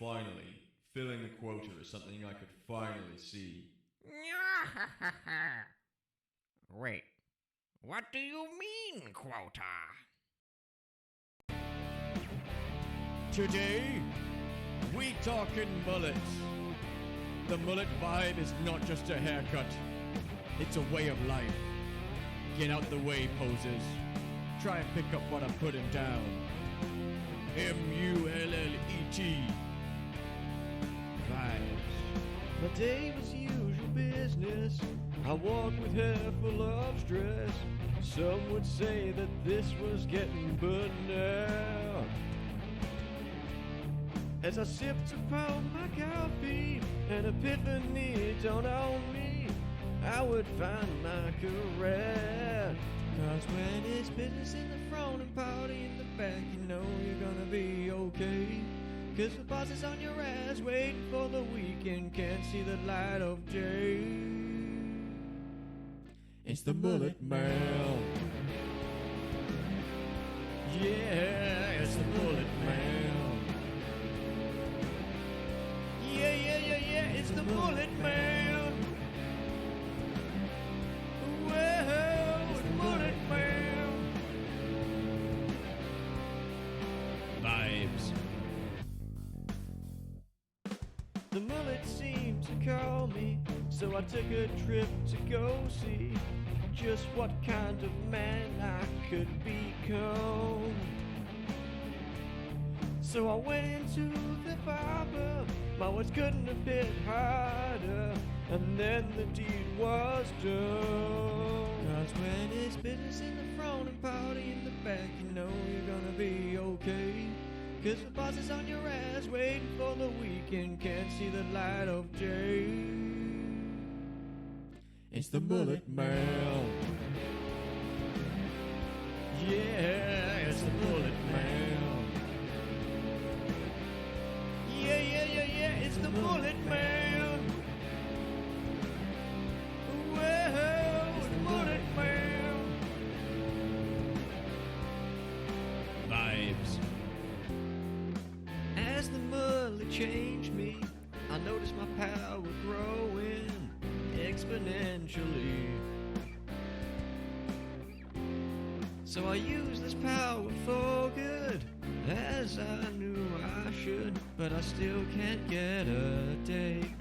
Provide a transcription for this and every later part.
finally, filling the quota is something I could finally see. Wait, what do you mean, quota? Today, we talking mullets. The mullet vibe is not just a haircut, it's a way of life. Get out the way, posers. Try and pick up what I'm putting down. M-U-L-L-E-T. Vibes. My day was usual business. I walked with hair full of stress. Some would say that this was getting banal. As I sipped upon my coffee, an epiphany dawned on me. I would find my career. Cause when it's business in the front and party in the back, you know you're gonna be okay. Cause the boss is on your ass, waiting for the weekend, can't see the light of day. It's the Mullet Man. Yeah, it's the Mullet Man. Yeah, it's the Mullet Man. Well, it's the Mullet Man. Vibes. The mullet seemed to call me, so I took a trip to go see just what kind of man I could become. So I went into the barber, my words couldn't have hit harder, and then the deed was done. Cause when it's business in the front and party in the back, you know you're gonna be okay. Cause the boss is on your ass, waiting for the weekend, can't see the light of day. It's the Mullet Man. Yeah, it's the Mullet Man. Yeah, it's the Mullet Man. Well, it's the Mullet Man. Vibes. As the mullet changed me, I noticed my power growing exponentially. So I used this power for good, as I knew I should, but I still can't get a date.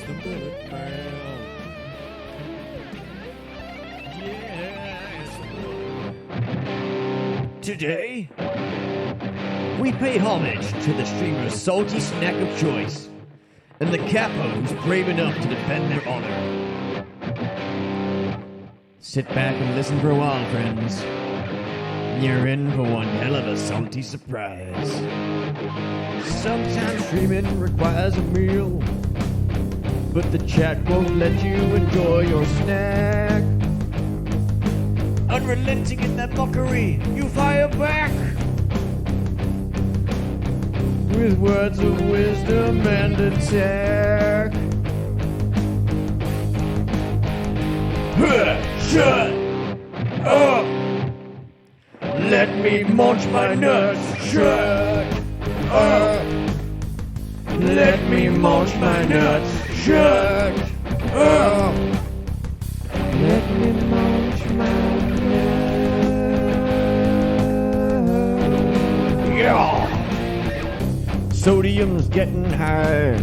The Mullet Man. Yeah, it's the Mullet. Today, we pay homage to the streamer's salty snack of choice and the capo who's brave enough to defend their honor. Sit back and listen for a while, friends. You're in for one hell of a salty surprise. Sometimes streaming requires a meal, but the chat won't let you enjoy your snack. Unrelenting in that mockery, you fire back with words of wisdom and attack. Shut up! Let me munch my nuts. Shut up! Let me munch my nuts. Shut up! Let me munch my nuts. Yeah! Sodium's getting high,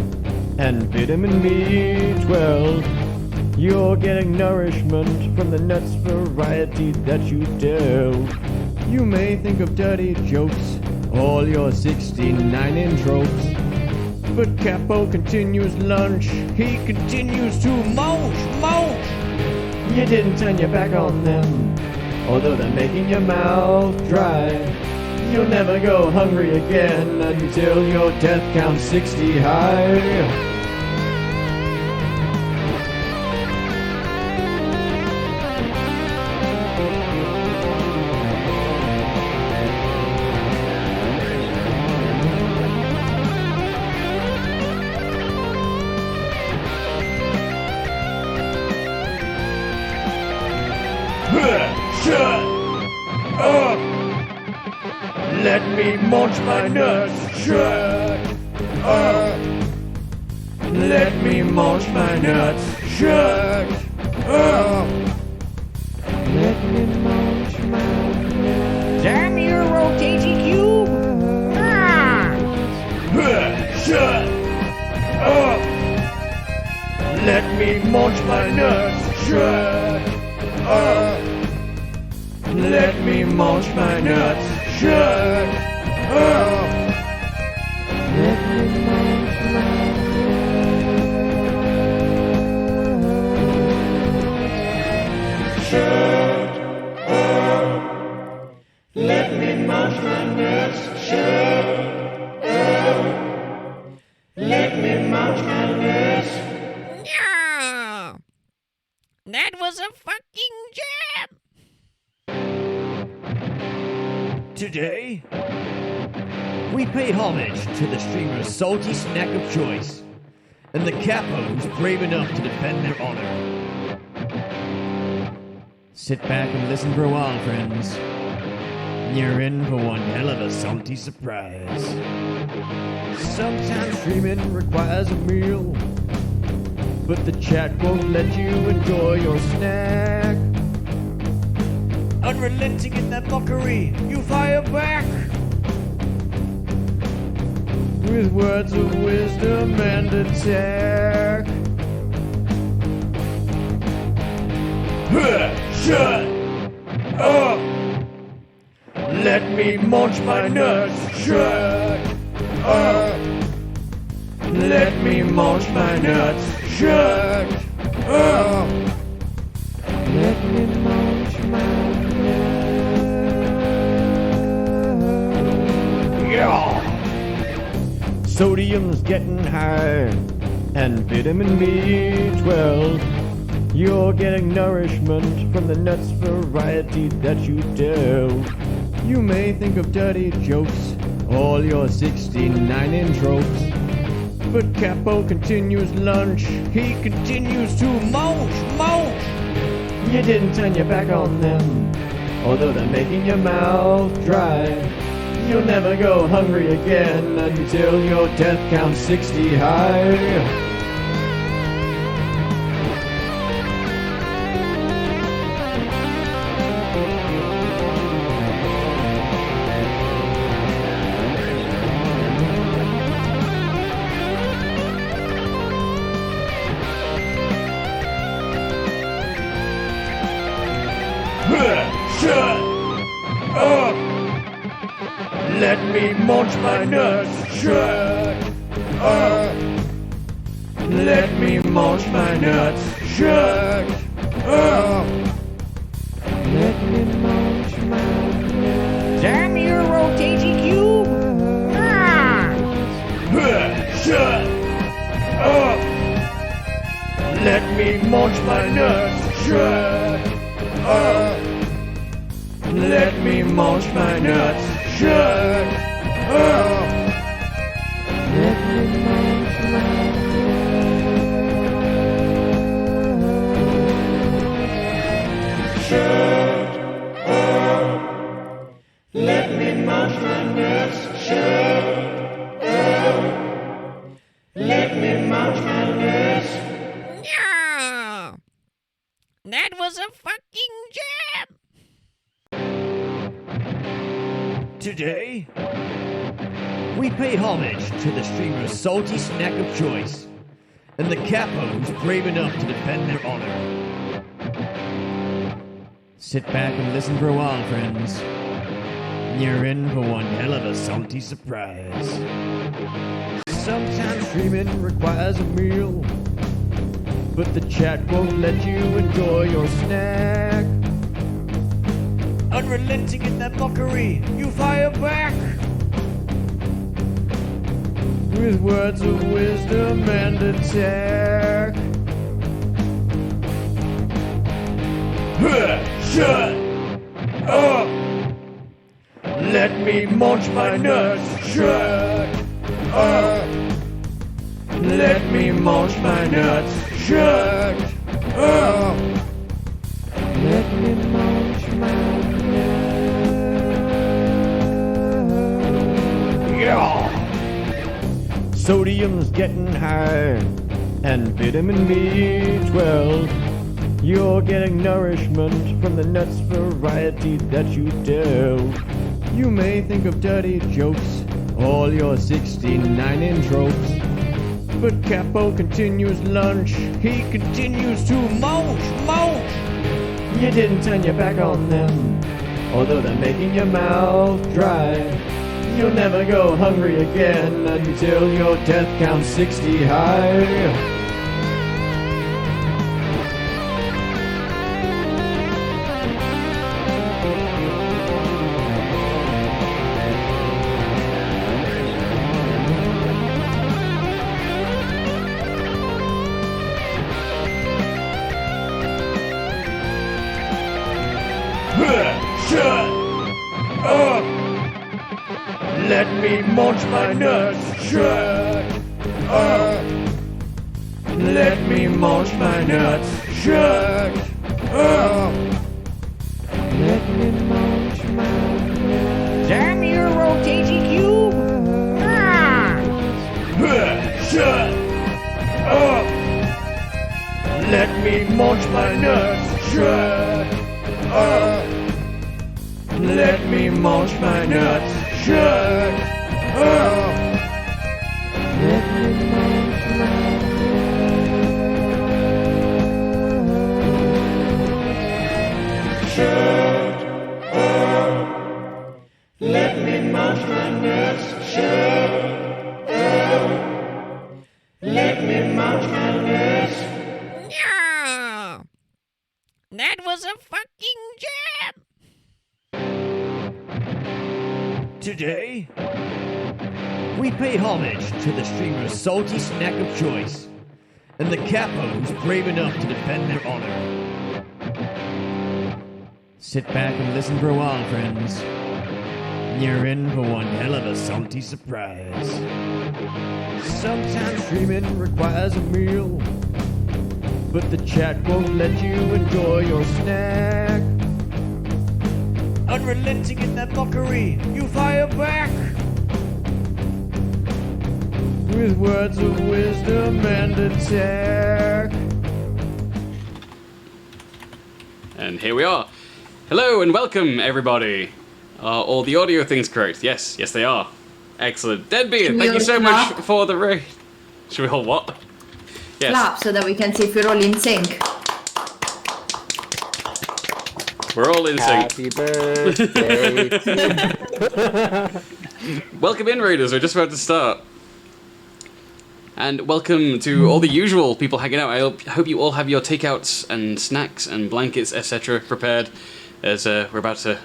and vitamin B12. You're getting nourishment from the nuts variety that you delve. You may think of dirty jokes, all your 69 intros, But Capo continues lunch. He continues to munch. You didn't turn your back on them, although they're making your mouth dry. You'll never go hungry again until your death counts 60 high. Shut up! Let me munch my nuts. Shut up! Let me munch my nuts. Shut up! Let me munch my nuts. Damn you, rotating cube! Ah! Shut up! Let me munch my nuts. Shut up! Let me munch my nuts. Shut up! Let me munch my nuts. Shut up! Let me munch my nuts. Shut up! Let me munch my nuts. Yeah! That was a fucking jam! Today, we pay homage to the streamer's salty snack of choice, and the capo who's brave enough to defend their honor. Sit back and listen for a while, friends. You're in for one hell of a salty surprise. Sometimes streaming requires a meal, but the chat won't let you enjoy your snack. Unrelenting in that mockery, you fire back with words of wisdom and attack. Shut up! Let me munch my nuts. Shut up! Let me munch my nuts. Shut up! Let me munch my nuts. Yeah! Sodium's getting high, and vitamin B12. You're getting nourishment from the nuts variety that you delve. You may think of dirty jokes, all your 69 intros. But Capo continues lunch. He continues to munch. You didn't turn your back on them, although they're making your mouth dry. You'll never go hungry again until your death counts 60 high. Shut up! Let me munch my nuts. Shut up! Let me munch my nuts. Shut up! Let me munch my nuts. Damn you, rotating cube! Ah! Shut up! Let me munch my nuts. Shut up! Let me munch my nuts. Shut up! Let me munch my nuts. Shut up! Let me munch my nuts. Shut up! Let me munch my nuts. Yeah! That was a fucking jam! Today, we pay homage to the streamer's salty snack of choice, and the capo who's brave enough to defend their honor. Sit back and listen for a while, friends. You're in for one hell of a salty surprise. Sometimes streaming requires a meal, but the chat won't let you enjoy your snack. Unrelenting in that mockery, you fire back with words of wisdom and attack. Shut up! Let me munch my nuts. Shut up! Let me munch my nuts. Shut up! Let me munch my nuts. Yeah! Sodium's getting high, and vitamin B12. You're getting nourishment from the nuts variety that you delve. You may think of dirty jokes, all your 69 tropes. But Capo continues lunch, he continues to munch. You didn't turn your back on them, although they're making your mouth dry. You'll never go hungry again until your death counts 60 high. Shut up! Let me munch my nuts. Shut up! Let me munch my nuts. Shut up! Let me munch my nuts. Damn your rotating cube! Ah! Shut up! Let me munch my nuts. Shut up! Let me munch my nuts. Shut up! Let me munch my nuts. Shut up! Let me munch my nuts. Shut up! Let me munch my nuts. Yeah! That was a fucking jam! Today, we pay homage to the streamer's salty snack of choice, and the capo who's brave enough to defend their honor. Sit back and listen for a while, friends. You're in for one hell of a salty surprise. Sometimes streaming requires a meal, but the chat won't let you enjoy your snack. Unrelenting in that mockery, you fire back with words of wisdom and attack. And here we are. Hello and welcome, everybody. Are all the audio things correct? Yes, they are. Excellent. Deadbeard, thank you so much for the raid. Should we all what? Yes. Clap so that we can see if we're all in sync. We're all in sync. Happy birthday. Welcome in, Raiders. We're just about to start. And welcome to all the usual people hanging out. I hope you all have your takeouts and snacks and blankets, etc. prepared, as we're about to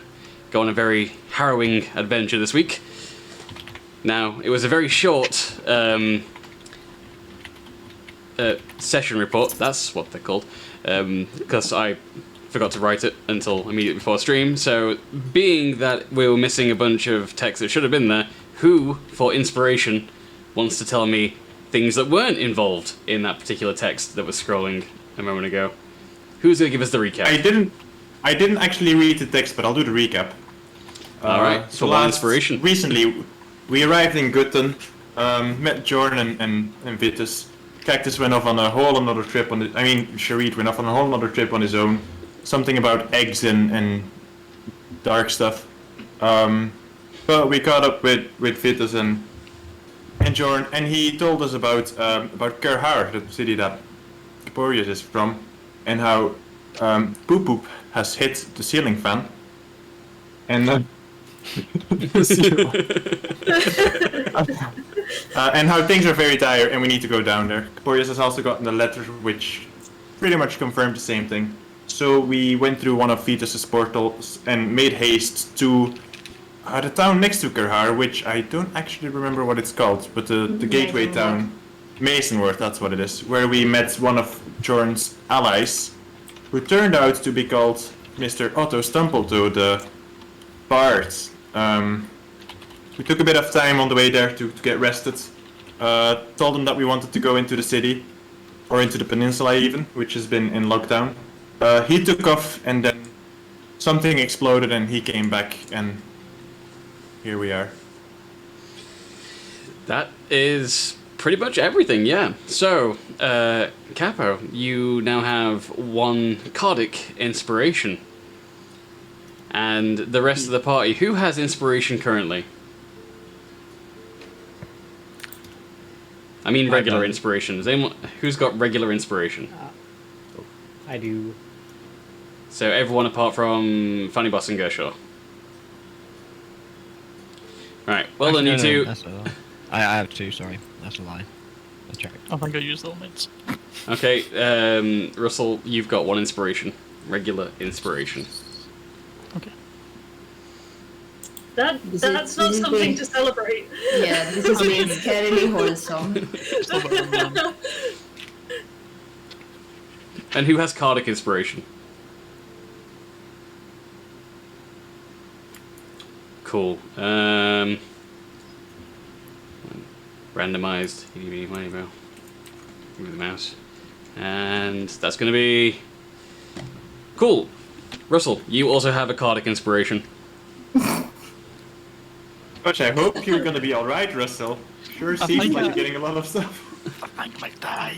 go on a very harrowing adventure this week. Now, it was a very short session report. That's what they're called. Because I forgot to write it until immediately before stream. So, being that we were missing a bunch of text that should have been there, who, for inspiration, wants to tell me things that weren't involved in that particular text that was scrolling a moment ago? Who's going to give us the recap? I didn't actually read the text, but I'll do the recap. Alright, so one inspiration. Recently, we arrived in Gutten, met Jordan and Vitus. Cactus went off on a whole another trip Sharid went off on a whole another trip on his own. Something about eggs and dark stuff. But we caught up with Vitus and Jordan, and he told us about Kerhar, the city that Caporius is from, and how Poop Poop has hit the ceiling fan. And And how things are very dire, and we need to go down there. Boreas has also gotten a letter which pretty much confirmed the same thing. So we went through one of Vitus's portals and made haste to the town next to Kerhar, which I don't actually remember what it's called, but the gateway town, Masonworth, that's what it is, where we met one of Jorn's allies, who turned out to be called Mr. Otto Stumpleto, the Bard. We took a bit of time on the way there to get rested. Told him that we wanted to go into the city, or into the peninsula even, which has been in lockdown. He took off, and then something exploded, and he came back, and here we are. That is pretty much everything, yeah. So, Capo, you now have 1 Cardic inspiration. And the rest of the party, who has inspiration currently? I mean regular inspiration. Is anyone, who's got regular inspiration? I do. So everyone apart from Fanny Boss and Gershaw. Right, well then you two... That's a lie. I have 2, sorry. That's a lie. I checked. I think I used all mates. Okay, Russell, you've got 1 inspiration. Regular inspiration. Okay. This That's is not something being- to celebrate. Yeah, this is being scarily wholesome. And who has Cardic inspiration? Cool. Randomized. Move the mouse. And that's going to be... Cool. Russell, you also have a Cardic inspiration. Which I hope you're gonna be alright, Russell. Sure seems like you're getting a lot of stuff. I think I might die.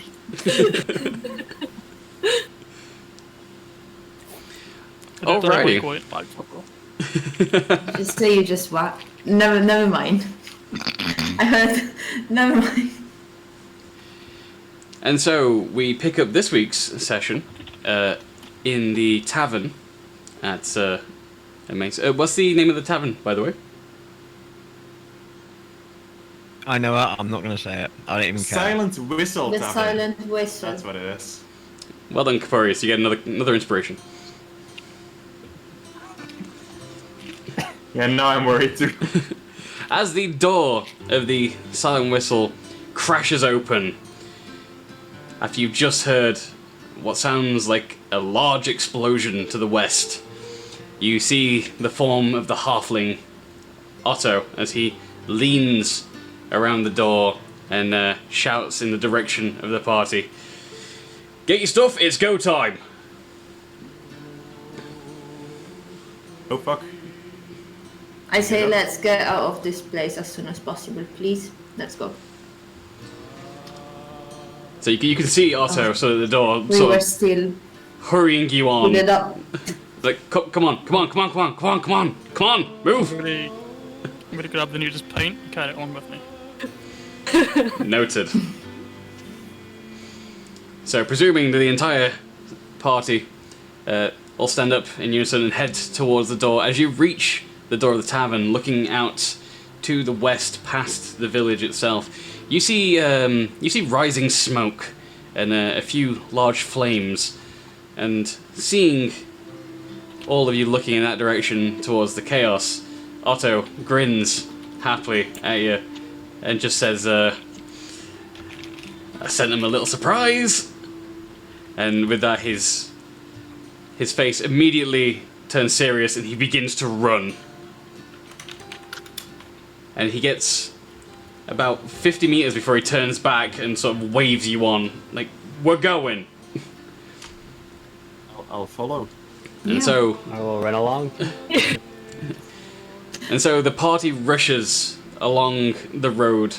Alrighty. Just say you just what? Never mind. I heard. Never mind. And so we pick up this week's session in the tavern at what's the name of the tavern, by the way? I know what, I'm not going to say it. I don't even care. Silent Whistle The Tavern. silent whistle. That's what it is. Well done, Caporius. You get another inspiration. Yeah, now I'm worried too. As the door of the Silent Whistle crashes open, after you've just heard what sounds like a large explosion to the west, you see the form of the halfling Otto as he leans around the door and shouts in the direction of the party. Get your stuff, it's go time! Oh fuck. I say let's get out of this place as soon as possible, please. Let's go. So you can see Otto sort of at the door, We sort were of still hurrying you on. pulled it up. Like, come on, move! I'm gonna grab the nudist paint and carry it on with me. Noted. So, presuming that the entire party all stand up in unison and head towards the door, as you reach the door of the tavern, looking out to the west past the village itself, you see rising smoke and a few large flames, and seeing all of you looking in that direction towards the chaos, Otto grins happily at you and just says, I sent him a little surprise. And with that, his face immediately turns serious and he begins to run. And he gets about 50 meters before he turns back and sort of waves you on, like, we're going. I'll follow. And so I will run along. And so the party rushes along the road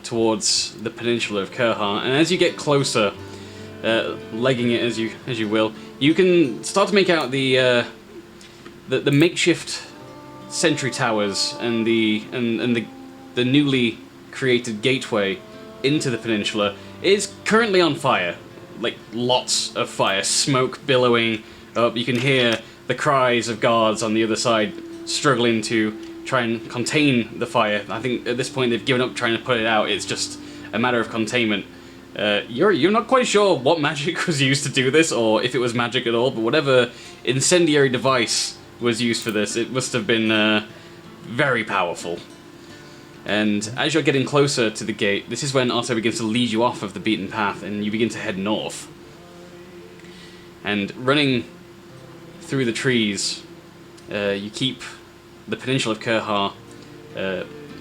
towards the peninsula of Kerhar, and as you get closer, legging it as you will, you can start to make out the makeshift sentry towers and the newly created gateway into the peninsula is currently on fire. Like, lots of fire, smoke billowing up. You can hear the cries of guards on the other side struggling to try and contain the fire. I think at this point they've given up trying to put it out. It's just a matter of containment. You're not quite sure what magic was used to do this, or if it was magic at all, but whatever incendiary device was used for this, it must have been very powerful. And as you're getting closer to the gate, this is when Otto begins to lead you off of the beaten path, and you begin to head north. And running through the trees, you keep the peninsula of Kurha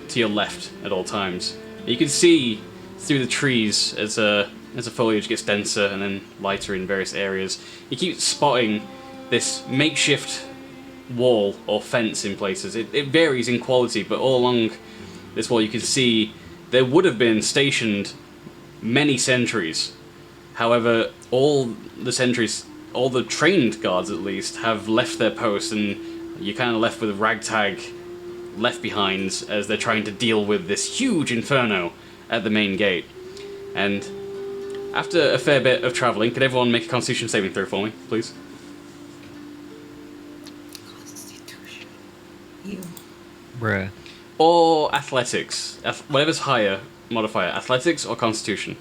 to your left at all times. You can see through the trees as the foliage gets denser and then lighter in various areas. You keep spotting this makeshift wall or fence in places. It varies in quality, but all along this wall you can see there would have been stationed many sentries. However, all the sentries, all the trained guards at least, have left their posts, and you're kind of left with ragtag left behinds as they're trying to deal with this huge inferno at the main gate. And after a fair bit of travelling, could everyone make a Constitution saving throw for me, please? Constitution. You. Bruh. Or athletics. Whatever's higher modifier. Athletics or Constitution.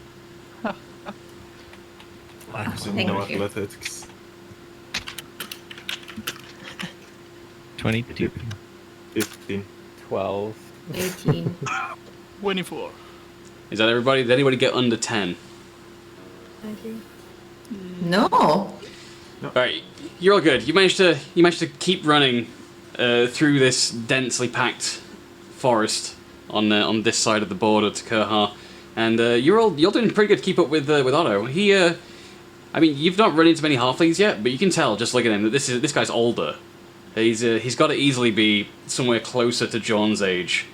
Thank No you. athletics. 22. 15. 12. 18. 24. Is that everybody? Did anybody get under 10? No. Alright, you're all good. You managed to keep running through this densely packed forest on this side of the border to Kurha, and you're doing pretty good to keep up with Otto. He, I mean, you've not run into many halflings yet, but you can tell just looking at him that this guy's older. He's got to easily be somewhere closer to John's age,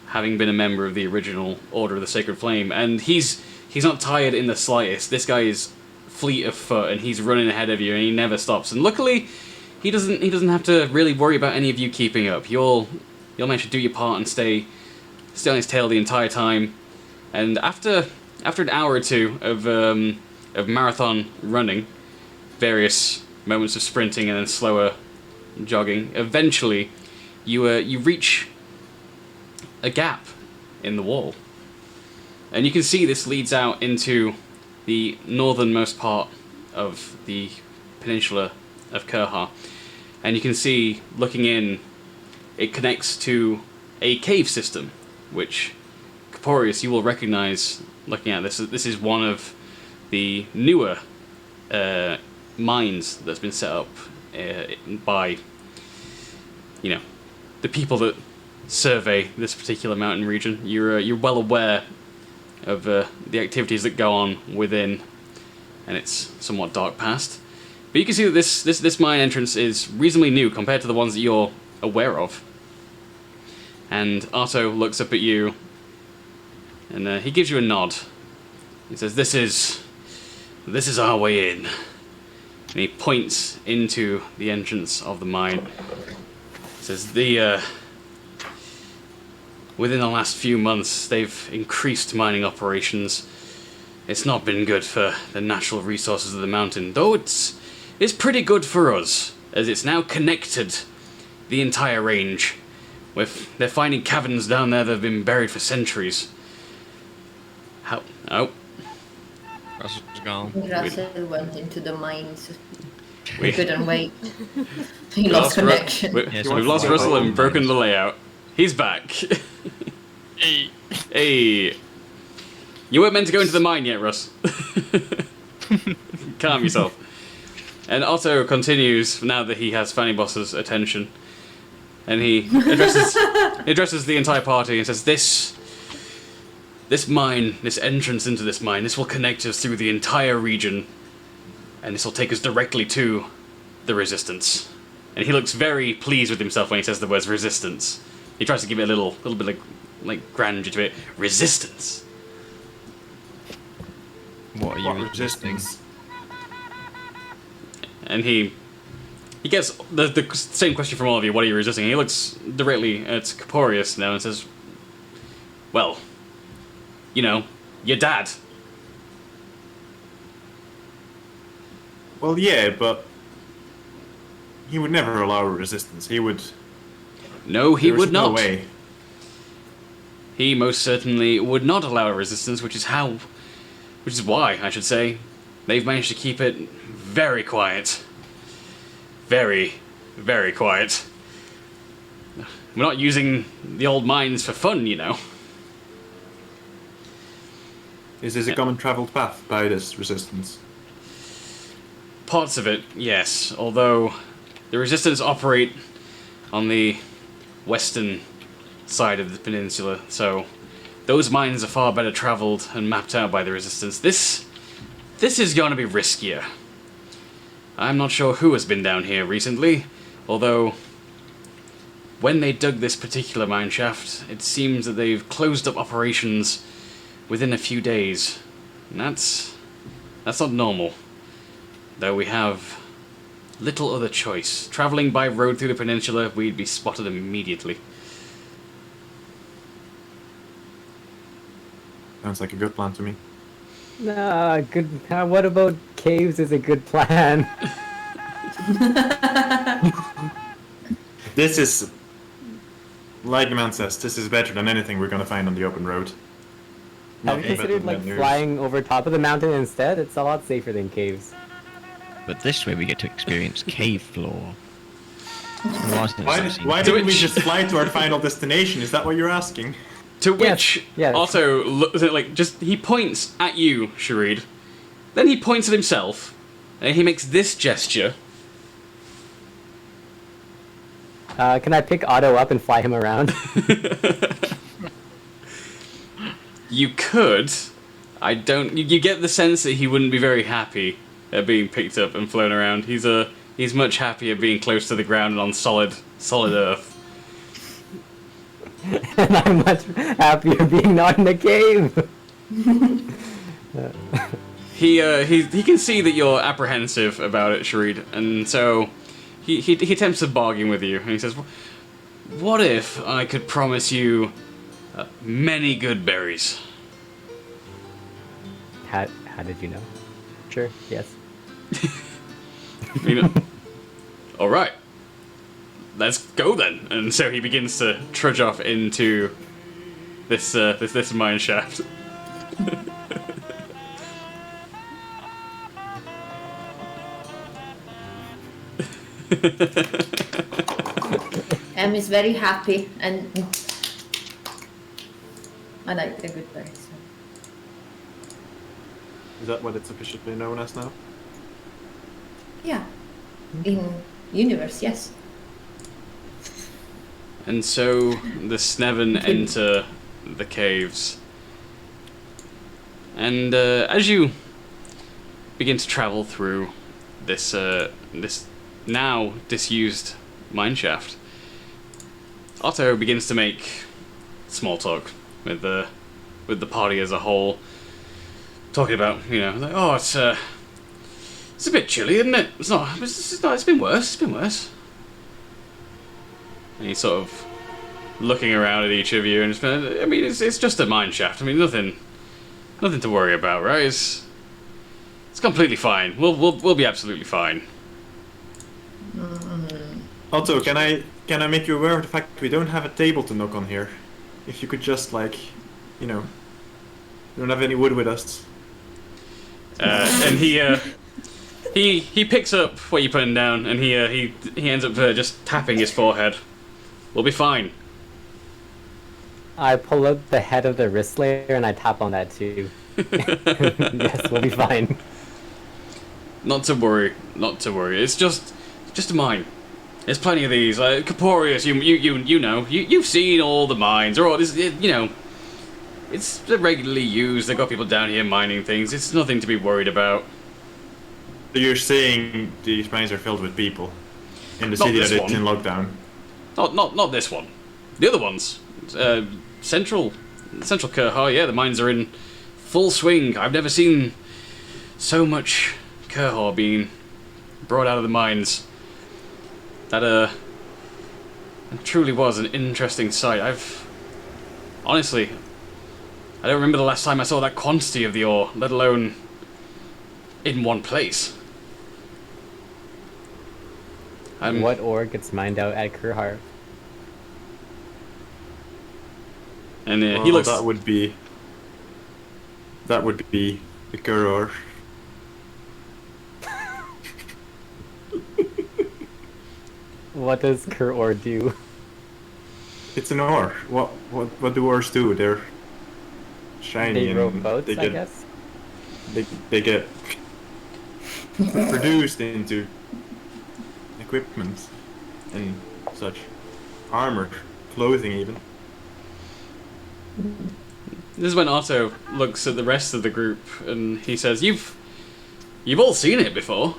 having been a member of the original Order of the Sacred Flame, and he's not tired in the slightest. This guy is fleet of foot, and he's running ahead of you, and he never stops. And luckily, he doesn't have to really worry about any of you keeping up. You'll manage to do your part and stay on his tail the entire time. And after an hour or two of marathon running, various moments of sprinting and then slower jogging, eventually you reach a gap in the wall. And you can see this leads out into the northernmost part of the peninsula of Kurha. And you can see, looking in, it connects to a cave system, which, Corporius, you will recognize looking at this. This is one of the newer mines that's been set up by, the people that survey this particular mountain region. You're well aware of the activities that go on within, and it's somewhat dark past. But you can see that this mine entrance is reasonably new compared to the ones that you're aware of. And Otto looks up at you, and he gives you a nod. He says, "This is our way in." And he points into the entrance of the mine. He says, within the last few months, they've increased mining operations. It's not been good for the natural resources of the mountain, though it's pretty good for us, as it's now connected the entire range. They're finding caverns down there that have been buried for centuries. How? Oh. Russell's gone. Russell went into the mines. We- He couldn't wait. He lost connection. We've lost Russell and broken the layout. He's back. Hey. Hey. You weren't meant to go into the mine yet, Russ. Calm yourself. And Otto continues, now that he has Fanny Boss's attention, and he addresses the entire party and says, This mine, this entrance into this mine, this will connect us through the entire region, and this will take us directly to the Resistance. And he looks very pleased with himself when he says the words Resistance. He tries to give it a little bit of like grandeur to it. Resistance. What are you What resistance? And he gets the same question from all of you. What are you resisting? And he looks directly at Corporius now and says, "Well, your dad." Well, yeah, but he would never allow resistance. He would No, he There's would no not. way. He most certainly would not allow a resistance, which is why, I should say, they've managed to keep it very quiet. Very, very quiet. We're not using the old mines for fun, you know. Is this a common traveled path by this resistance? Parts of it, yes, although the resistance operate on the western side of the peninsula, so those mines are far better traveled and mapped out by the resistance. This is going to be riskier. I'm not sure who has been down here recently, although when they dug this particular mine shaft, it seems that they've closed up operations within a few days. And that's not normal. Though we have little other choice. Traveling by road through the peninsula, we'd be spotted immediately. Sounds like a good plan to me. Nah, good. What about caves is a good plan? This is, like the man says, this is better than anything we're gonna find on the open road. Have you Nothing better considered than like yours. flying over top of the mountain instead? It's a lot safer than caves. But this way we get to experience cave floor. Why didn't we just fly to our final destination? Is that what you're asking? To which yes. Otto he points at you, Sharid. Then he points at himself, and he makes this gesture. Can I pick Otto up and fly him around? You could. I don't. You get the sense that he wouldn't be very happy at being picked up and flown around. He's much happier being close to the ground and on solid Earth. And I'm much happier being not in a cave. He can see that you're apprehensive about it, Sharid, and so he attempts to bargain with you, and he says, "What if I could promise you many good berries?" How did you know? Sure. Yes. You know, all right, let's go then. And so he begins to trudge off into this mine shaft. Em is very happy and I like the good berries. Is that what it's officially known as now? Yeah. In universe, yes. And so the Sneven enter the caves. And as you begin to travel through this now disused mineshaft, Otto begins to make small talk with the party as a whole, talking about, you know, like, oh, it's a bit chilly, isn't it? It's not. It's been worse. It's been worse. And he's sort of looking around at each of you, and it's just a mine shaft. I mean, nothing to worry about, right? It's completely fine. We'll be absolutely fine. Also, can I make you aware of the fact that we don't have a table to knock on here? If you could just, like, you know, we don't have any wood with us. And he picks up what you're putting down, and he ends up just tapping his forehead. We'll be fine. I pull up the head of the wrist layer and I tap on that too. Yes, we'll be fine. Not to worry. It's just a mine. There's plenty of these. Caporius, you know, you've seen all the mines. Or all this, you know, it's regularly used. They've got people down here mining things. It's nothing to be worried about. So you're saying these mines are filled with people in the Not city this that it's one. in lockdown? Not this one. The other ones. Central Kerhar, yeah, the mines are in full swing. I've never seen so much Kerhar being brought out of the mines. That it truly was an interesting sight. Honestly, I don't remember the last time I saw that quantity of the ore, let alone in one place. What ore gets mined out at Kurhar? And he Well, looks. That would be the Guror. What does Kur do? It's an ore. What do ores do? They're shiny They and row boats, they I get guess. they get produced into equipment and such, armor, clothing even. This is when Otto looks at the rest of the group and he says, "You've all seen it before."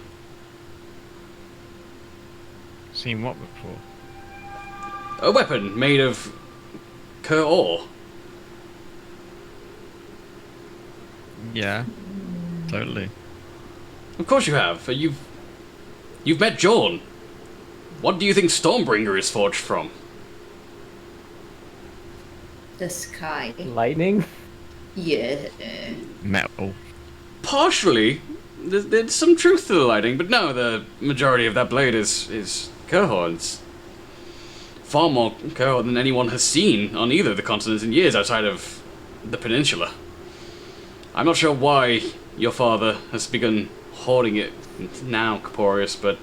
Seen what before? A weapon made of Kur ore. Yeah, totally. Of course you have. You've met Jorn. What do you think Stormbringer is forged from? The sky. Lightning? Yeah. Metal. Partially. There's some truth to the lighting, but no, the majority of that blade is Kurhor. It's far more Kurhor than anyone has seen on either of the continents in years outside of the peninsula. I'm not sure why your father has begun hoarding it now, Caporius, but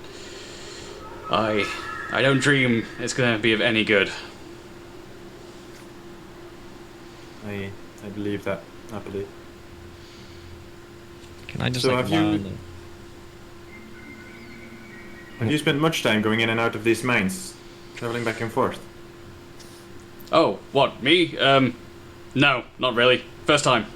I don't dream it's going to be of any good. I believe that. I believe. Can I just So like have you- land and- Have you spent much time going in and out of these mines, traveling back and forth? Oh, what, me? No, not really. First time.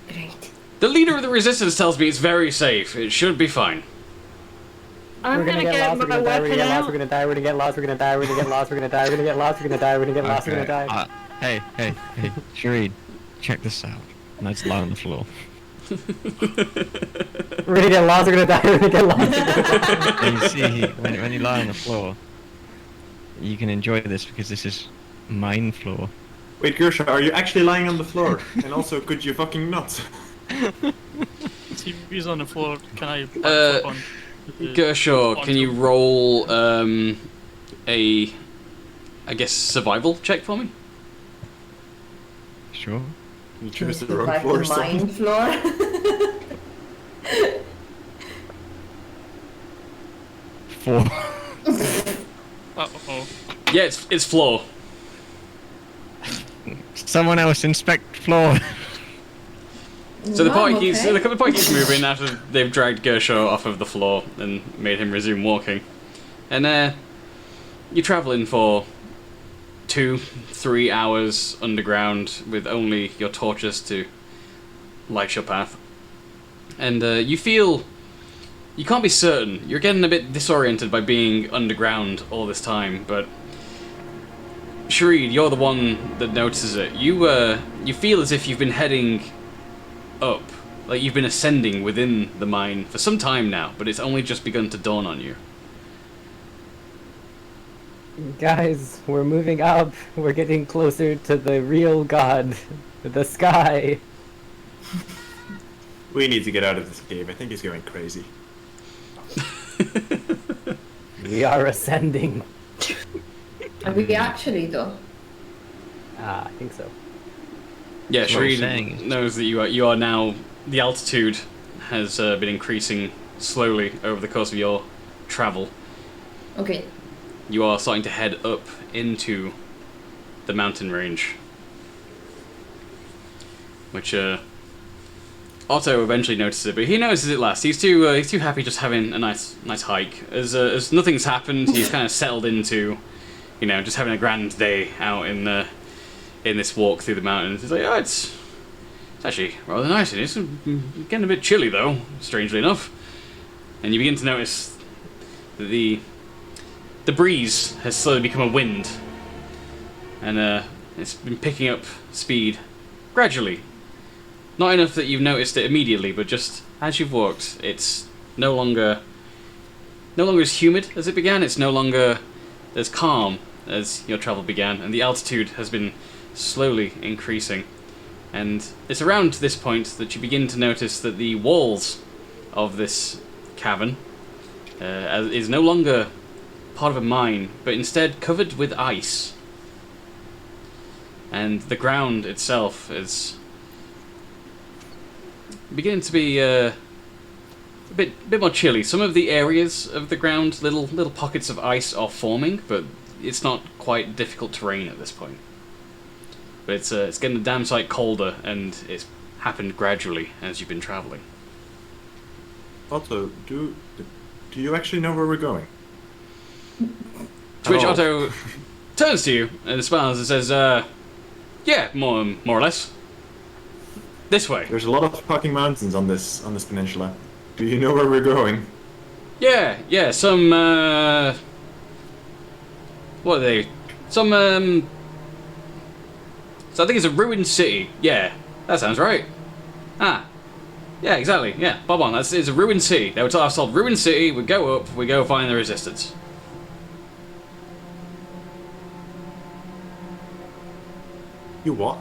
Great. The leader of the resistance tells me it's very safe. It should be fine. I'm We're gonna get lost, we're gonna die, we're gonna get lost, we're gonna die, we're gonna get lost, we're gonna die, we're gonna get lost, we're gonna die, we're gonna get lost, we're gonna die, we're gonna get lost, we're gonna die. Hey, Shareed, check this out. And I just lie on the floor. We're gonna get lost, we're gonna die, we're gonna get lost. And you see, when you lie on the floor, you can enjoy this because this is mine floor. Wait, Gersha, are you actually lying on the floor? And also, could you fucking not? TV's on the floor. Can I? On Gershaw, can you roll a, I guess, survival check for me? Sure. You chose the Look wrong like floor. the so- mine floor. 4. Uh-oh. Yeah, it's floor. Someone else inspect floor. So the No, party I'm keeps okay. the party keeps moving after they've dragged Gershaw off of the floor and made him resume walking, and you're traveling for 2-3 hours underground with only your torches to light your path, and you feel you can't be certain. You're getting a bit disoriented by being underground all this time, but Shareed, you're the one that notices it. You feel as if you've been heading up, like you've been ascending within the mine for some time now, but it's only just begun to dawn on you. Guys, we're moving up. We're getting closer to the real god, the sky. We need to get out of this cave. I think he's going crazy. We are ascending. Are we actually though? I think so. Yeah, That's what I'm Shareed saying. knows that you are now. The altitude has been increasing slowly over the course of your travel. Okay. You are starting to head up into the mountain range, which Otto eventually notices it, but he notices it last. He's too happy just having a nice hike. As nothing's happened, he's kind of settled into, just having a grand day out in this walk through the mountains. He's like, oh, it's actually rather nice. It's getting a bit chilly though, strangely enough. And you begin to notice that the breeze has slowly become a wind, and it's been picking up speed gradually. Not enough that you've noticed it immediately, but just as you've walked, it's no longer as humid as it began. It's no longer as calm as your travel began, and the altitude has been slowly increasing. And it's around this point that you begin to notice that the walls of this cavern is no longer part of a mine, but instead covered with ice. And the ground itself is beginning to be a bit more chilly. Some of the areas of the ground, little pockets of ice are forming, but it's not quite difficult terrain at this point. But it's getting a damn sight colder, and it's happened gradually as you've been traveling. Otto, do you actually know where we're going? To which Oh. Otto turns to you and smiles and says, yeah, more or less. This way. There's a lot of fucking mountains on this peninsula. Do you know where we're going? Yeah, some, what are they? Some, so I think it's a ruined city. Yeah, that sounds right. Ah, yeah, exactly. Yeah, bob on. It's a ruined city. They were told ruined city. We go up. We go find the resistance. You what?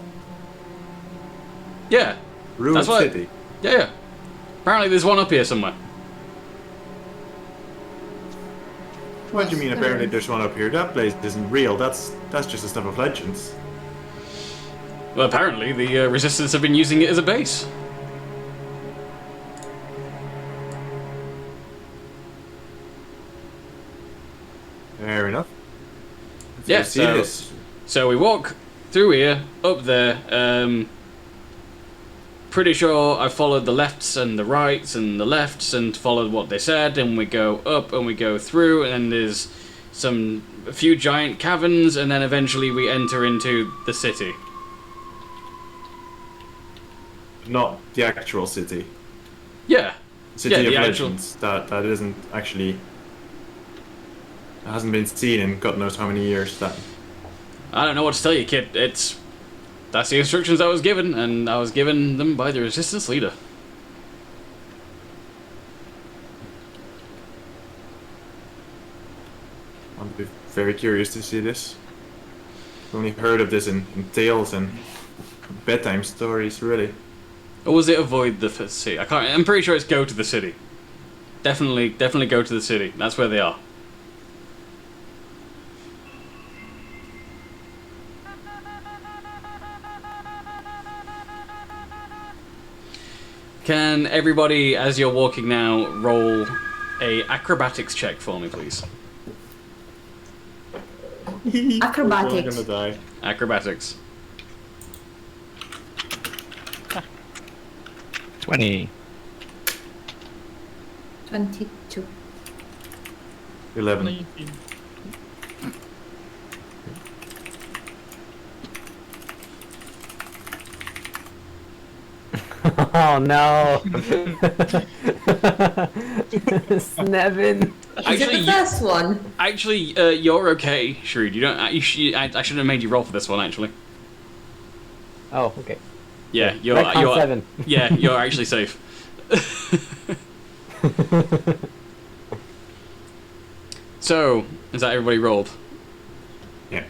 Yeah, Ruined That's what- city. yeah. Apparently, there's one up here somewhere. What do you mean? Apparently, there's one up here. That place isn't real. That's just the stuff of legends. Well, apparently, the resistance have been using it as a base. Fair enough. Yeah, Let's see so- this. So we walk through here, up there. Pretty sure I followed the lefts and the rights and the lefts and followed what they said, and we go up and we go through, and then there's a few giant caverns, and then eventually we enter into the city. Not the actual city. Yeah. City Yeah, of the actual- Legends. That isn't actually. Hasn't been seen in God knows how many years. That. I don't know what to tell you, kid. That's the instructions I was given, and I was given them by the resistance leader. I'm very curious to see this. I've only heard of this in tales and bedtime stories, really. Or was it avoid the city? I can't. I'm pretty sure it's go to the city. Definitely go to the city. That's where they are. Can everybody, as you're walking now, roll a acrobatics check for me, please? Acrobatics. I'm gonna die. Acrobatics. 20. 22. 11. 19. Oh no! Snevin. Is it the first one? Actually, you're okay, Shreed. You don't. I shouldn't have made you roll for this one, actually. Oh, okay. Yeah, you're. Retcon 7. Yeah, you're actually safe. So, is that everybody rolled? Yeah.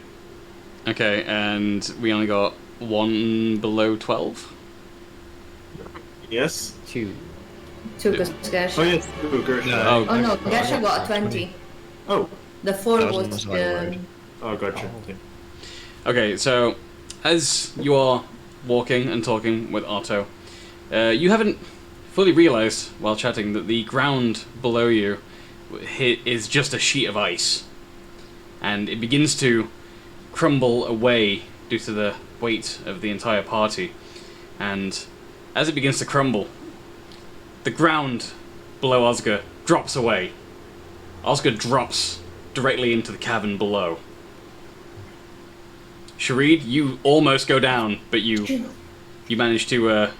Okay, and we only got one below 12. Yes. 2. Because Gersh. Oh yes. Ooh, Gersh. Oh, Oh no, Gersh got a 20. Oh. The 4 That was was my Oh, gotcha. Yeah. Okay, so as you are walking and talking with Otto, you haven't fully realized while chatting that the ground below you is just a sheet of ice, and it begins to crumble away due to the weight of the entire party. And as it begins to crumble, the ground below Oscar drops away. Oscar drops directly into the cavern below. Shareed, you almost go down, but you manage to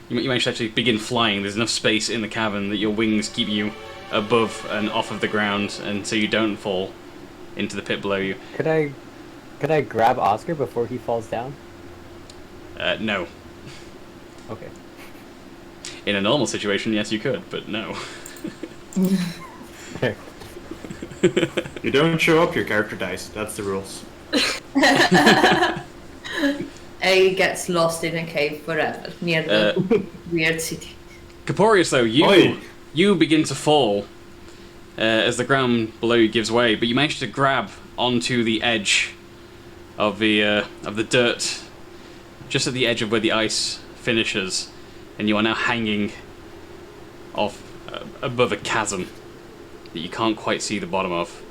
you manage to actually begin flying. There's enough space in the cavern that your wings keep you above and off of the ground, and so you don't fall into the pit below you. Could I grab Oscar before he falls down? No. Okay. In a normal situation, yes, you could, but no. There. You don't show up, your character dies. That's the rules. He gets lost in a cave forever near the weird city. Caporius, though, Oi. you begin to fall as the ground below you gives way, but you manage to grab onto the edge of the dirt, just at the edge of where the ice finishes, and you are now hanging off above a chasm that you can't quite see the bottom of.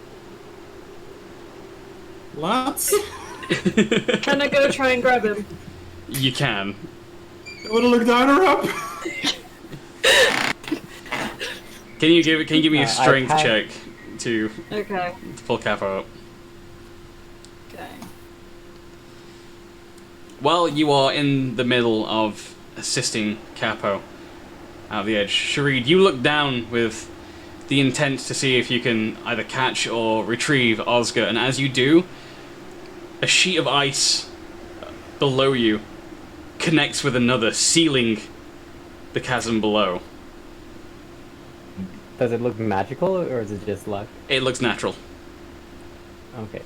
Lads? Can I go try and grab him? You can. I want to look down or up? Can you give me a strength I check to Okay. pull Capo up? Okay. While you are in the middle of assisting Capo out of the edge, Shareed, you look down with the intent to see if you can either catch or retrieve Oscar, and as you do, a sheet of ice below you connects with another, sealing the chasm below. Does it look magical, or is it just luck? It looks natural. Okay.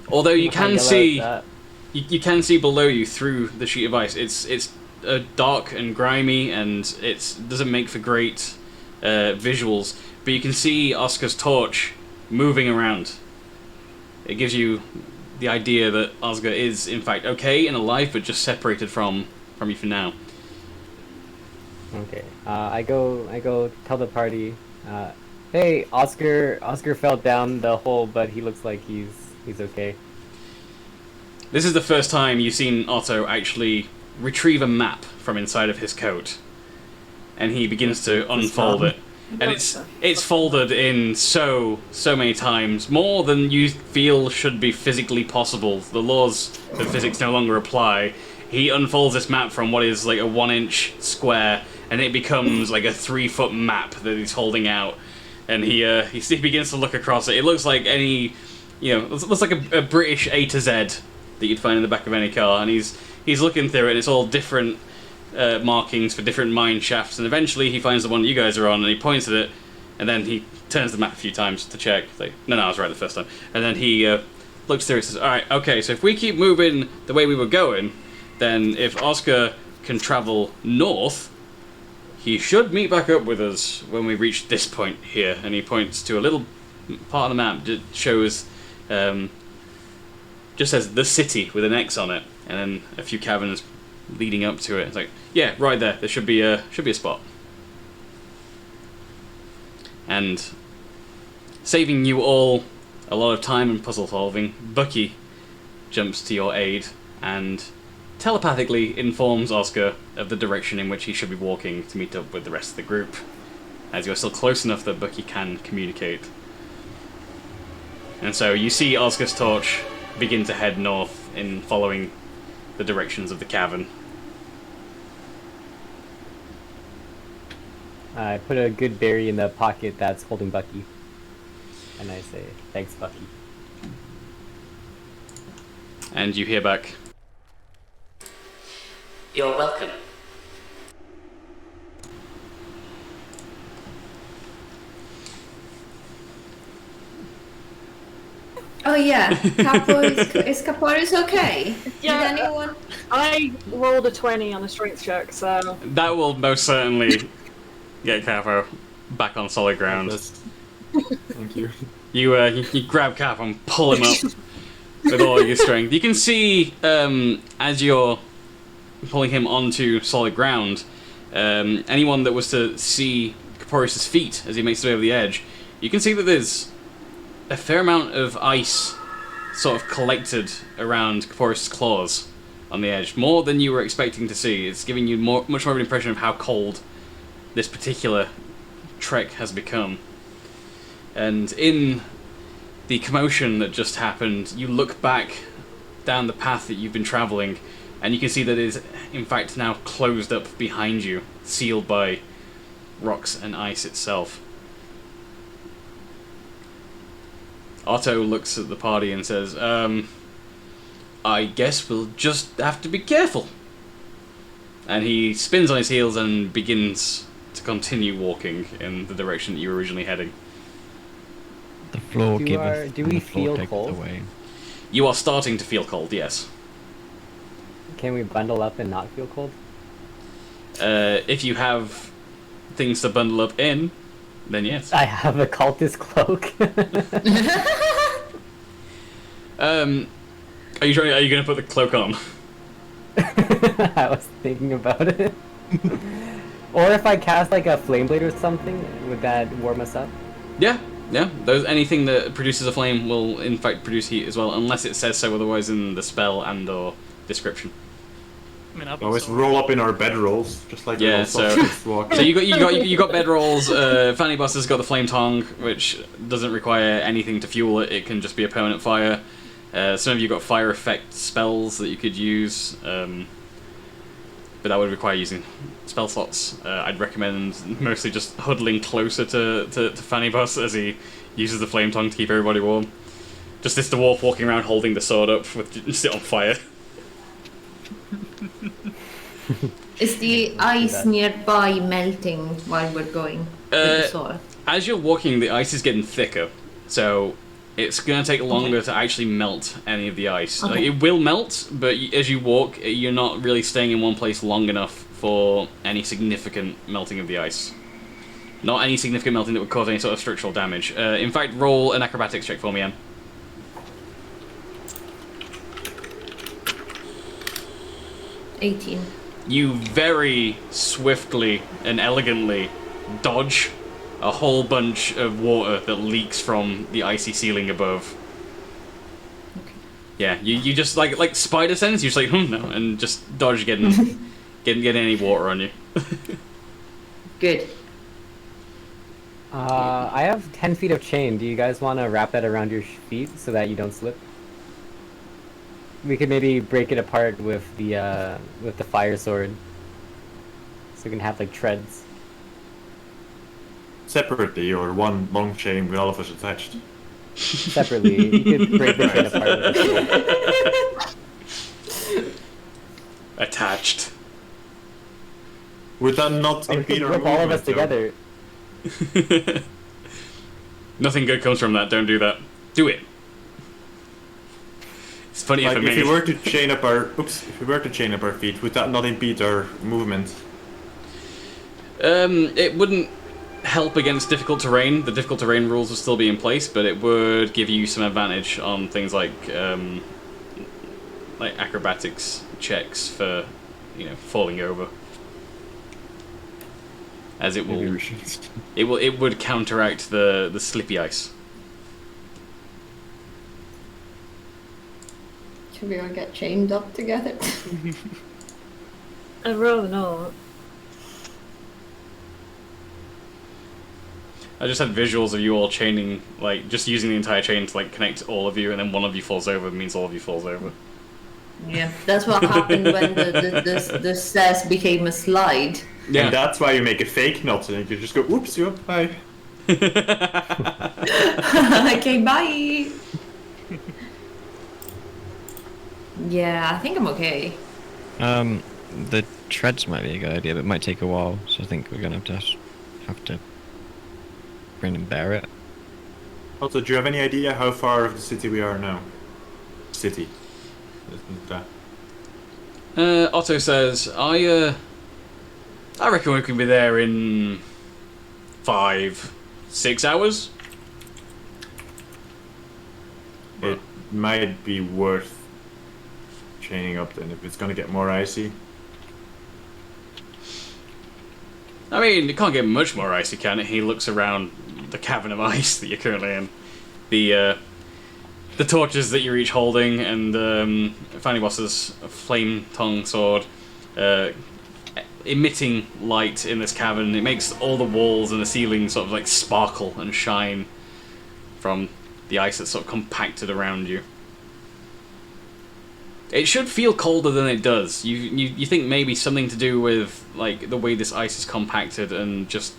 Although you I'll can yell see, out you can see below you through the sheet of ice. It's dark and grimy, and it doesn't make for great visuals. But you can see Oscar's torch moving around. It gives you the idea that Oscar is in fact okay and alive, but just separated from you for now. Okay. I go tell the party. Hey, Oscar fell down the hole, but he looks like he's okay. This is the first time you've seen Otto actually retrieve a map from inside of his coat, and he begins to unfold it. And it's folded in so many times, more than you feel should be physically possible. The laws of physics no longer apply. He unfolds this map from what is like a 1-inch square, and it becomes like a 3-foot map that he's holding out. And he begins to look across it. It looks like any, it looks like a British A to Z that you'd find in the back of any car. And he's looking through it, and it's all different markings for different mine shafts, and eventually he finds the one that you guys are on, and he points at it, and then he turns the map a few times to check. Like, no, I was right the first time. And then he looks through it and says, alright, okay, so if we keep moving the way we were going, then if Oscar can travel north, he should meet back up with us when we reach this point here. And he points to a little part of the map that shows, just says the city with an X on it, and then a few caverns leading up to it. It's like, yeah, right there. There should be a spot. And saving you all a lot of time and puzzle solving, Bucky jumps to your aid and telepathically informs Oscar of the direction in which he should be walking to meet up with the rest of the group, as you're still close enough that Bucky can communicate. And so you see Oscar's torch begin to head north in following the directions of the cavern. I put a good berry in the pocket that's holding Bucky, and I say, "Thanks, Bucky." And you hear back, "You're welcome." Oh yeah, is Caporis okay? Yeah, Did anyone? I rolled a 20 on a strength check, so that will most certainly get Capo back on solid ground. Thank you. You grab Cap and pull him up with all your strength. You can see, as you're pulling him onto solid ground, anyone that was to see Caporis' feet as he makes his way over the edge, you can see that there's a fair amount of ice sort of collected around Caporis' claws on the edge. More than you were expecting to see. It's giving you much more of an impression of how cold this particular trek has become. And in the commotion that just happened, you look back down the path that you've been travelling, and you can see that it is in fact now closed up behind you, sealed by rocks and ice itself. Otto looks at the party and says, I guess we'll just have to be careful. And he spins on his heels and begins to continue walking in the direction that you were originally heading. The floor Do giveth, we and the floor feel taketh cold? away. You are starting to feel cold, yes. Can we bundle up and not feel cold? If you have things to bundle up in, Then yes. I have a cultist cloak. Are you gonna put the cloak on? I was thinking about it. Or if I cast like a flame blade or something, would that warm us up? Yeah. Anything that produces a flame will in fact produce heat as well, unless it says so otherwise in the spell and/or description. I mean, I've Always roll up in our bedrolls, just like Yeah, little so sausages walk. so you got bedrolls. Fanny Boss has got the flame tongue, which doesn't require anything to fuel it. It can just be a permanent fire. Some of you got fire effect spells that you could use, but that would require using spell slots. I'd recommend mostly just huddling closer to Fanny Boss as he uses the flame tongue to keep everybody warm. Just this dwarf walking around holding the sword up with it on fire. Is the ice nearby melting while we're going with the sword? As you're walking, the ice is getting thicker, so it's going to take longer to actually melt any of the ice. Okay. Like, it will melt, but as you walk, you're not really staying in one place long enough for any significant melting of the ice. Not any significant melting that would cause any sort of structural damage. In fact, roll an acrobatics check for me, Anne. 18. You very swiftly and elegantly dodge a whole bunch of water that leaks from the icy ceiling above. Okay. Yeah, you just like spider sense. You're just like no, and just dodge getting any water on you. Good. I have 10 feet of chain. Do you guys want to wrap that around your feet so that you don't slip? We could maybe break it apart with the fire sword, so we can have like treads. Separately, or one long chain with all of us attached. Separately, you could break the chain apart with the Attached. Would that not or we impede could our group all of us movement, though? together. Nothing good comes from that. Don't do that. Do it. It's funny Like for me. if we were to chain up our feet, would that not impede our movement? It wouldn't help against difficult terrain. The difficult terrain rules will still be in place, but it would give you some advantage on things like acrobatics checks for, falling over. As it will, it would counteract the slippy ice. Should we all get chained up together? I'd rather not. I just had visuals of you all chaining, just using the entire chain to connect all of you, and then one of you falls over. It means all of you falls over. Yeah, that's what happened when the stairs became a slide. Yeah. And that's why you make a fake knot, and you can just go, "Oops, you're up, bye." Okay, bye. Yeah, I think I'm okay. The treads might be a good idea, but it might take a while. So I think we're gonna have to bring and bear it. Also, do you have any idea how far of the city we are now? City. Otto says, I reckon we can be there in 5-6 hours. It might be worth chaining up then if it's gonna get more icy. I mean, it can't get much more icy, can it? He looks around the cavern of ice that you're currently in. The torches that you're each holding, and Fanny Boss's flame tongue sword emitting light in this cavern. It makes all the walls and the ceiling sort of sparkle and shine from the ice that's sort of compacted around you. It should feel colder than it does. You think maybe something to do with the way this ice is compacted and just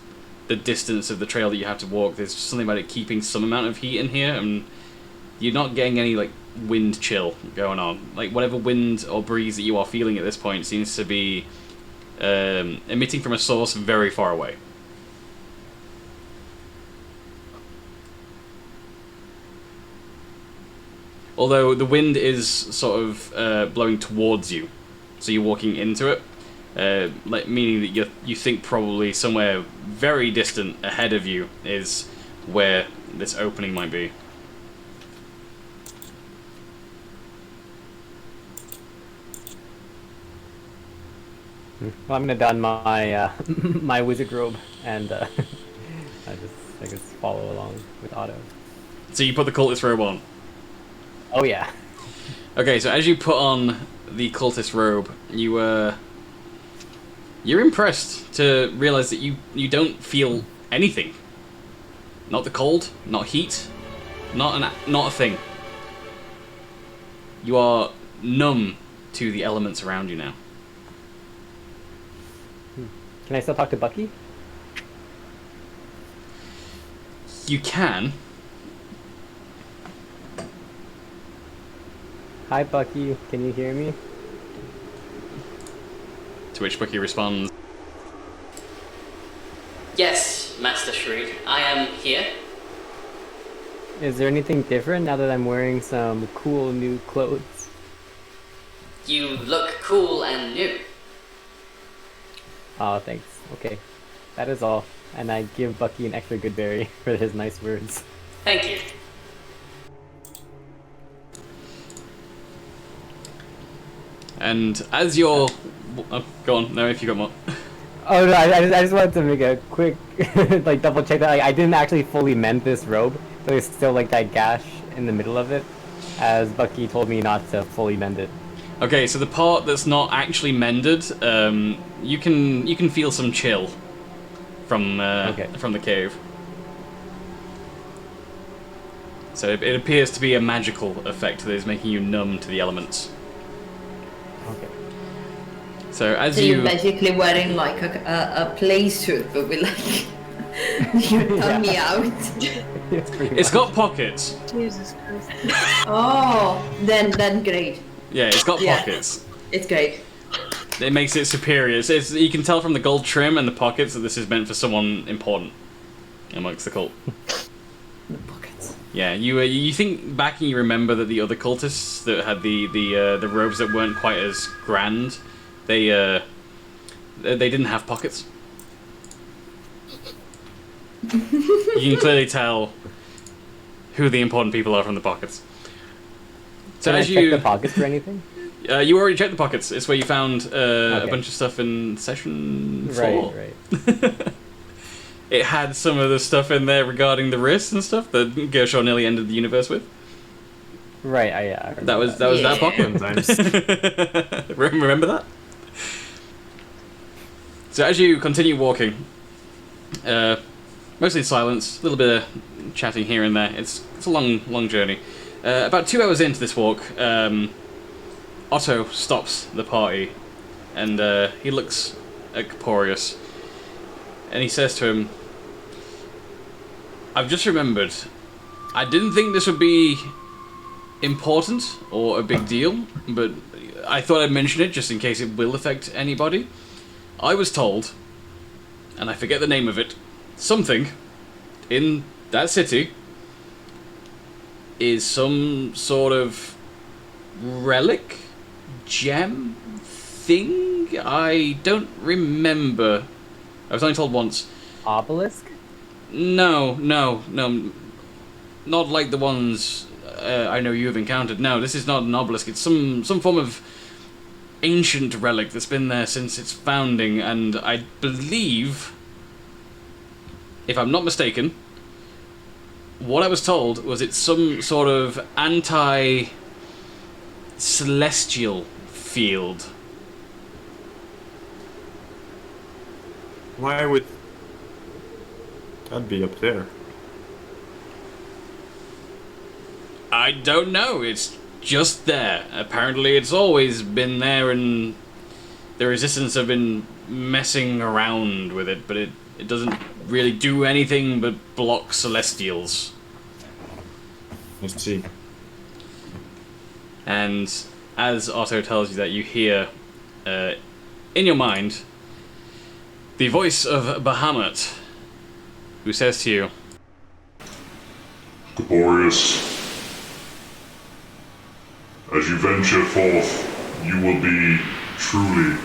the distance of the trail that you have to walk. There's something about it keeping some amount of heat in here, and you're not getting any wind chill going on. Whatever wind or breeze that you are feeling at this point seems to be emitting from a source very far away. Although the wind is sort of blowing towards you, so you're walking into it. Meaning that you think probably somewhere very distant ahead of you is where this opening might be. Well, I'm gonna don my my wizard robe and I guess follow along with Otto. So you put the cultist robe on. Oh yeah. Okay, so as you put on the cultist robe, you're impressed to realize that you don't feel anything. Not the cold, not heat, not a thing. You are numb to the elements around you now. Can I still talk to Bucky? You can. Hi Bucky, can you hear me? To which Bucky responds, Yes, Master Shreed, I am here. Is there anything different now that I'm wearing some cool new clothes? You look cool and new. Oh, thanks. Okay. That is all. And I give Bucky an extra good berry for his nice words. Thank you. and as you're... Oh, go on, no, if you got more. Oh no, I just wanted to make a quick like double check that I didn't actually fully mend this robe. There's still like that gash in the middle of it, as Bucky told me not to fully mend it. Okay, so the part that's not actually mended, you can feel some chill from the cave. So it appears to be a magical effect that is making you numb to the elements. Okay. So as So you... you're basically wearing like a play suit, but with like your tummy out. It's got pockets. Jesus Christ. Oh, then great. Yeah, it's got Yeah. pockets. It's great. It makes it superior. It's you can tell from the gold trim and the pockets that this is meant for someone important amongst the cult. The pockets. Yeah, you think back and you remember that the other cultists that had the robes that weren't quite as grand, they didn't have pockets. You can clearly tell who the important people are from the pockets. So Can I as check you the pockets for anything? you already checked the pockets. It's where you found a Okay. bunch of stuff in session 4. Right. It had some of the stuff in there regarding the wrists and stuff that Gershon nearly ended the universe with. Right. I remember That was that pocket. Sometimes. Remember that? So as you continue walking, mostly in silence, a little bit of chatting here and there. It's a long journey. About 2 hours into this walk, Otto stops the party, and he looks at Caporius, and he says to him, "I've just remembered, I didn't think this would be important or a big deal, but I thought I'd mention it just in case it will affect anybody. I was told, and I forget the name of it, something in that city is some sort of relic, gem, thing? I don't remember. I was only told once. Obelisk? No. Not like the ones I know you've encountered. No, this is not an obelisk. It's some form of ancient relic that's been there since its founding, and I believe, if I'm not mistaken, what I was told was it's some sort of anti-celestial field. Why would that be up there? I don't know, it's just there. Apparently it's always been there, and the Resistance have been messing around with it, but it doesn't really do anything but block Celestials. Let's see. And as Otto tells you that, you hear, in your mind, the voice of Bahamut, who says to you, Caporius, as you venture forth, you will be truly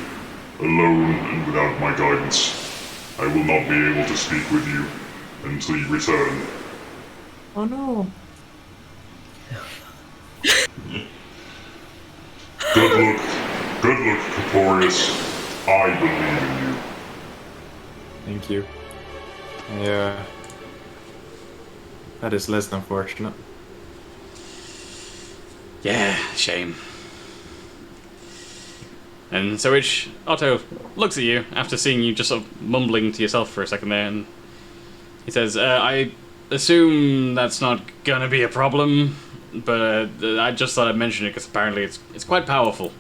alone and without my guidance, I will not be able to speak with you until you return. Oh no. Good luck, Caporius. I believe in you. Thank you. Yeah. That is less than fortunate. Yeah, shame. And so which Otto looks at you after seeing you just sort of mumbling to yourself for a second there, and he says, I assume that's not gonna be a problem, but I just thought I'd mention it because apparently it's quite powerful.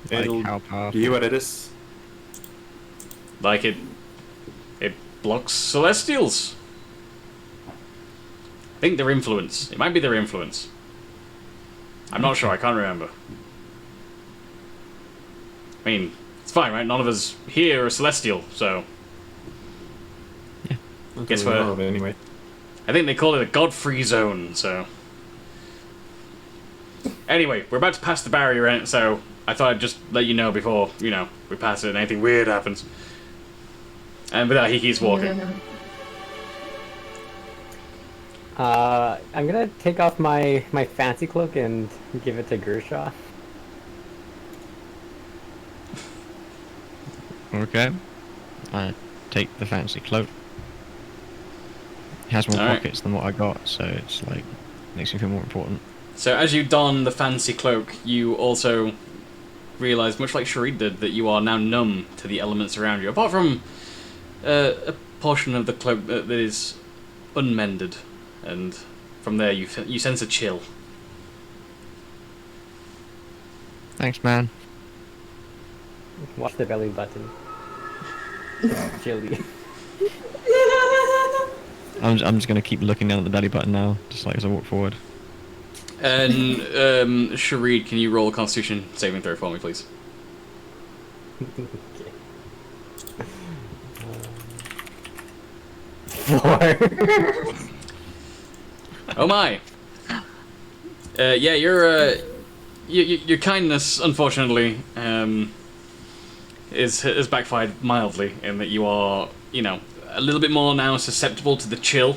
It'll how powerful? be what it is. Like it blocks Celestials. I think their influence. It might be their influence. I'm not sure, I can't remember. I mean, it's fine, right? None of us here are Celestial, so... Guess we we're... know of it anyway. I think they call it a God-free zone, so... Anyway, we're about to pass the barrier, right? So I thought I'd just let you know before, you know, we pass it and anything weird happens. And with that, he keeps walking. I'm gonna take off my fancy cloak and give it to Gershaw. Okay. I take the fancy cloak. It has more Alright. pockets than what I got, so it's like makes me feel more important. So as you don the fancy cloak, you also realise, much like Sharid did, that you are now numb to the elements around you, apart from a portion of the cloak that is unmended, and from there you sense a chill. Thanks, man. Watch the belly button. Chilly. I'm just gonna keep looking down at the belly button now, just like as I walk forward. And Sharid, can you roll a Constitution saving throw for me, please? Four. Oh my! Yeah, your kindness, unfortunately, has backfired mildly in that you are, you know, a little bit more now susceptible to the chill.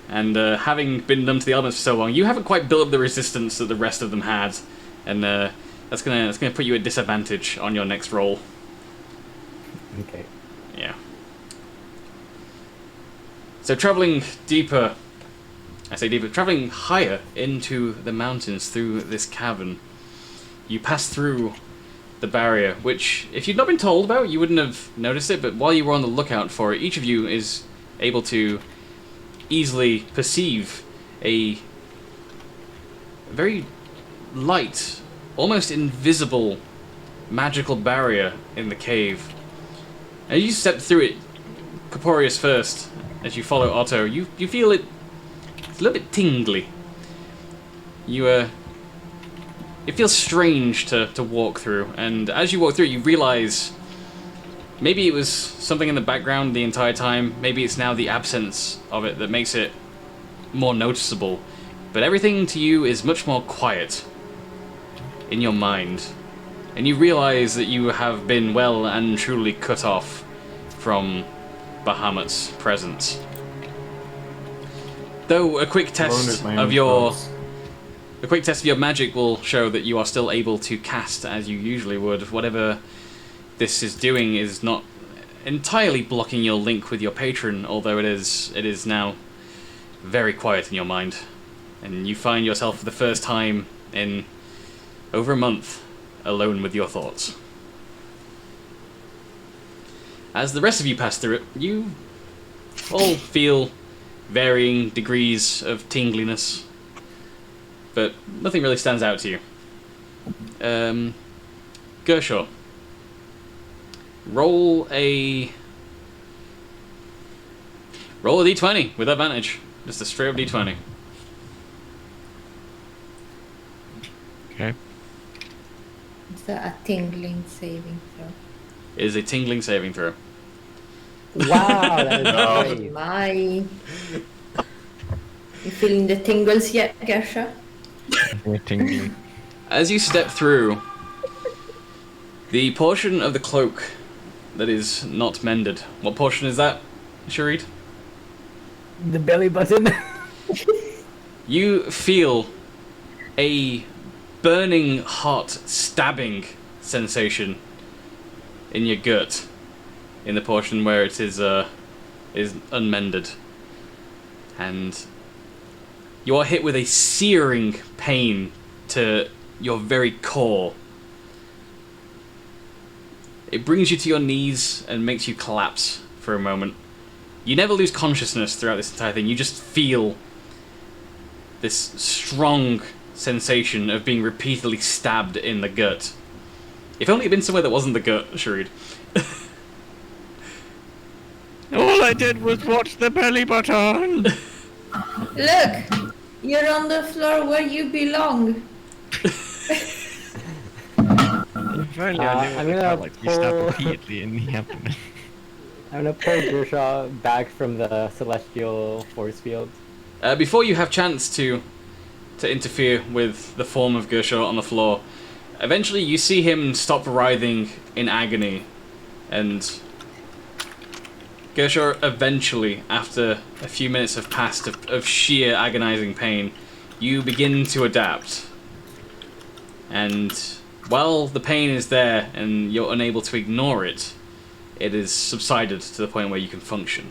And having been numb to the elements for so long, you haven't quite built up the resistance that the rest of them had, and that's gonna put you at disadvantage on your next roll. Okay. Yeah. So traveling deeper, I say deeper, traveling higher into the mountains through this cavern, you pass through the barrier, which, if you'd not been told about, you wouldn't have noticed it, but while you were on the lookout for it, each of you is able to easily perceive a very light, almost invisible, magical barrier in the cave. And you step through it, Caporius first, as you follow Otto, you feel it. It's a little bit tingly. It feels strange to walk through, and as you walk through, you realize maybe it was something in the background the entire time. Maybe it's now the absence of it that makes it more noticeable. But everything to you is much more quiet in your mind, and you realize that you have been well and truly cut off from Bahamut's presence. Though a quick test of your magic will show that you are still able to cast as you usually would. Whatever this is doing is not entirely blocking your link with your patron, although it is now very quiet in your mind, and you find yourself for the first time in over a month alone with your thoughts. As the rest of you pass through it, you all feel varying degrees of tingliness, but nothing really stands out to you. Gershaw, roll a d20 with advantage. Just a straight up d20. Okay. Is that a tingling saving throw? It is a tingling saving throw. Wow, that is great. My. You feeling the tingles yet, Gersha? We're tingling. As you step through, The portion of the cloak that is not mended. What portion is that, Sharid? The belly button. You feel a burning, hot, stabbing sensation in your gut, in the portion where it is unmended, and you are hit with a searing pain to your very core. It brings you to your knees and makes you collapse for a moment. You never lose consciousness throughout this entire thing. You just feel this strong sensation of being repeatedly stabbed in the gut. If only it had been somewhere that wasn't the gut, Sharid. All I did was watch the belly button. Look, you're on the floor where you belong. If only I knew I'm what it gonna felt like to be stabbed pull- repeatedly in the abdomen. I'm gonna pull Gershaw back from the celestial force field. Before you have chance to interfere with the form of Gershaw on the floor, eventually you see him stop writhing in agony, and Gershaw eventually, after a few minutes have passed of sheer agonizing pain, you begin to adapt. And while the pain is there and you're unable to ignore it, it is subsided to the point where you can function.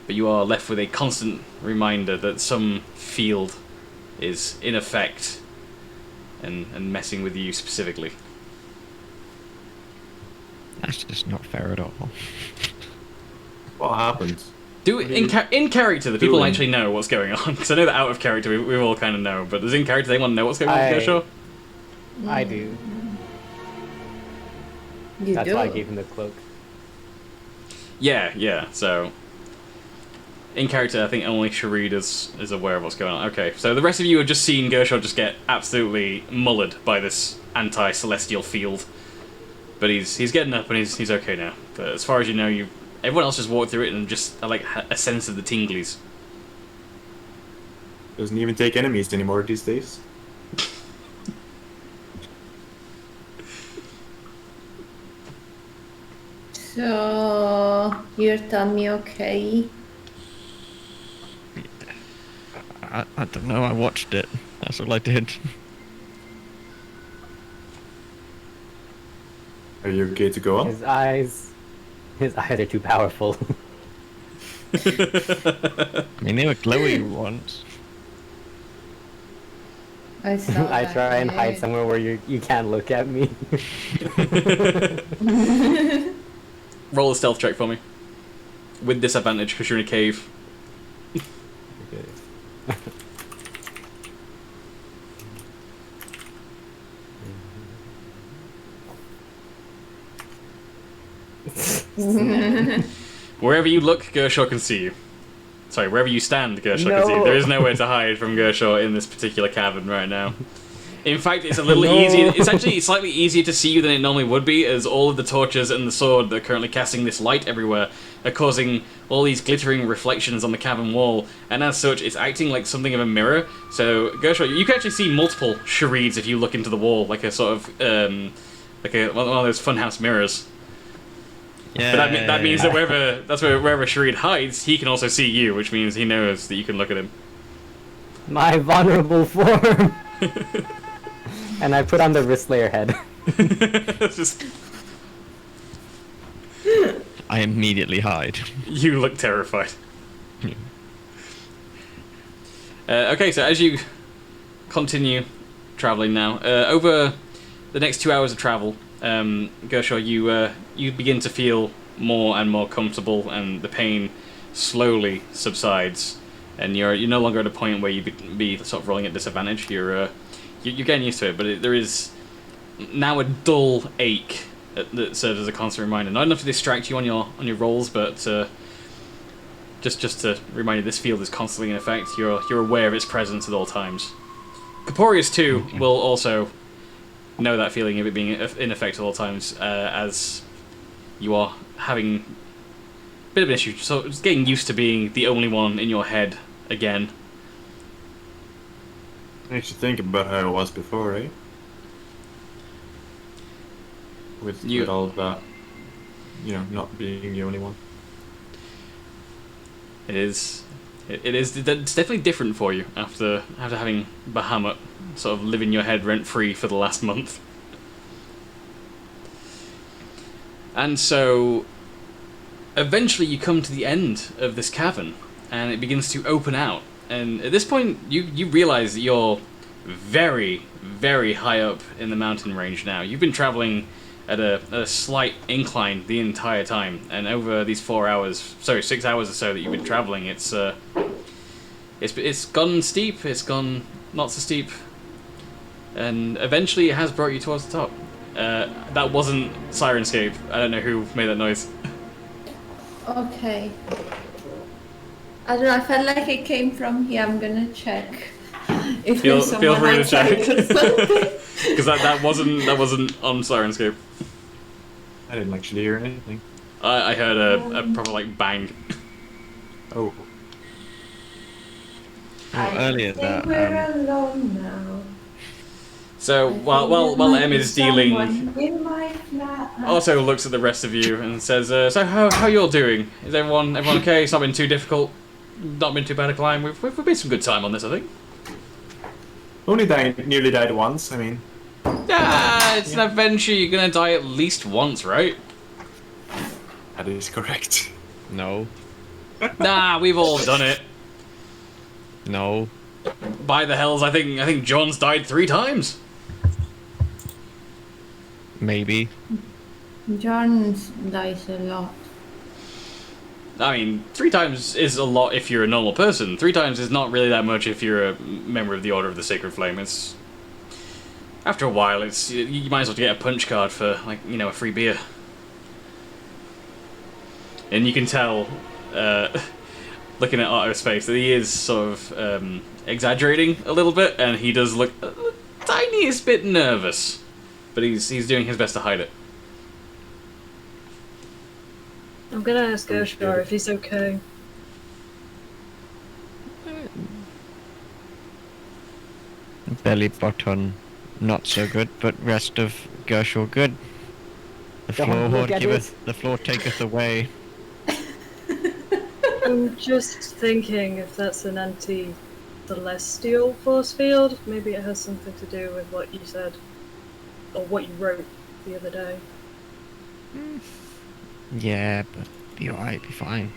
But you are left with a constant reminder that some field is in effect and messing with you specifically. That's just not fair at all. What happened? In character, the people doing? actually know what's going on. Because I know that out of character, we all kind of know. But does in character, they want to know what's going on with Gershaw? I do. You That's do? why I gave him the cloak. Yeah. So, in character, I think only Sharid is aware of what's going on. Okay, so the rest of you have just seen Gershaw just get absolutely mullered by this anti-celestial field. But he's getting up and he's okay now. But as far as you know, everyone else just walked through it and just like a sense of the tinglies. Doesn't even take enemies anymore these days. So, your tummy okay? I don't know, I watched it. That's all I did. Are you okay to go on? His eyes are too powerful. I mean, they were glowy once. I saw I that, try and hide yeah. somewhere where you can't look at me. Roll a stealth check for me. With disadvantage because you're in a cave. Wherever you look, Gershaw can see you. Sorry, wherever you stand, Gershaw can see you. No. There is nowhere to hide from Gershaw in this particular cavern right now. In fact, it's a little easier. It's actually slightly easier to see you than it normally would be, as all of the torches and the sword that are currently casting this light everywhere are causing all these glittering reflections on the cavern wall, and as such, it's acting like something of a mirror. So, Gershaw, you can actually see multiple Sharids if you look into the wall, like a sort of, like one of those funhouse mirrors. Yeah. But that means that wherever Sharid hides, he can also see you, which means he knows that you can look at him. My vulnerable form. And I put on the wrist layer head. It's just, I immediately hide. you look terrified. Okay, so as you continue traveling now, over the next 2 hours of travel, Gershaw, you begin to feel more and more comfortable, and the pain slowly subsides, and you're no longer at a point where you'd be sort of rolling at disadvantage. You're getting used to it, but there is now a dull ache that serves as a constant reminder. Not enough to distract you on your rolls, but just to remind you, this field is constantly in effect. You're aware of its presence at all times. Corporeus too will also know that feeling of it being in effect at all times, as you are having a bit of an issue. So it's getting used to being the only one in your head again. Makes you think about how it was before, eh? with You- all of that. You know, not being the only one. It is. It's definitely different for you after having Bahamut sort of live in your head rent free for the last month. And so, eventually, you come to the end of this cavern, and it begins to open out. And at this point, you realize that you're very, very high up in the mountain range now. You've been traveling at a slight incline the entire time, and over these 6 hours or so that you've been traveling, it's gone steep, it's gone not so steep, and eventually it has brought you towards the top. That wasn't Sirenscape. I don't know who made that noise. Okay. I don't know, I felt like it came from here. I'm gonna check. If Feel there's someone free to check. outside or something. Because that wasn't on Sirenscape. I didn't actually hear anything. I heard a proper like bang. Oh. Earlier I that think we're alone now. So while Em is dealing, In my flat. Otto looks at the rest of you and says, "So how you all doing? Is everyone okay? It's not been too difficult. Not been too bad a climb. We've made some good time on this, I think." Nearly died once. I mean, Yeah, it's an adventure. You're gonna die at least once, right? that is correct. no, Nah, we've all done it. no. By the hells, I think John's died 3 times. Maybe. John dies a lot. I mean, 3 times is a lot if you're a normal person. 3 times is not really that much if you're a member of the Order of the Sacred Flame. It's after a while, you might as well get a punch card for a free beer. And you can tell, looking at Otto's face, that he is sort of exaggerating a little bit, and he does look a tiniest bit nervous, but he's doing his best to hide it. I'm gonna ask Gershgar if he's okay. Belly button, not so good, but rest of Gershel good. The Don't floor look at the floor taketh away. I'm just thinking if that's an anti-celestial force field, maybe it has something to do with what you said, or what you wrote the other day. Yeah, but be alright, be fine.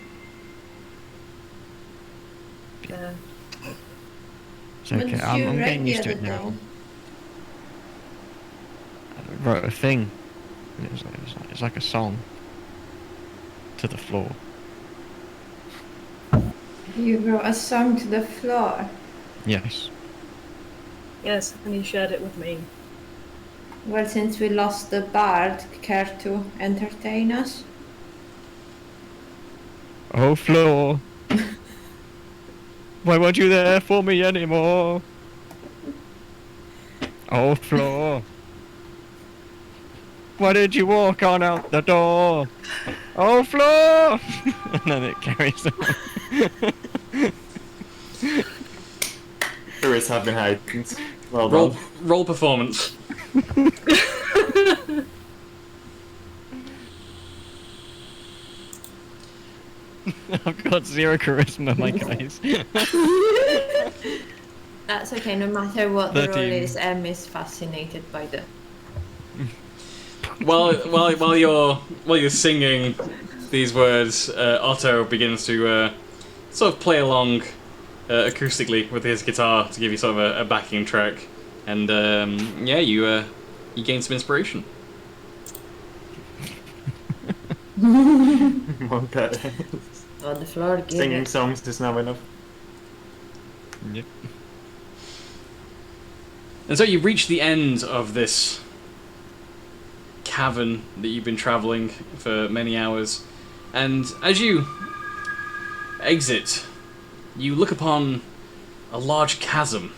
Yeah. It's okay, I'm getting used to it now. I wrote a thing. It's like a song. To the floor. You wrote a song to the floor. Yes. Yes, and he shared it with me. Well, since we lost the bard, care to entertain us? Oh, floor. Why weren't you there for me anymore? Oh, floor. Why did you walk on out the door? Oh, floor! And then it carries on. Spirits have been heightened. Well done. Roll performance. I've got 0 charisma, my guys. That's okay, no matter what the roll 13. is, M is fascinated by the... While you're singing these words, Otto begins to sort of play along acoustically with his guitar to give you sort of a backing track, and you gain some inspiration. Okay. Oh, the floor gave Singing it. songs is now enough. Yep. And so you reach the end of this cavern that you've been traveling for many hours, and as you exit, you look upon a large chasm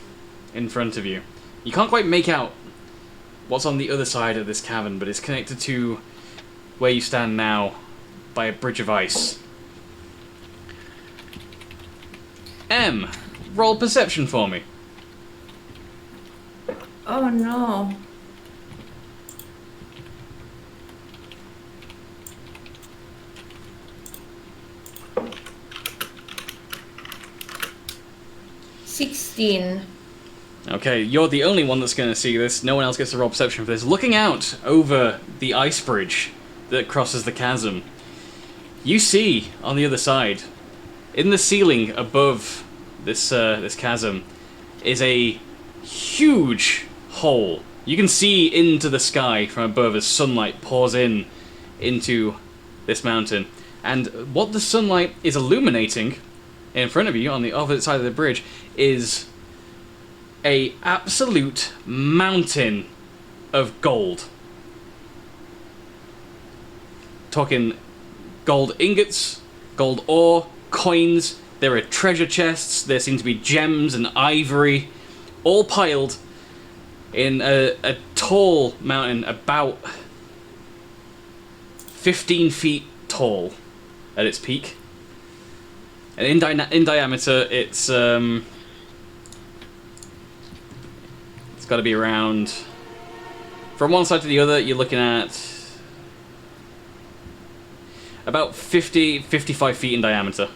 in front of you. You can't quite make out what's on the other side of this cavern, but it's connected to where you stand now by a bridge of ice. M, roll perception for me. Oh no. 16. Okay, you're the only one that's going to see this. No one else gets to roll perception for this. Looking out over the ice bridge that crosses the chasm, you see on the other side, in the ceiling above this this chasm, is a huge hole. You can see into the sky from above as sunlight pours in into this mountain. And what the sunlight is illuminating in front of you on the opposite side of the bridge is a absolute mountain of gold. Talking gold ingots, gold ore, coins. There are treasure chests. There seem to be gems and ivory, all piled in a tall mountain, about 15 feet tall at its peak. And in diameter, it's got to be around, from one side to the other, you're looking at about 55 feet in diameter.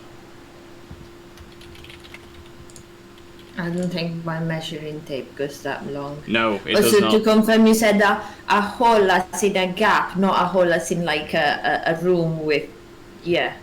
I don't think my measuring tape goes that long. No, it does not. To confirm, you said a hole as in a gap, not a hole as in like a room with, yeah.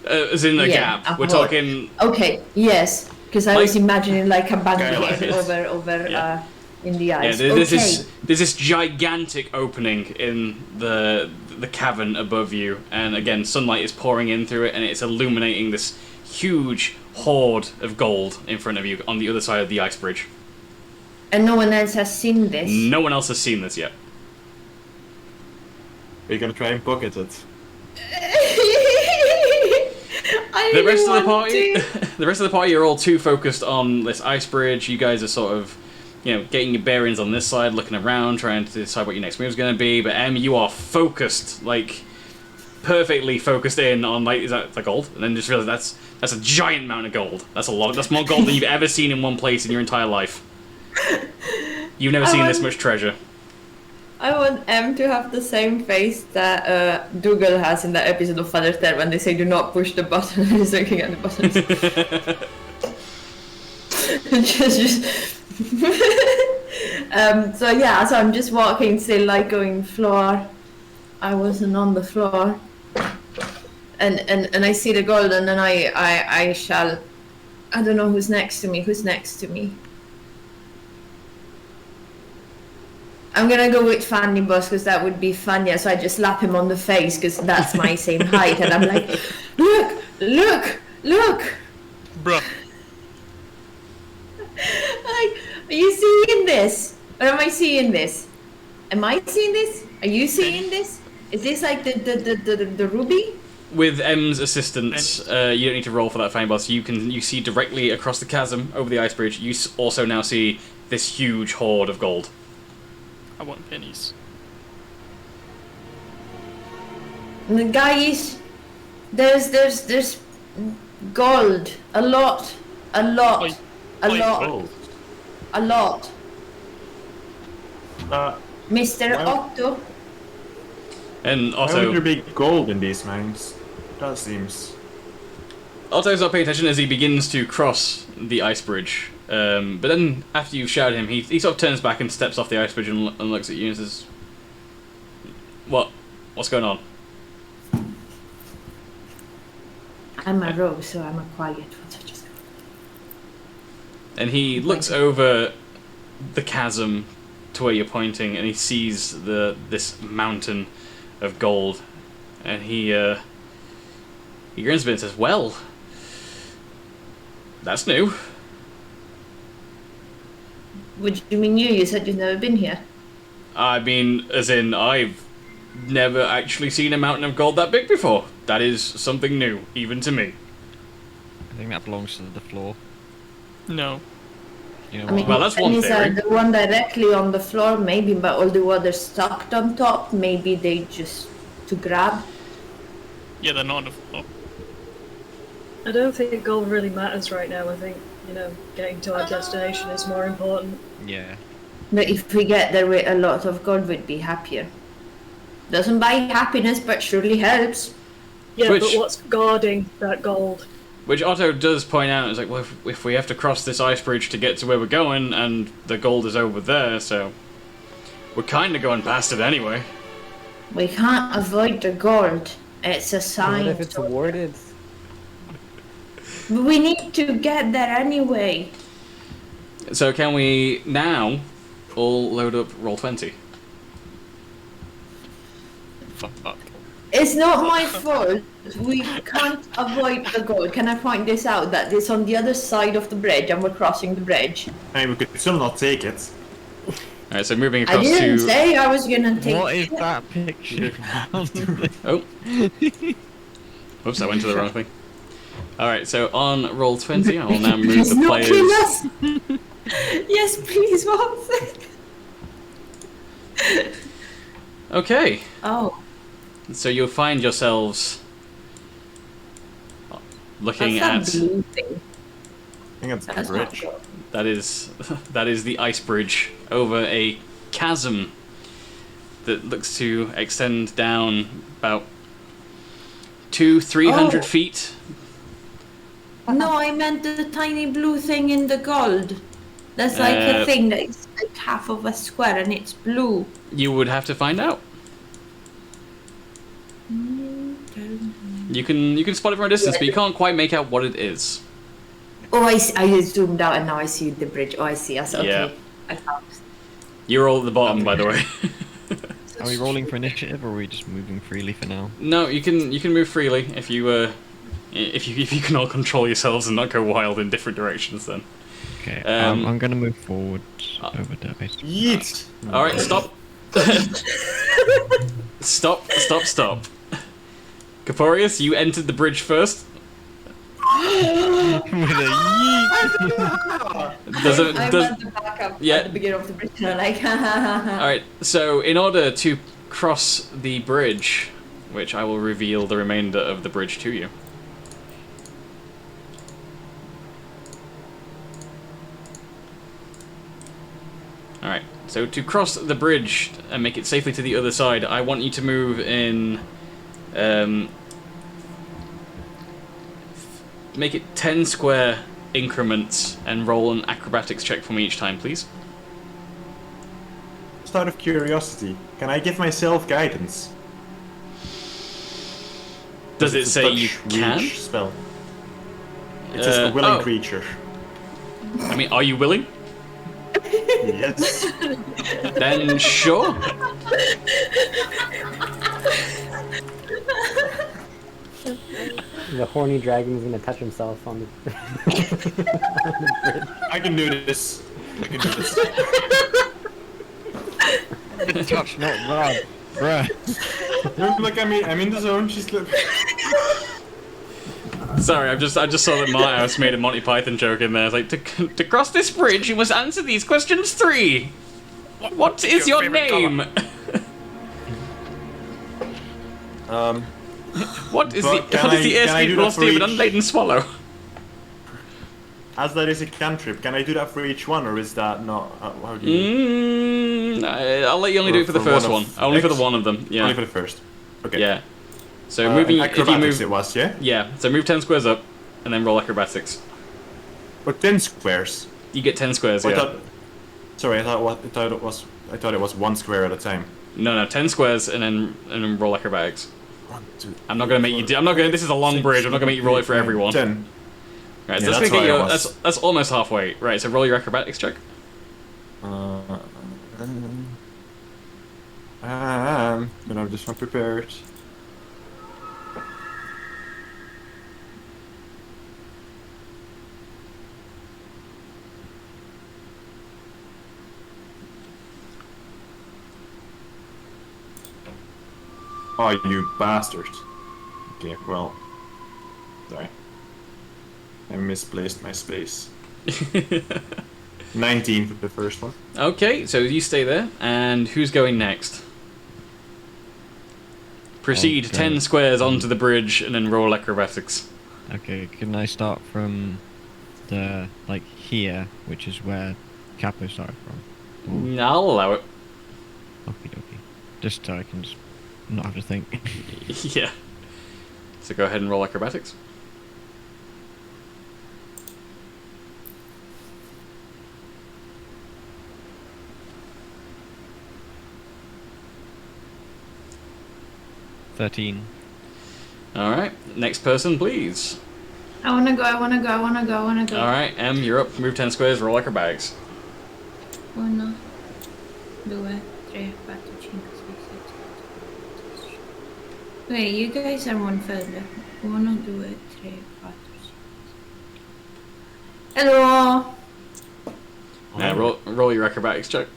As in a gap. We're hole. Talking... Okay, yes, because I was imagining like a bandit like over yeah. In the ice. Yeah, there's this gigantic opening in the cavern above you, and again, sunlight is pouring in through it, and it's illuminating this huge hoard of gold in front of you on the other side of the ice bridge. And no one else has seen this? No one else has seen this yet. Are you gonna try and pocket it? The rest of the party are all too focused on this ice bridge. You guys are sort of, getting your bearings on this side, looking around, trying to decide what your next move is going to be. But you are focused, like perfectly focused in on like, is that gold? And then just realize that's a giant amount of gold. That's a lot. That's more gold than you've ever seen in one place in your entire life. You've never seen this much treasure. I want M to have the same face that Dougal has in that episode of Father Ted when they say do not push the button and he's looking at the buttons. So I'm just walking still, like going floor. I wasn't on the floor. And I see the gold, and then I shall... I don't know who's next to me. Who's next to me? I'm gonna go with Fanny Boss because that would be funnier. So I just slap him on the face because that's my same height, and I'm like, look! Bruh. Like, are you seeing this? Or am I seeing this? Am I seeing this? Are you seeing this? Is this like the ruby? With M's assistance, you don't need to roll for that Fanny Boss. You see directly across the chasm over the ice bridge. You also now see this huge hoard of gold. I want pennies. And the guys, there's gold, a lot. Mr. Otto. And Why would Otto, there be gold in these mines? That seems... Otto's not paying attention as he begins to cross the ice bridge. But then, after you've shouted him, he sort of turns back and steps off the ice bridge and looks at you and says, What's going on? I'm a rogue, so I'm a quiet one. And he looks over the chasm to where you're pointing, and he sees this mountain of gold, and he grins a bit and says, "Well, that's new." What do you mean new? You said you've never been here. I mean, as in, I've never actually seen a mountain of gold that big before. That is something new, even to me. I think that belongs to the floor. No. You know I mean, well, that's one theory. The one directly on the floor, maybe, but all the others stuck on top, maybe they just to grab. Yeah, they're not on the floor. I don't think gold really matters right now. I think, getting to our destination is more important. Yeah. But if we get there with a lot of gold, we'd be happier. Doesn't buy happiness, but surely helps. Yeah, Which- but what's guarding that gold? Which Otto does point out, is like, well, if we have to cross this ice bridge to get to where we're going, and the gold is over there, so we're kind of going past it anyway. We can't avoid the gold. It's a What sign. if it's warded? We need to get there anyway. So can we now all load up Roll20? Fuck. It's not my fault. We can't avoid the gold. Can I point this out? That it's on the other side of the bridge and we're crossing the bridge. I mean, we could still not take it. Alright, so moving I across didn't to... say I was gonna take What is that picture? Oh. Whoops, I went to the wrong thing. Alright, so on Roll20, I will now move Please the not players... kill us. Yes, please, Watson. Okay, Oh, so you'll find yourselves looking that's at... that blue thing. I think that's the That's not bridge. good. That is the ice bridge over a chasm that looks to extend down about 200-300 Oh. feet. No, I meant the tiny blue thing in the gold. That's like Uh, a thing that is like half of a square and it's blue. You would have to find out. You can spot it from a distance, but you can't quite make out what it is. Oh, I zoomed out and now I see the bridge. Oh, I see. Yes, okay. Yeah. I found. You're all at the bottom, by the way. Are we rolling for initiative, or are we just moving freely for now? No, you can move freely if you can all control yourselves and not go wild in different directions. Then. Okay, Um, I'm gonna move forward over there, basically. Yeet! All right, stop. Stop. Caporius, you entered the bridge first. With a Does I it? went Does, to back up Yeah. at the beginning of the bridge and I'm like, ha ha ha ha. all right. So, in order to cross the bridge, which I will reveal the remainder of the bridge to you. All right. So to cross the bridge and make it safely to the other side, I want you to move in. Make it 10 square increments and roll an acrobatics check for me each time, please. Just out of curiosity, can I give myself guidance? Does it It's a say you touch can? reach spell. It says a willing oh. creature. I mean, are you willing? Yes. Then sure. The horny dragon's gonna touch himself on the, on the bridge. I can do this. I can do this. touch, not rod, bruh. Look at me. I'm in the zone. She's look. Sorry, I just saw that Marthouse made a Monty Python joke in there. It's like, to cross this bridge, you must answer these questions 3. What is your favorite name? What is But the can I do airspeed that velocity of for an each? unladen swallow? As that is a cantrip, can I do that for each one, or is that not? How do you? I'll let you only do it for the For first one one. of Only for the X? one of them. Yeah. Only for the first. Okay. Yeah. So moving, if you acrobatics move, it was, yeah. yeah. So move 10 squares up, and then roll acrobatics. But 10 squares. You get 10 squares. I Yeah. thought. Sorry, I thought it was 1 square at a time. No, 10 squares, and then roll acrobatics. 1, 2. I'm not gonna make you do. I'm not gonna. This is a long bridge. I'm not gonna make you roll it for everyone. 10. Right, so Yeah, that's that's gonna get what you. I was. That's almost halfway. Right, so roll your acrobatics check. But I'm just not prepared. Oh, you bastard. Okay, well. Sorry. I misplaced my space. 19 for the first one. Okay, so you stay there, and who's going next? Proceed Okay. 10 squares onto the bridge, and then roll acrobatics. Okay, can I start from the, like, here, which is where Capo started from? I'll allow it. Okie dokie. Just so I can just not have to think. Yeah. So go ahead and roll acrobatics. 13. Alright, next person, please. I wanna go. Alright, you're up. Move 10 squares, roll acrobatics. 1, 2, 3, 4, 5, 6, 7. Wait, you guys are one further. 1, 2, 3, 4, 6. Hello. Now roll your acrobatics check.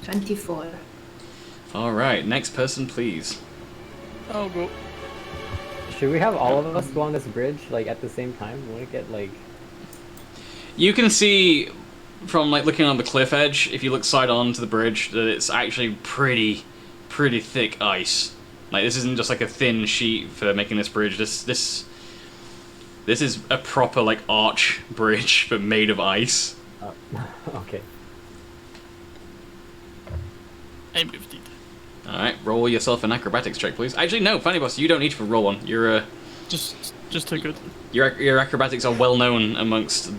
$24. Alright, next person, please. I'll go. Should we have all of us go on this bridge like at the same time? Won't it get like? You can see from like looking on the cliff edge, if you look side on to the bridge, that it's actually pretty thick ice. Like this isn't just like a thin sheet for making this bridge. This is a proper like arch bridge, but made of ice. Okay. I moved it. Alright, roll yourself an acrobatics check, please. Actually, no, Fanny Boss, you don't need to roll one. You're Just a good. your acrobatics are well known amongst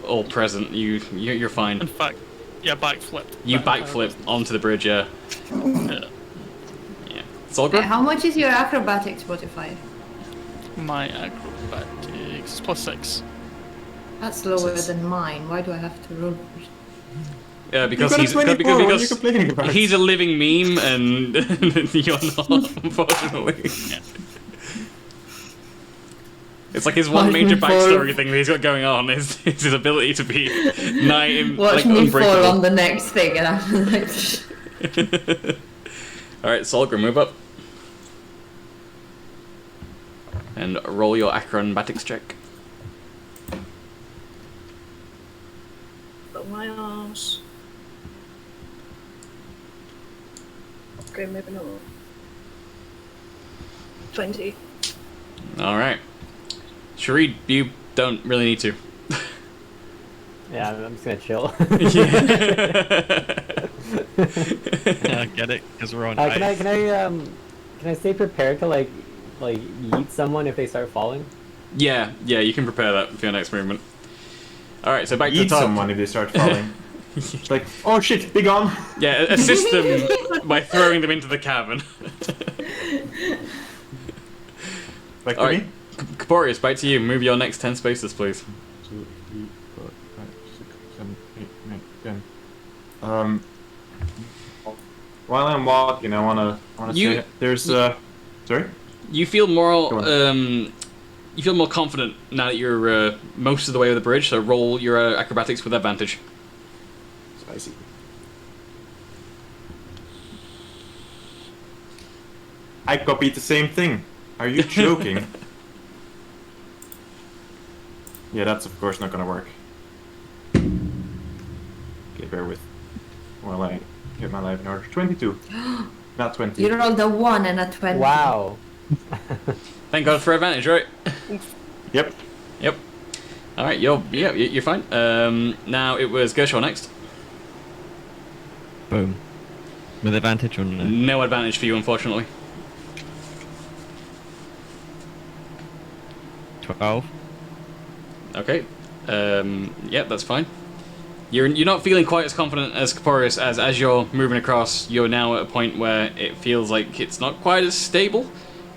all present. You're fine. In fact, yeah, backflipped. You backflip onto the bridge, yeah. Yeah. Yeah. It's all good. How much is your acrobatics modifier? My acrobatics is +6. That's lower than mine. Why do I have to roll first? Because You got a he's 24, what are you because complaining about? he's a living meme and you're not, unfortunately. It's like his one major backstory thing that he's got going on is his ability to be Watch like me unbreakable. fall on the next thing and I'm like... Alright, Solgrim, move up. And roll your acrobatics check. But my arms. Okay, maybe not. 20. Alright. Shareed, you don't really need to. Yeah, I'm just gonna chill. Yeah, I get it, because we're on ice. Can I stay prepared to like yeet someone if they start falling? Yeah, you can prepare that for your next movement. Alright, so back to the Eat top. someone if they start falling. It's like, oh shit, be gone. Yeah, assist them by throwing them into the cavern. Back to Alright, me. Caporius, back to you. Move your next 10 spaces, please. 2, 3, 4, 5, 6, 7, 8, 9, 10. While I'm walking, I wanna say there's sorry. You feel more Go on. you feel more confident now that you're most of the way over the bridge. So roll your acrobatics with advantage. Spicy. I copied the same thing. Are you joking? Yeah, that's of course not gonna work. Okay, bear with while I get my life in order. 22. Not 20. You rolled a 1 and a 20. Wow. Thank God for advantage, right? Yep. Yep. All right, you're fine. Now it was Gershon next. Boom. With advantage or no? No advantage for you, unfortunately. 12. Okay. Yep, that's fine. You're not feeling quite as confident as Caporius as you're moving across. You're now at a point where it feels like it's not quite as stable.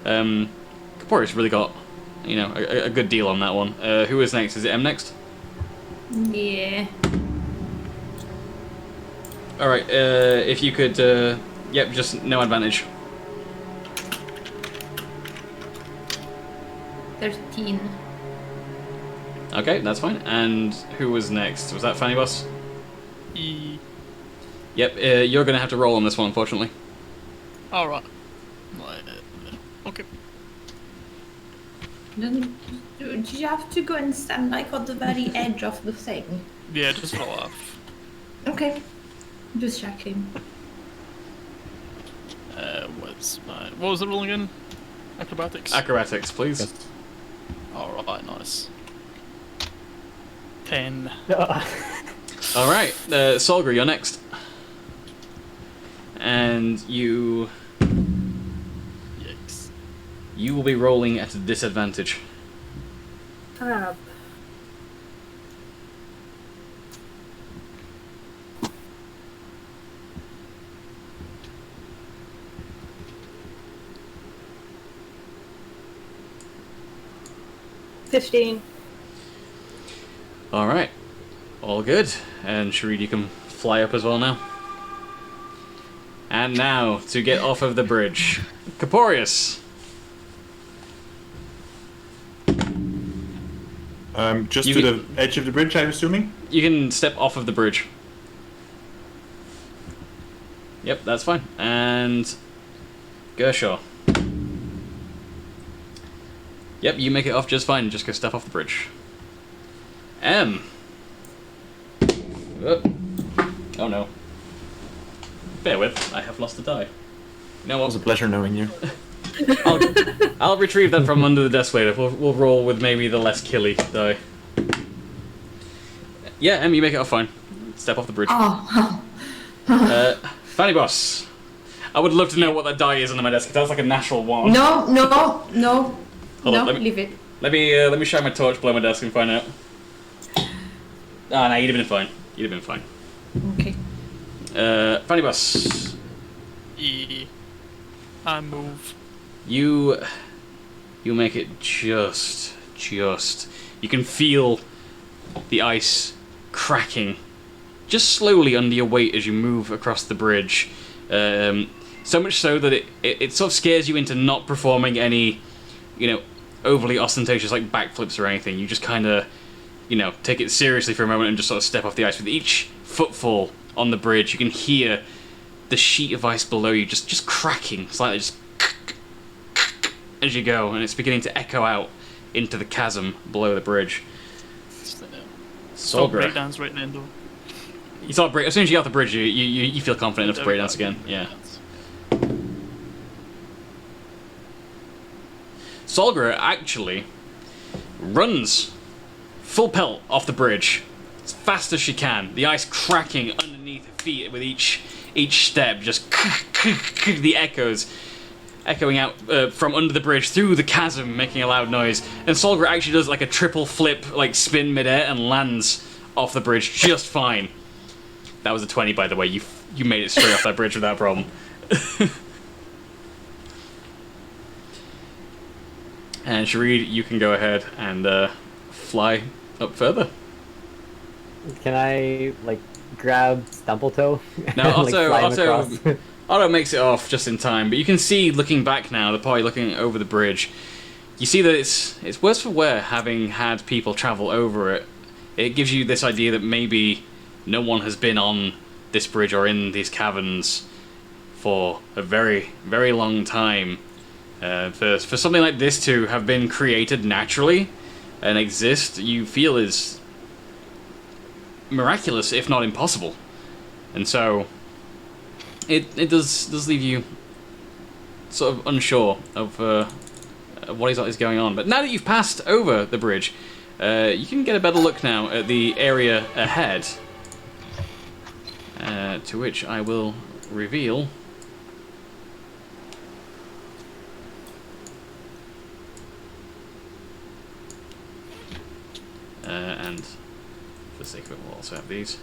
Caporius really got, a good deal on that one. Who is next? Is it M next? Yeah. All right. If you could, yep, just no advantage. 13. Okay, that's fine. And who was next? Was that Fanny Boss? Yep. You're gonna have to roll on this one, unfortunately. Alright. Okay. Do you have to go and stand like on the very edge of the thing? Yeah, just roll off. Okay. Just checking. What was the rule again? Acrobatics? Acrobatics, please. Yes. Alright, nice. 10. All right, Solgr, you're next. And you Yikes. will be rolling at a disadvantage. 15. Alright. All good. And Sharid, you can fly up as well now. And now, to get off of the bridge. Caporius! Just You to can- the edge of the bridge, I'm assuming? You can step off of the bridge. Yep, that's fine. And Gershaw. Yep, you make it off just fine. Just go step off the bridge. M. Oh no. Bear with, I have lost a die. You know It was what? a pleasure knowing you. I'll retrieve that from under the desk later. We'll roll with maybe the less killy die. Yeah, M, you make it off fine. Step off the bridge. Oh. Fanny Boss. I would love to know what that die is under my desk. That's like a natural one. No. Hold on, No, leave it. Let me shine my torch below my desk and find out. Ah, no, you'd have been fine. You'd have been fine. Okay. Fanny Boss. I move. You make it just. You can feel the ice cracking just slowly under your weight as you move across the bridge. So much so that it sort of scares you into not performing any, overly ostentatious like backflips or anything. You just kind of, take it seriously for a moment and just sort of step off the ice. With each footfall on the bridge, you can hear the sheet of ice below you just cracking slightly, just as you go, and it's beginning to echo out into the chasm below the bridge. Stop Solgra. breakdance right then, though. You saw as soon as you get off the bridge, you feel confident enough to breakdance again. Yeah. Solgra actually runs full pelt off the bridge as fast as she can. The ice cracking underneath her feet with each step, just the echoing out from under the bridge through the chasm, making a loud noise. And Solgra actually does like a triple flip, like spin midair, and lands off the bridge just fine. That was a 20, by the way. You made it straight off that bridge without problem. And Sharid, you can go ahead and fly up further. Can I grab Stumpletoe? Now, and, fly him across? Otto makes it off just in time, but you can see, looking back now, the party looking over the bridge, you see that it's worse for wear having had people travel over it. It gives you this idea that maybe no one has been on this bridge or in these caverns for a very, very long time. For something like this to have been created naturally and exist, you feel is miraculous, if not impossible. And so it does leave you sort of unsure of what is going on. But now that you've passed over the bridge, you can get a better look now at the area ahead, to which I will reveal. And for the sake of it, we'll also have these.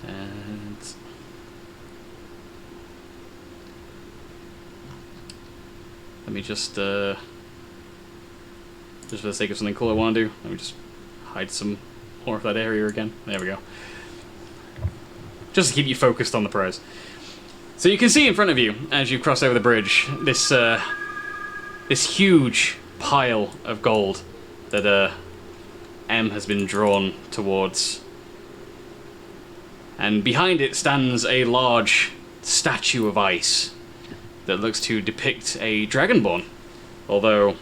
And let me just for the sake of something cool I want to do, let me just hide some more of that area again. There we go. Just to keep you focused on the prize. So you can see in front of you, as you cross over the bridge, this huge pile of gold that M has been drawn towards. And behind it stands a large statue of ice that looks to depict a dragonborn. Although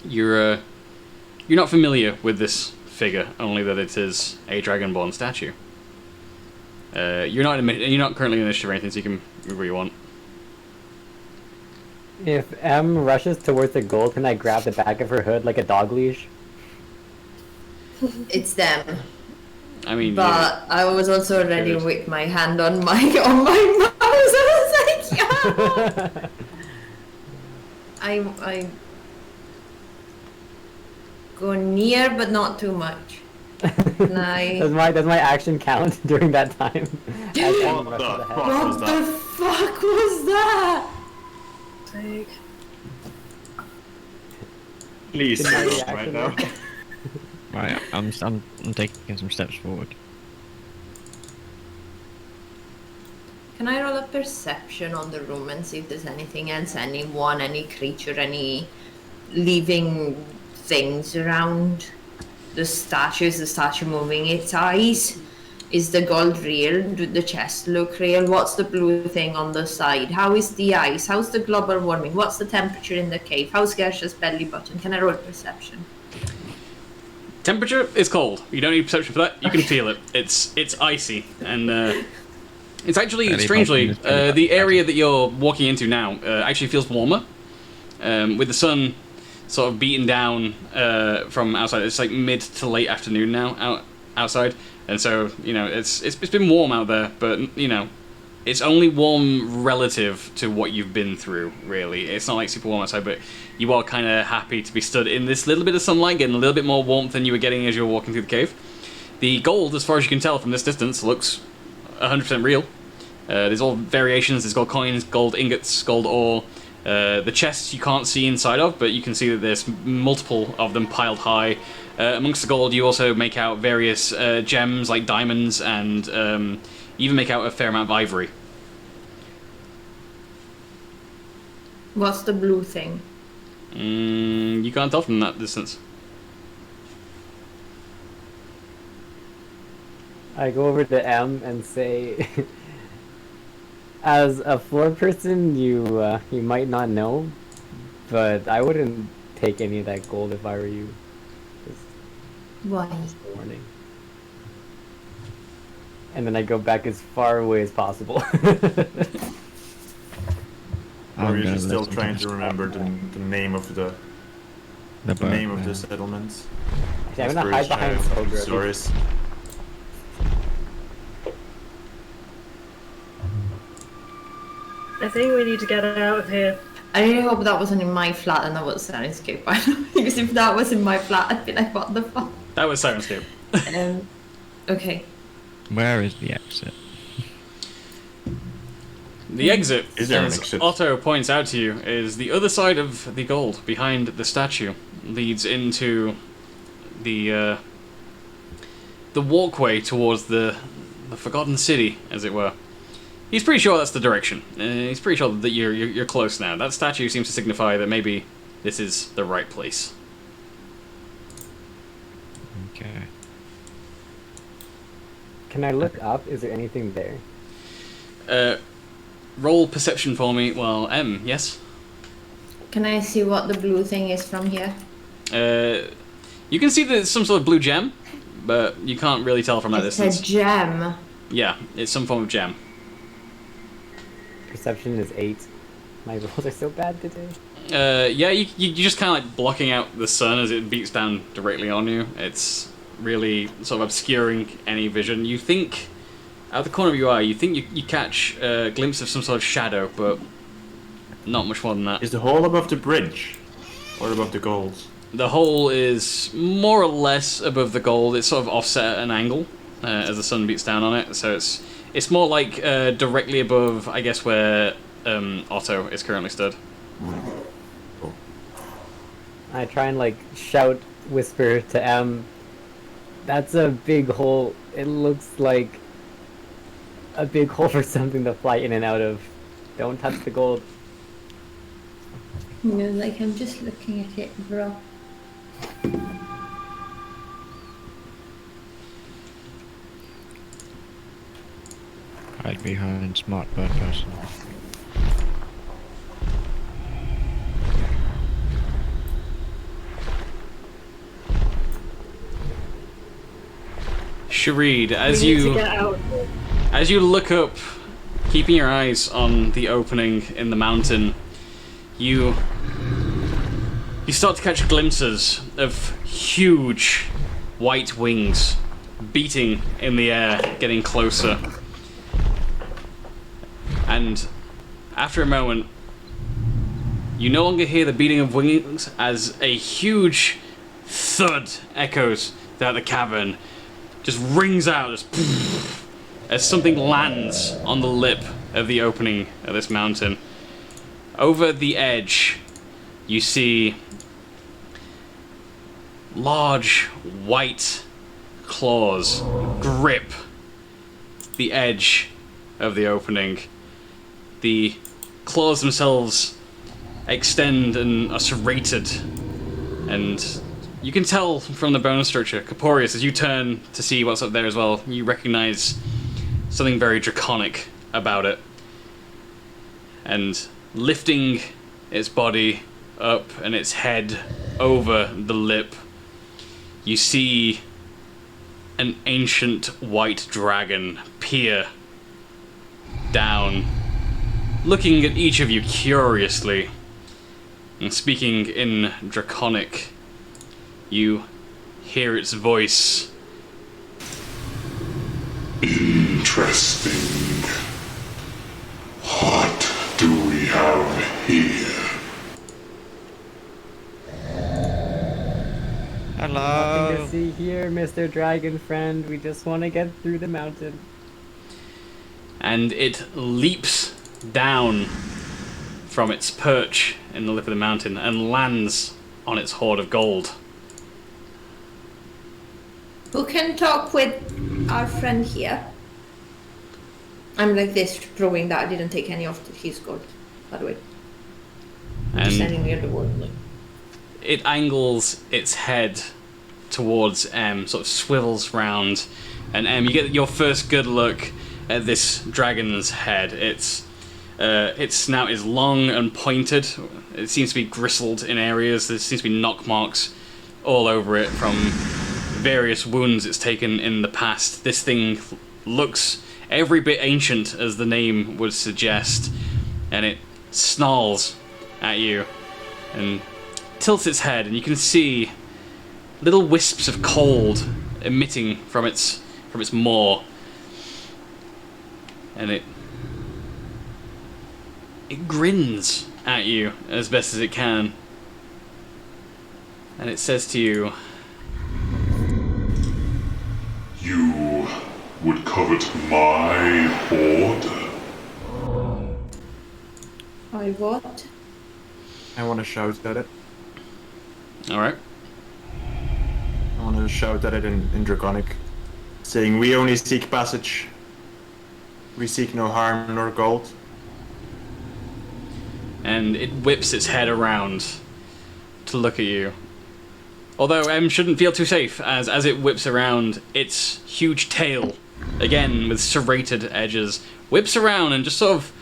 you're not familiar with this figure, only that it is a dragonborn statue. You're not currently in initiative or anything, so you can move where you want. If M rushes towards the gold, can I grab the back of her hood like a dog leash? It's them. I mean, But I was also ready with my hand on my mouse. I was like, yeah. I go near, but not too much. And Does my action count during that time? As M rushes ahead? fuck was What the fuck was that? sake. Please, Did my don't reaction right now. work? Right, I'm taking some steps forward. Can I roll a perception on the room and see if there's anything else, anyone, any creature, any living things around? The statue, is the statue moving its eyes? Is the gold real? Do the chest look real? What's the blue thing on the side? How is the ice? How's the global warming? What's the temperature in the cave? How's Gersha's belly button? Can I roll perception? Temperature is cold. You don't need perception for that. You can feel it. It's icy, and it's actually Belly strangely button is pretty the bad. area that you're walking into now actually feels warmer, with the sun sort of beaten down from outside. It's like mid to late afternoon now outside, and so it's been warm out there, but it's only warm relative to what you've been through. Really, it's not like super warm outside, but you are kind of happy to be stood in this little bit of sunlight, getting a little bit more warmth than you were getting as you were walking through the cave. The gold, as far as you can tell from this distance, looks 100% real. There's all variations. There's gold coins, gold ingots, gold ore. The chests you can't see inside of, but you can see that there's multiple of them piled high. Amongst the gold, you also make out various gems like diamonds, and you even make out a fair amount of ivory. What's the blue thing? You can't tell from that distance. I go over to M and say, as a floor person, you might not know, but I wouldn't take any of that gold if I were you. Just Why? a warning. And then I go back as far away as possible. Or is gonna he still listen trying this. to remember the name of the name of the settlement? Actually, I'm gonna hide behind Sogra. Stories. I think we need to get out of here. I really hope that wasn't in my flat and that was Sirenscape, by the way. Because if that was in my flat, I'd be like, what the fuck? That was Sirenscape. Okay. Where is the exit? The exit, Is there an as exit? Otto points out to you, is the other side of the gold, behind the statue, leads into the walkway towards the Forgotten City, as it were. He's pretty sure that's the direction. He's pretty sure that you're close now. That statue seems to signify that maybe this is the right place. Okay. Can I look up? Is there anything there? Roll perception for me. Well, M, yes. Can I see what the blue thing is from here? You can see that it's some sort of blue gem, but you can't really tell from that It's distance. a gem. Yeah, it's some form of gem. Perception is 8. My rolls are so bad today. Yeah, you're just kind of like blocking out the sun as it beats down directly on you. It's really sort of obscuring any vision. You think, out of the corner of your eye, you think you catch a glimpse of some sort of shadow, but not much more than that. Is the hole above the bridge? Or above the gold? The hole is more or less above the gold. It's sort of offset at an angle as the sun beats down on it, so it's more like directly above, I guess, where Otto is currently stood. Cool. I try and like shout, whisper to M. That's a big hole. It looks like a big hole for something to fly in and out of. Don't touch the gold. You know, like I'm just looking at it, bro. Hide behind smart bird person. Shareed, We need to get out. as you look up, keeping your eyes on the opening in the mountain, you start to catch glimpses of huge white wings beating in the air, getting closer. And after a moment, you no longer hear the beating of wings as a huge thud echoes throughout the cavern, just rings out just as something lands on the lip of the opening of this mountain. over the edge, you see large white claws grip the edge of the opening. The claws themselves extend and are serrated, and you can tell from the bone structure, Corporeus, as you turn to see what's up there as well, you recognize something very draconic about it. And lifting its body up and its head over the lip, you see an ancient white dragon peer down, looking at each of you curiously, and speaking in draconic. You hear its voice. Interesting. What do we have here? Nothing Hello. to see here, Mr. Dragon Friend. We just want to get through the mountain. And it leaps down from its perch in the lip of the mountain and lands on its hoard of gold. Who can talk with our friend here? I'm like this, proving that I didn't take any of his gold, by the way. I'm standing And near the wall. Like. it angles its head towards M, sort of swivels round, and M, you get your first good look at this dragon's head. Its snout is long and pointed. It seems to be gristled in areas. There seems to be knock marks all over it from various wounds it's taken in the past. This thing looks every bit ancient as the name would suggest, and it snarls at you and tilts its head, and you can see little wisps of cold emitting from its maw, and it grins at you as best as it can, and it says to you, You would covet my hoard? I what? I want to shout at it. alright. I want to shout at it in Draconic, saying, "We only seek passage. We seek no harm nor gold." And it whips its head around to look at you. Although M shouldn't feel too safe, as it whips around, its huge tail, again with serrated edges, whips around and just sort of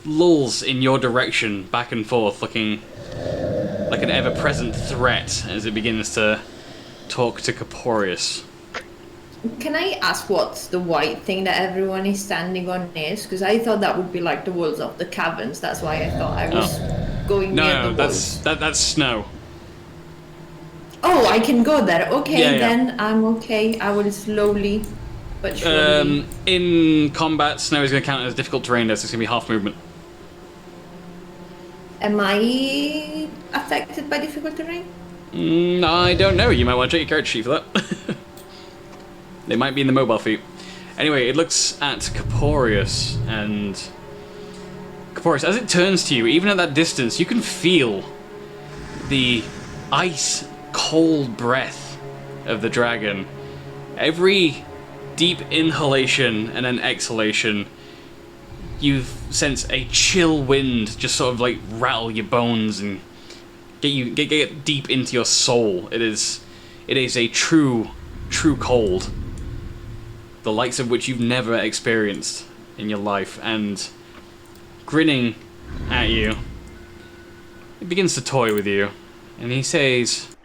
lulls in your direction, back and forth, looking like an ever-present threat as it begins to talk to Corporeus. Can I ask what the white thing that everyone is standing on is? Because I thought that would be like the walls of the caverns. That's why I thought I was going near No, the that's walls. that's snow. Oh, I can go there. Okay, Yeah, yeah. then I'm okay. I will slowly, but surely. In combat, snow is going to count as difficult terrain, so it's going to be half movement. Am I affected by difficult terrain? I don't know. You might want to check your character sheet for that. They might be in the mobile feat. Anyway, it looks at Corporeus, and Corporeus, as it turns to you, even at that distance, you can feel the ice-cold breath of the dragon. Every deep inhalation and an exhalation, you sense a chill wind just sort of like rattle your bones and get deep into your soul. It is a true cold, the likes of which you've never experienced in your life. And grinning at you, it begins to toy with you, and he says,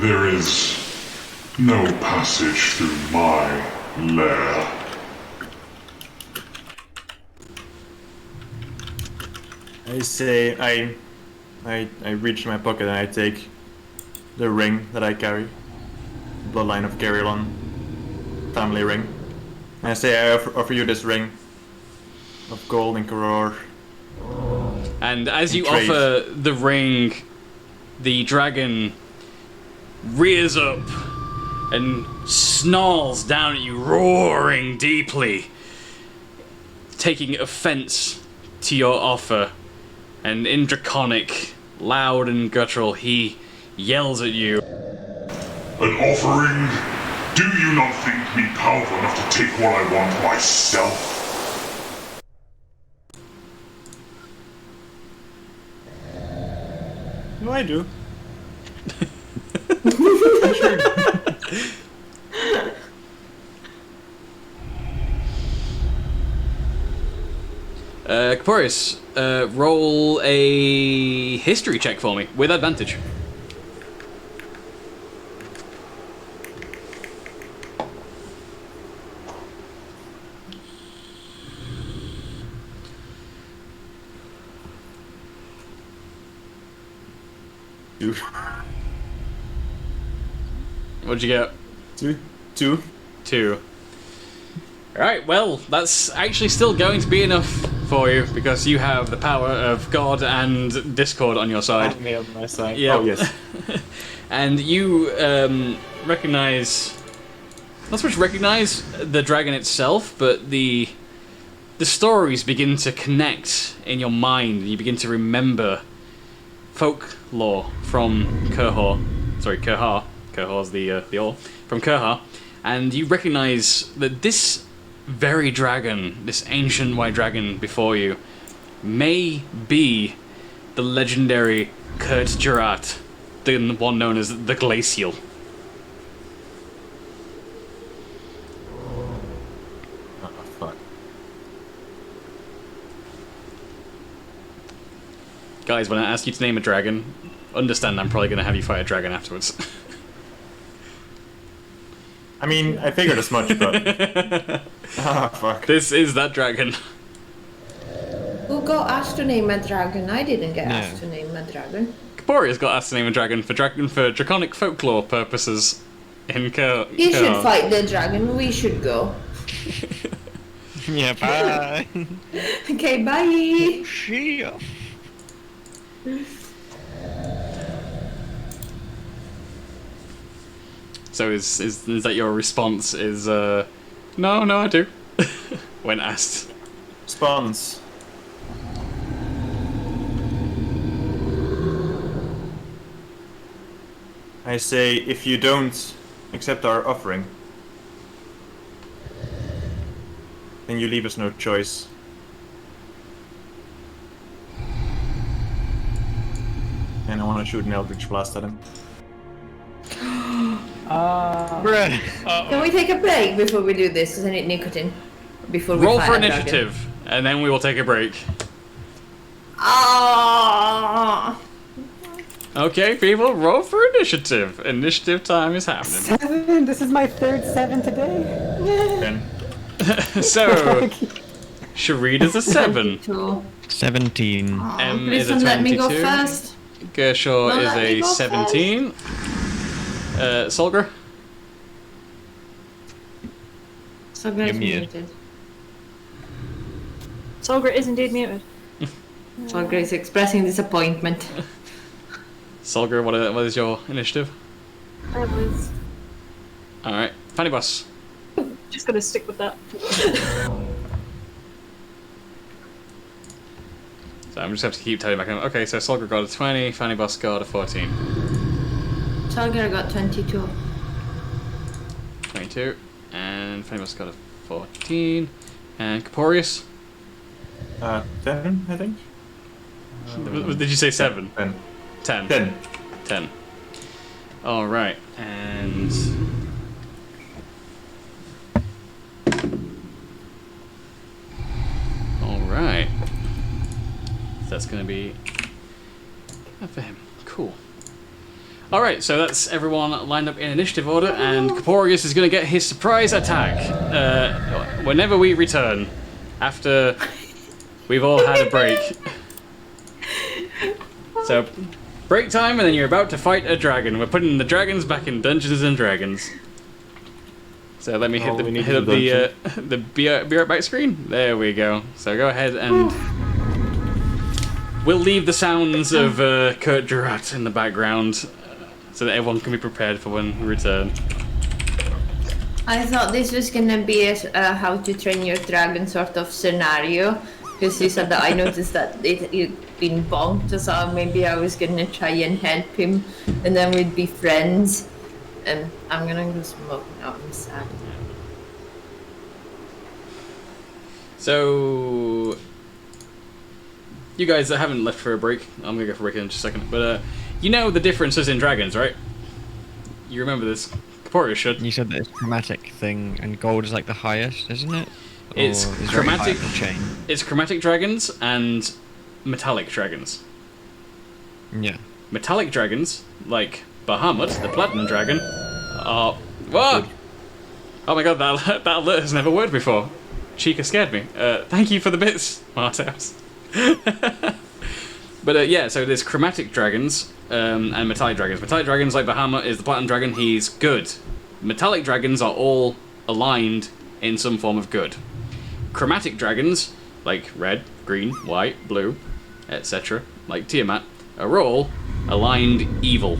There is no passage through my lair. I say, I reach my pocket and I take the ring that I carry, bloodline of Carillon, family ring. And I say, I offer you this ring of gold and Karor. and as you Trade. offer the ring, the dragon rears up and snarls down at you, roaring deeply, taking offense to your offer. And in Draconic, loud and guttural, he yells at you. An offering? Do you not think me powerful enough to take what I want myself? No, I do. Caporius, roll a history check for me with advantage. Two. What'd you get? Two. 2. Alright, well, that's actually still going to be enough for you, because you have the power of God and Discord on your side. Me on my side. Yeah. Oh, yes. And you recognize... Not so much recognize the dragon itself, but the stories begin to connect in your mind. You begin to remember folklore from Kurhor. Sorry, Kurhar. Kurhor's the all. From Kurhar. And you recognize that this very dragon, this ancient white dragon before you, may be the legendary Kurt Jurat, the one known as the Glacial. Oh, fuck. Guys, when I ask you to name a dragon, understand I'm probably going to have you fight a dragon afterwards. I mean, I figured as much, but... Ah, fuck. This is that dragon. Who got asked to name a dragon? I didn't get asked to name a dragon. Kaporia's got asked to name a dragon for draconic folklore purposes in Kurhar. He should fight the dragon. We should go. Yeah, bye. Okay, bye. See ya. So is that your response? Is no, I do. When asked. Response. I say, if you don't accept our offering, then you leave us no choice. And I want to shoot an Eldritch Blast at him. Bruh. Can we take a break before we do this? Because I need nicotine. Before we Roll fight for a dragon. initiative, and then we will take a break. Ah! Okay, people, roll for initiative. Initiative time is happening. 7. This is my third 7 today. Then So, Shareed is a 7. 17. M Please is a don't let me go 22. first. Gershaw Don't is let me a go 17. Solgar? So great You're muted. muted. Solgar is indeed muted. So Grace expressing disappointment. Solgar, what is your initiative? I was Alright, Fanny Boss. just gonna stick with that. So I'm just have to keep telling back. Okay, so Solgar got a 20, Fanny Boss got a 14. Solgar got 22. 22. And Fanny Boss got a 14. And Caporius? 10, I think? Did you say 7? 10. 10. 10. 10. Alright, and... Alright. That's gonna be... for him. Cool. Alright, so that's everyone lined up in initiative order, and Caporius is gonna get his surprise attack whenever we return, after we've all had a break. So, break time, and then you're about to fight a dragon. We're putting the dragons back in Dungeons and Dragons. So let me hit up the be right back screen. There we go. So go ahead and we'll leave the sounds of Kurt Jurat in the background, so that everyone can be prepared for when we return. I thought this was gonna be a how to train your dragon sort of scenario, Because you said that I noticed that he'd been bonked, so maybe I was gonna try and help him, and then we'd be friends. And I'm gonna go smoke now. I'm sad. So, you guys that haven't left for a break, I'm gonna go for a break in just a second. But you know the differences in dragons, right? You remember this? Kaporia should. You said that it's chromatic thing, and gold is like the highest, isn't it? It's Or is there any chromatic. higher chain? It's chromatic dragons and metallic dragons. Yeah. Metallic dragons, like Bahamut, the platinum dragon, are... Whoa! Oh my god, that alert has never worked before. Chica scared me. Thank you for the bits, Martaus. But yeah, so there's chromatic dragons and metallic dragons. Metallic dragons, like Bahamut, is the platinum dragon, he's good. Metallic dragons are all aligned in some form of good. Chromatic dragons, like red, green, white, blue, etc., like Tiamat, are all aligned evil.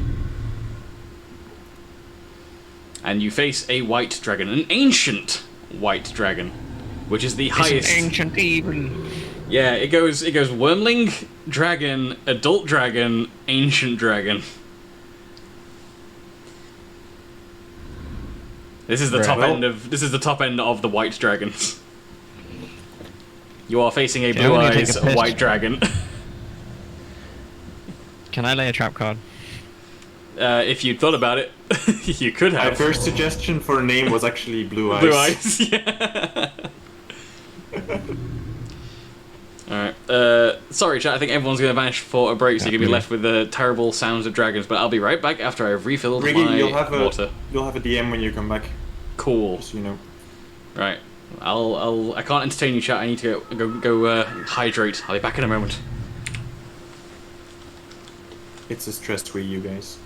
And you face a white dragon, an ancient white dragon, which is the highest. An ancient evil. Yeah, it goes wormling, dragon, adult dragon, ancient dragon. This is the top end of the white dragons. You are facing a blue eyes white dragon. Can I lay a trap card? If you'd thought about it, you could have. My first suggestion for a name was actually Blue Eyes. Blue eyes, yeah. Alright, sorry chat, I think everyone's going to vanish for a break, so you're going to be left with the terrible sounds of dragons, but I'll be right back after I've refilled Riggy, my water. water. You'll have a DM when you come back. Cool. Just so you know. Right. I can't entertain you, chat. I need to go hydrate. I'll be back in a moment. It's a stress for you guys.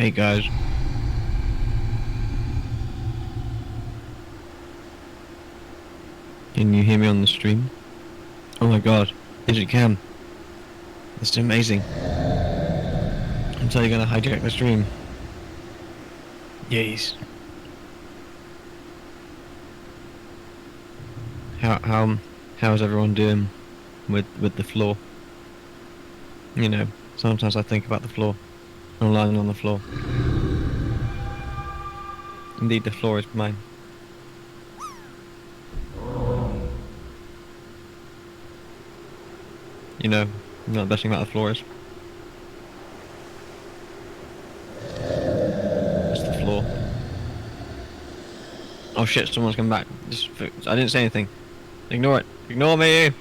Hey guys. Can you hear me on the stream? Oh my god, yes you can. This is amazing. I'm totally gonna hijack the stream. Yes. How's everyone doing with the floor? You know, sometimes I think about the floor. I'm lying on the floor. Indeed, the floor is mine. You know the best thing about the floor is? It's the floor. Oh shit, someone's come back. I didn't say anything. Ignore it. Ignore me!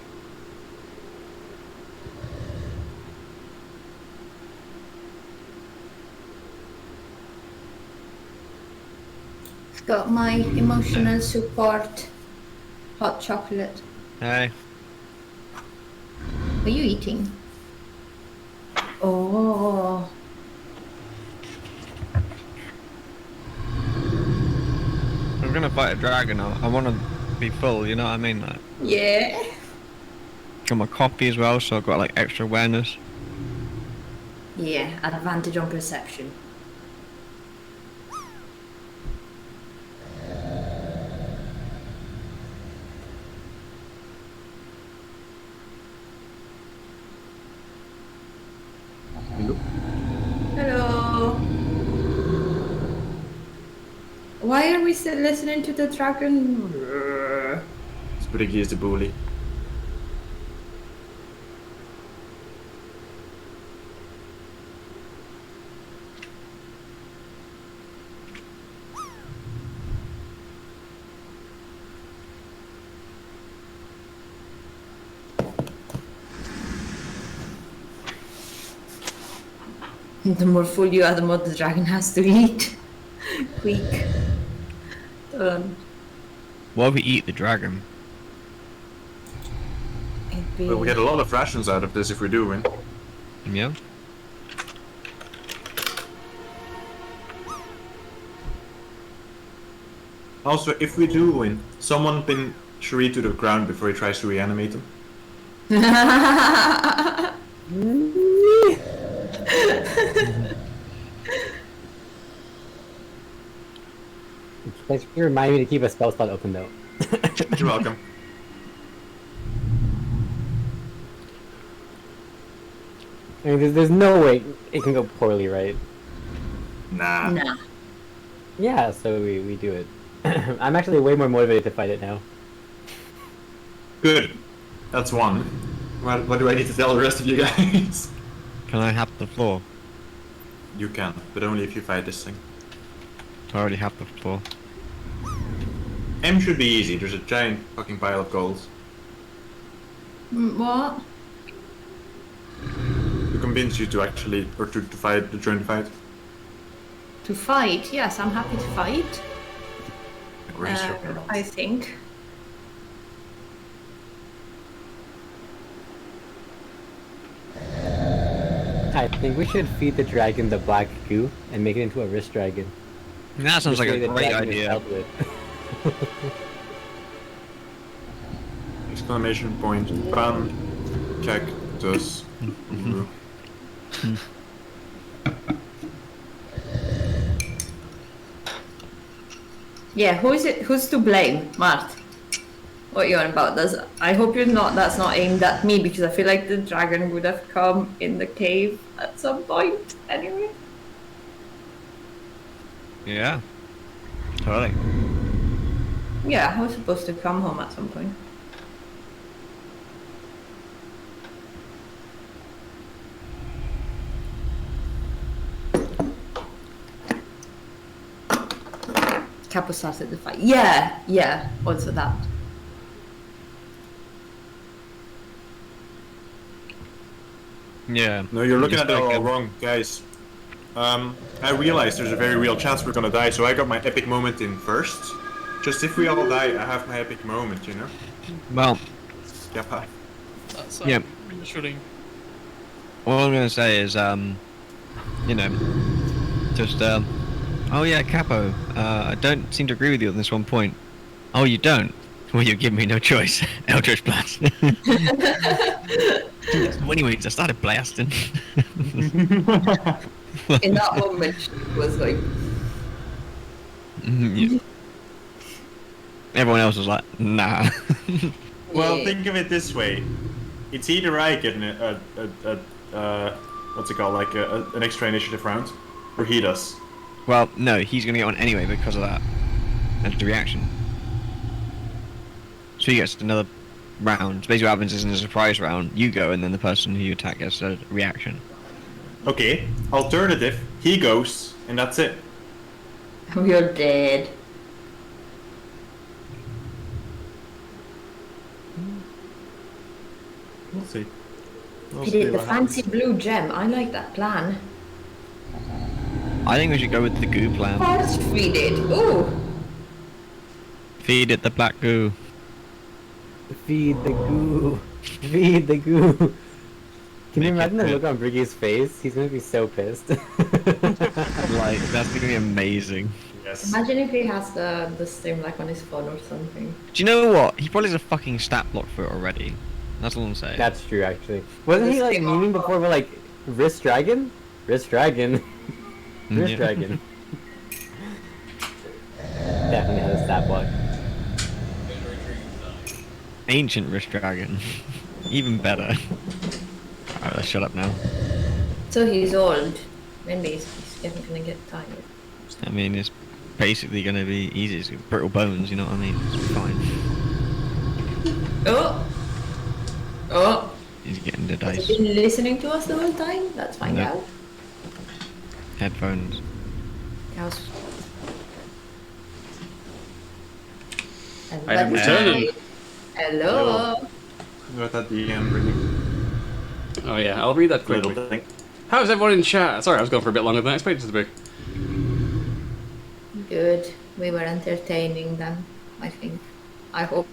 Got my emotional support hot chocolate. Hey. Are you eating? Oh. I'm gonna fight a dragon. I want to be full, you know what I mean? Like, Yeah. got my copy as well, so I've got like extra awareness. Yeah, advantage on perception. Hello. Why are we still listening to the dragon? Spriggy is the bully. The more full you are, the more the dragon has to eat. Quick. Why we eat the dragon? Well, we get a lot of rations out of this if we do win. Yeah. Also, if we do win, someone pin Shuri to the ground before he tries to reanimate him. Thanks for reminding me to keep a spell slot open though. You're welcome. I mean, there's no way it can go poorly, right? Nah. Nah. Yeah, so we do it. I'm actually way more motivated to fight it now. Good. That's one. What do I need to tell the rest of you guys? Can I have the floor? You can, but only if you fight this thing. I already have the floor. M should be easy. There's a giant fucking pile of gold. What? To convince you to actually, or to fight, to join the fight. To fight? Yes, I'm happy to fight. Raise your hand. I think. I think we should feed the dragon the black goo and make it into a wrist dragon. That sounds like This way a the great dragon is idea. dealt with. Exclamation point. Pan. Cactus. Homebrew. Yeah, who is it? Who's to blame, Mart? What you on about? I hope that's not aimed at me because I feel like the dragon would have come in the cave at some point anyway. Yeah. Totally. Yeah, I was supposed to come home at some point. Capo started the fight. Yeah, also that. Yeah. No, you're looking Just at it all like, wrong, guys. I realized there's a very real chance we're gonna die, so I got my epic moment in first. Just if we all die, I have my epic moment, you know? Well, Yeah, bye. That's Yeah. reassuring. all I'm gonna say is, you know, Just, oh yeah, Capo, I don't seem to agree with you on this one point. Oh, you don't? Well, you give me no choice. Eldritch Blast. Anyways, I started blasting. In that moment, she was like, Yeah. Everyone else was like, nah. Well, Yeah. think of it this way: it's either I get what's it called, like an extra initiative round, or he does. Well, no, he's gonna get one anyway because of that. That's the reaction. So he gets another round. So basically what happens is in a surprise round, you go and then the person who you attack gets a reaction. Okay. Alternative: he goes, and that's it. you're dead. We'll see. He did the fancy blue gem. I like that plan. I think we should go with the goo plan. Force feed it. Ooh. Feed it the black goo. Feed the goo. Feed the goo. Can you imagine the look on Briggy's face? He's gonna be so pissed. Like, that's gonna be amazing. Yes. Imagine if he has the same like on his phone or something. Do you know what? He probably has a fucking stat block for it already. That's all I'm saying. That's true, actually. Wasn't he like memeing before with like wrist dragon? Wrist dragon. Wrist Yeah. dragon. Definitely has a stat block. Ancient wrist dragon. Even better. Alright, let's shut up now. So he's old. Maybe he's getting gonna get tired. I mean, it's basically gonna be easy. It's brittle bones, you know what I mean? It's fine. Oh! Oh! He's getting the Has dice. he been listening to us the whole time? Let's find No. out. Headphones. How's... I am returning. Hello! What at the reading? Oh yeah, I'll read that Little quickly. thing. How's everyone in chat? Sorry, I was going for a bit longer than I expected to be. Good. We were entertaining them, I think. I hope.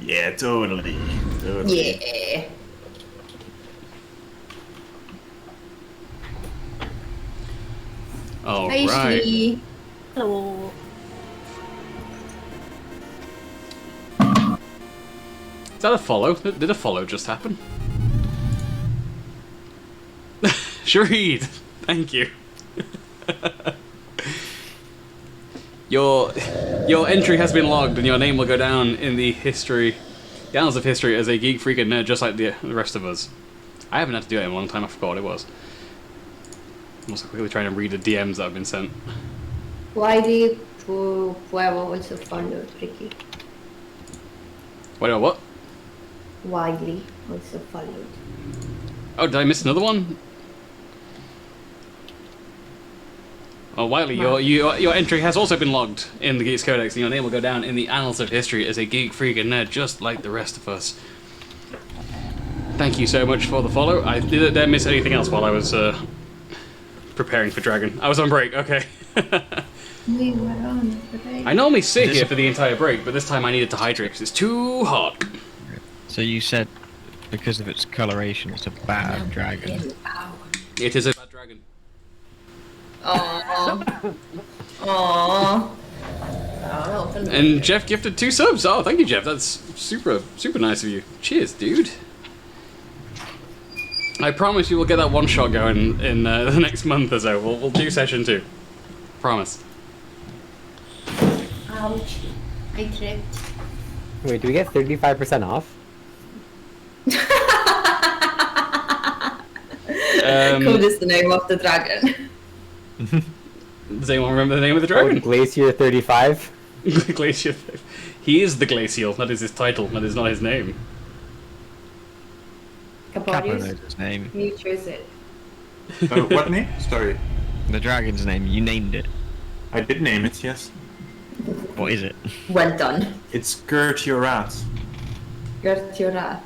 Yeah, totally. Totally. Yeah. All Hi, right. Shri. Hello. Is that a follow? Did a follow just happen? Shareed, thank you. Your entry has been logged, and your name will go down in the annals of history as a geek freak and nerd, just like the rest of us. I haven't had to do it in a long time. I forgot what it was. I'm also quickly trying to read the DMs that have been sent. Why whoever also followed Ricky? Wait, what? Widely also followed. Oh, did I miss another one? Oh, Wiley, your entry has also been logged in the Geeks Codex, and your name will go down in the annals of history as a geek, freak, and nerd, just like the rest of us. Thank you so much for the follow. I didn't miss anything else while I was preparing for Dragon. I was on break, okay. We were on break. I normally sit here for the entire break, but this time I needed to hydrate because it's too hot. So you said because of its coloration, it's a bad dragon. It is a bad dragon. Aww. Aww. And Jeff gifted 2 subs. Oh, thank you, Jeff. That's super nice of you. Cheers, dude. I promise you will get that one shot going in the next month or so. We'll do session 2. Promise. Ouch. I tripped. Wait, do we get 35% off? Code is the name of the dragon. Does anyone remember the name of the dragon? Glacier 35. Glacier. He is the Glacial. That is his title. That is not his name. Capo Caparius? knows its name. You choose it. What name? Sorry. The dragon's name. You named it. I did name it, yes. What is it? Well done. It's Gertiorat. Gertiorat.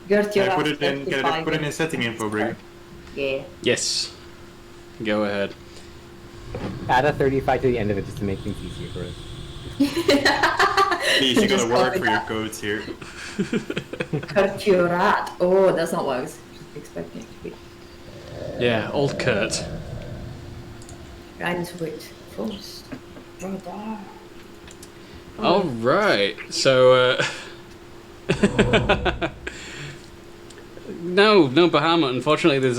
I Gertiorat. put it in. Can I put it in setting info, Brig? Yeah. Yes. Go ahead. Add a 35 to the end of it just to make things easier for us. Please, you Just gotta work copy for your that. codes here. Gertiorat. Oh, that's not what I was expecting it to be. Yeah, old Kurt. Rhymes with force. Radar. All right. So. No, Bahamut. Unfortunately, there's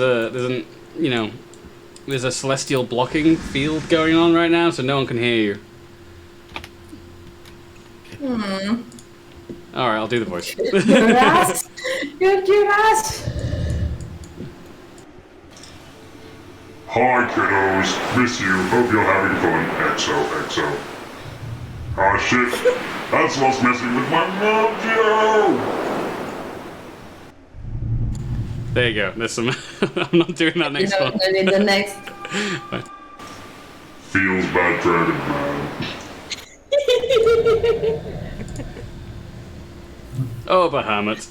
a celestial blocking field going on right now, so no one can hear you. All right, I'll do the voice. Your ass. Your ass. Hi kiddos, miss you, hope you're having fun, XOXO. Ah shit, that's what's messing with my mojo! There you go. There's some. I'm not doing that next one. In the next. Feels bad dragon, man. Oh, Bahamut.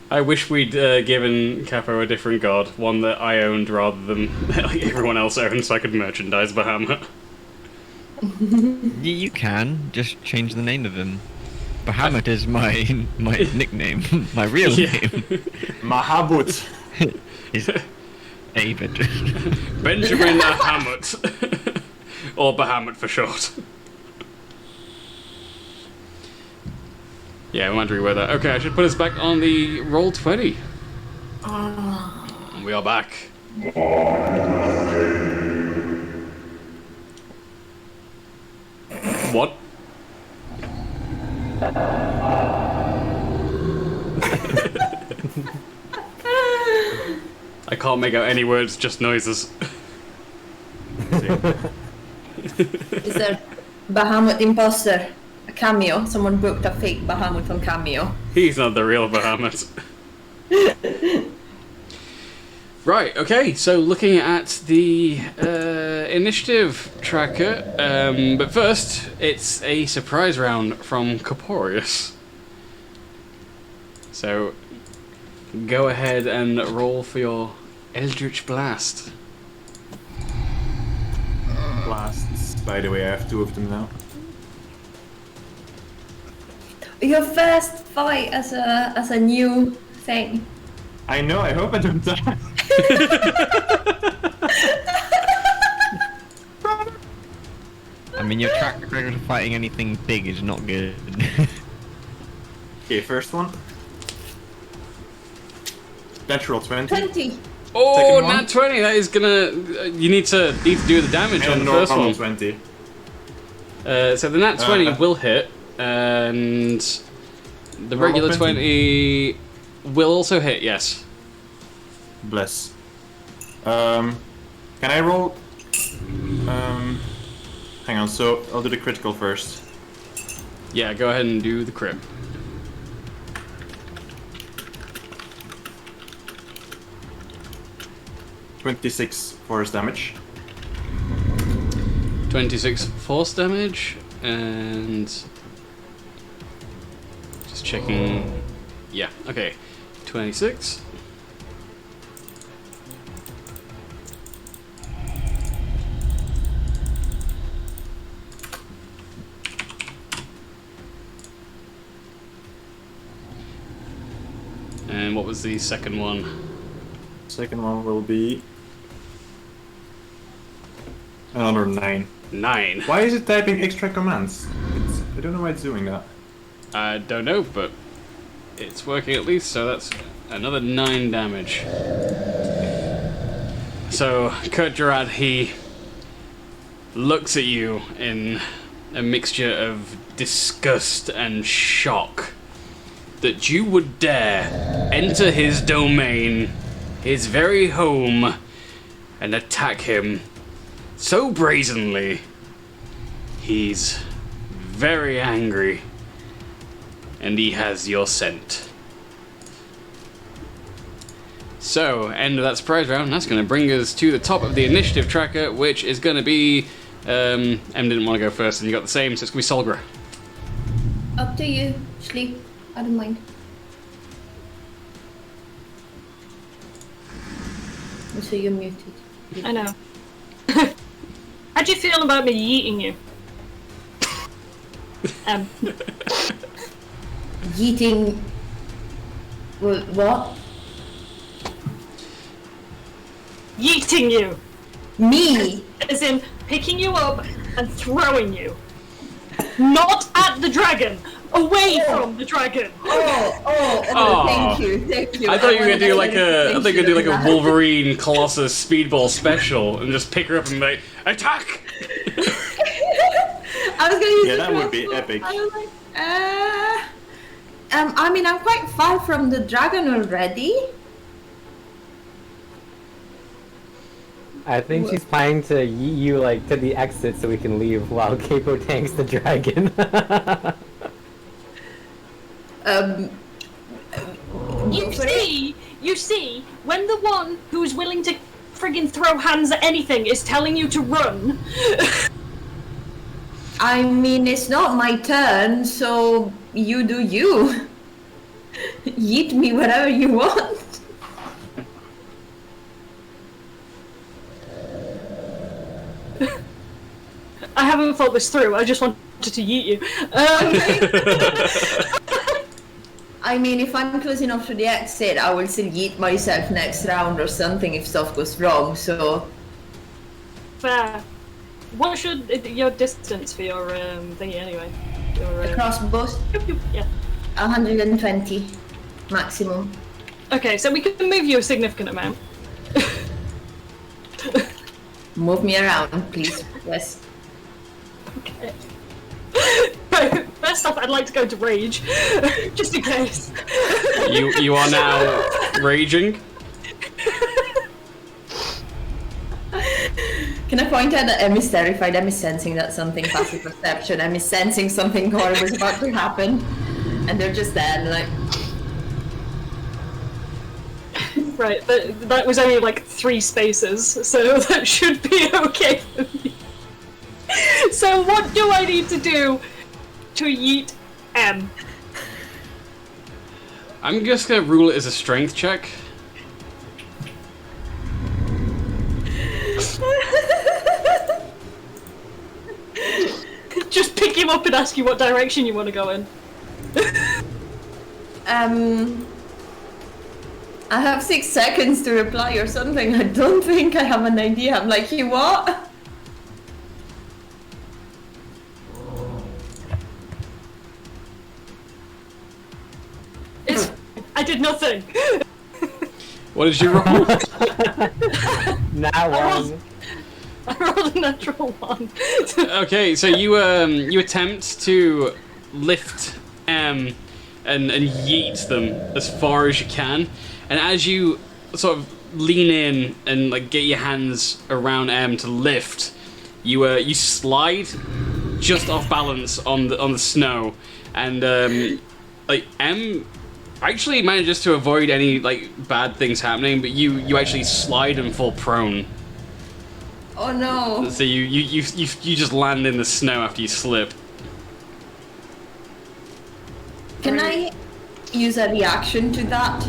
I wish we'd given Capo a different god, one that I owned rather than everyone else owned, so I could merchandise Bahamut. You can just change the name of him. Bahamut is my nickname, my real name. Mahabut. Is David. Benjamin Bahamut. Or Bahamut for short. Yeah, I'm wondering where that. Okay, I should put us back on the roll 20. We are back. What? I can't make out any words, just noises. Is there Bahamut imposter? A cameo? Someone booked a fake Bahamut on Cameo. He's not the real Bahamut. Right, okay, so looking at the initiative tracker, but first, it's a surprise round from Corporeus. So, go ahead and roll for your Eldritch Blast. Blasts. By the way, I have 2 of them now. Your first fight as a new thing. I know, I hope I don't die. I mean, your track record of fighting anything big is not good. Okay, first one. Natural 20. 20. Oh, Second one. nat 20, that is gonna... you need to do the damage on And the first normal one. 20. So the nat 20 will hit, and the Normal regular 20. 20 will also hit, yes. Bless. Can I roll? Hang on, so I'll do the critical first. Yeah, go ahead and do the crit. .26 force damage. 26 force damage, and just checking. Yeah, okay. 26. And what was the second one? Second one will be another 9. 9. Why is it typing extra commands? I don't know why it's doing that. I don't know, but it's working at least, so that's another 9 damage. So, Kurt Gerard, he looks at you in a mixture of disgust and shock that you would dare enter his domain, his very home, and attack him so brazenly. He's very angry, and he has your scent. So, end of that surprise round. That's going to bring us to the top of the initiative tracker, which is going to be... M didn't want to go first, and you got the same, so it's going to be Solgra. Up to you. Sleep. I don't mind. So you're muted. I know. How do you feel about me yeeting you? Yeeting. Well, what? yeeting you. Me? As in picking you up and throwing you. Not at the dragon. Away from the dragon. Oh, thank you. I thought you were gonna do like a Wolverine Colossus Speedball special and just pick her up and be like, attack! I was gonna use that would be epic. I was like, I mean, I'm quite far from the dragon already. I think she's planning to yeet you like to the exit so we can leave while Capo tanks the dragon. You see, when the one who's willing to friggin' throw hands at anything is telling you to run. I mean, it's not my turn, so you do you. Yeet me wherever you want. I haven't thought this through, I just wanted to yeet you. I mean, if I'm close enough to the exit, I will still yeet myself next round or something if stuff goes wrong, so... Fair. What should your distance for your thingy anyway? Your, The crossbows? Yeah. 120 maximum. Okay, so we can move you a significant amount. Move me around, please. Yes. Okay. Right, first off, I'd like to go to rage, just in case. You are now raging. Can I point out that Em is terrified? Em is sensing that something passive perception. Em is sensing something horrible is about to happen. And they're just there, like... Right, but that was only like 3 spaces, so that should be okay for me. So what do I need to do to yeet M? I'm just gonna rule it as a strength check. Just pick him up and ask you what direction you want to go in. I have 6 seconds to reply or something. I don't think I have an idea. I'm like, you what? I did nothing. What did you roll? Now one. I rolled a natural 1. Okay, so you attempt to lift and yeet them as far as you can, and as you sort of lean in and like get your hands around M to lift, you slide just off balance on the snow, and like M actually manages to avoid any like bad things happening, but you actually slide and fall prone. Oh no. So you just land in the snow after you slip. Can I use a reaction to that?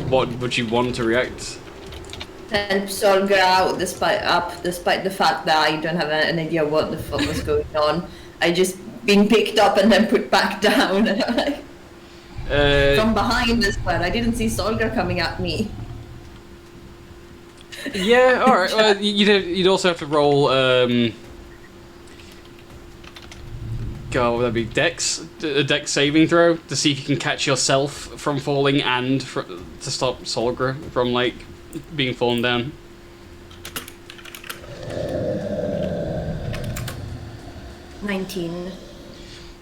What would you want to react? Help Solga out despite the fact that I don't have an idea what the fuck was going on. I just been picked up and then put back down. From behind as well. I didn't see Solga coming at me. Yeah, alright. Well, you'd also have to roll, God, what would that be? A dex saving throw to see if you can catch yourself from falling and to stop Solgra from, like, being fallen down. $19.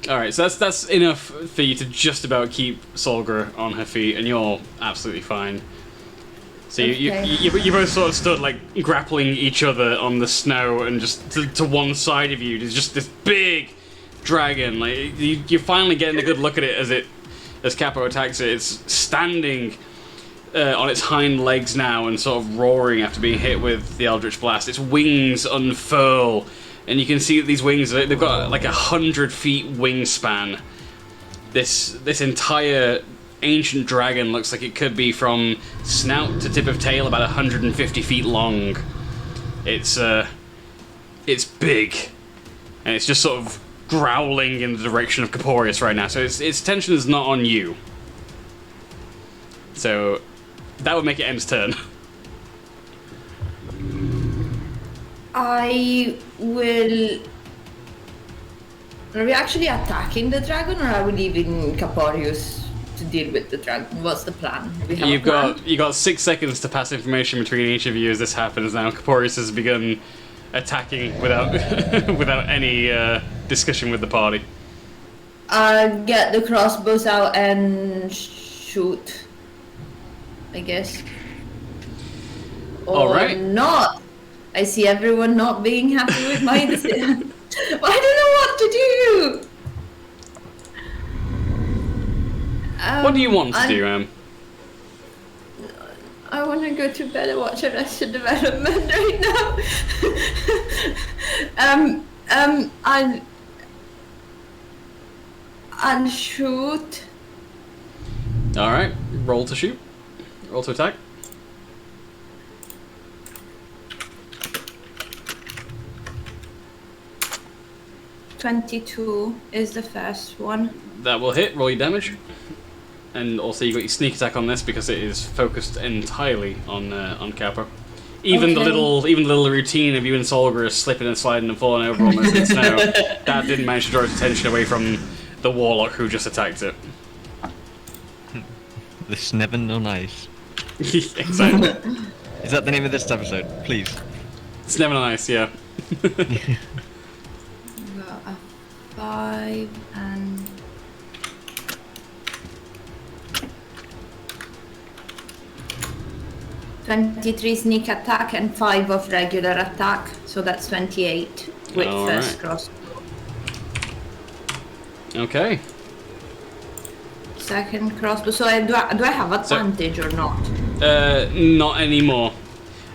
Alright, so that's enough for you to just about keep Solgra on her feet, and you're absolutely fine. So you both sort of stood like grappling each other on the snow, and just to one side of you there's just this big dragon. Like you're finally getting a good look at it as Capo attacks it. It's standing on its hind legs now and sort of roaring after being hit with the Eldritch Blast. Its wings unfurl, and you can see that these wings, they've got like 100 feet wingspan. This entire ancient dragon looks like it could be from snout to tip of tail about 150 feet long. It's big, and it's just sort of growling in the direction of Caporius right now, so its attention is not on you. So that would make it end's turn. I will. Are we actually attacking the dragon, or are we leaving Caporius to deal with the dragon? What's the plan? We have You've a plan? got 6 seconds to pass information between each of you as this happens. Now Caporius has begun attacking without without any discussion with the party. I'll get the crossbows out and shoot, I guess. Or All right. not. I see everyone not being happy with my decision. I don't know what to do. What do you want to do, Em? I want to go to bed and watch Arrested Development right now. I'll shoot. All right, roll to shoot. Roll to attack. .22 is the first one. That will hit. Roll your damage. And also, you got your sneak attack on this because it is focused entirely on Capo. Even the Okay. little routine of you and Solgra slipping and sliding and falling over almost in snow, that didn't manage to draw its attention away from the warlock who just attacked it. The Snevin on Ice. Exactly. Is that the name of this episode? Please. It's never nice, yeah. Got a 5 and 23 sneak attack and 5 of regular attack, so that's 28 with All first right. crossbow. Okay. Second crossbow. So do I have advantage or not? Not anymore.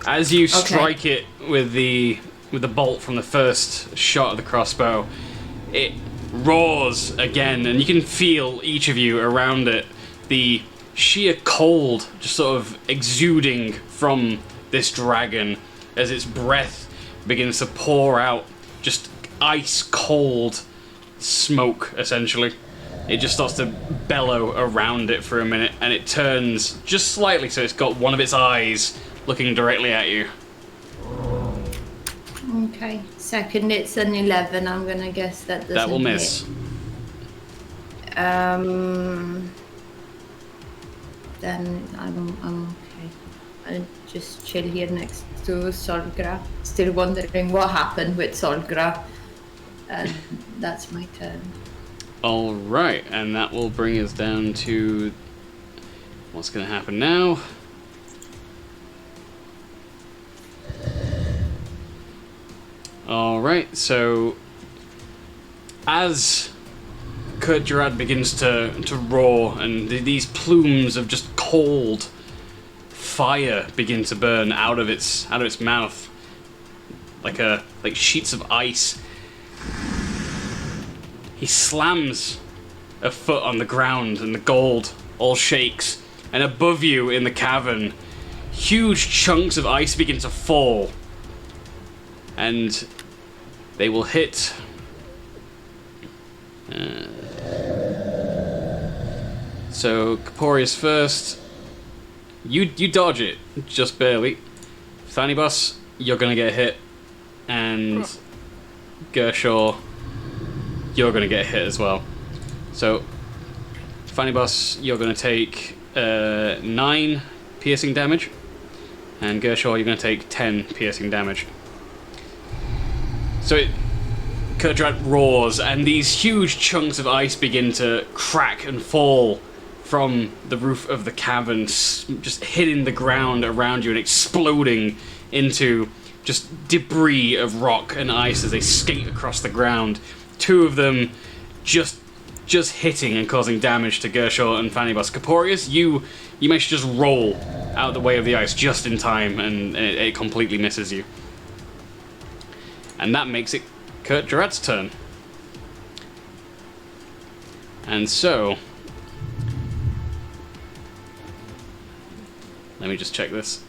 As you strike it with the bolt from the first shot of the crossbow, it roars again, and you can feel each of you around it the sheer cold just sort of exuding from this dragon as its breath begins to pour out just ice cold smoke, essentially. It just starts to bellow around it for a minute, and it turns just slightly so it's got one of its eyes looking directly at you. Okay. Second, it's an 11. I'm gonna guess that doesn't That will miss. hit. Then I'm okay. I'll just chill here next to Solgra. Still wondering what happened with Solgra. And that's my turn. Alright, and that will bring us down to what's going to happen now. Alright, so as Kurt Gerard begins to roar and these plumes of just cold fire begin to burn out of its mouth like sheets of ice, he slams a foot on the ground and the gold all shakes, and above you in the cavern huge chunks of ice begin to fall, and they will hit so Caporius first. You dodge it just barely. Fanny Boss, you're gonna get hit, and Gershaw, you're gonna get hit as well. So Fanny Boss, you're gonna take 9 piercing damage, and Gershaw, you're gonna take 10 piercing damage. So Kurtrat roars, and these huge chunks of ice begin to crack and fall from the roof of the cavern, just hitting the ground around you and exploding into just debris of rock and ice as they skate across the ground. 2 of them just hitting and causing damage to Gershaw and Fanny Boss. Caporius, you manage to just roll out the way of the ice just in time, and it completely misses you. And that makes it Kurt Gerard's turn. And so let me just check this.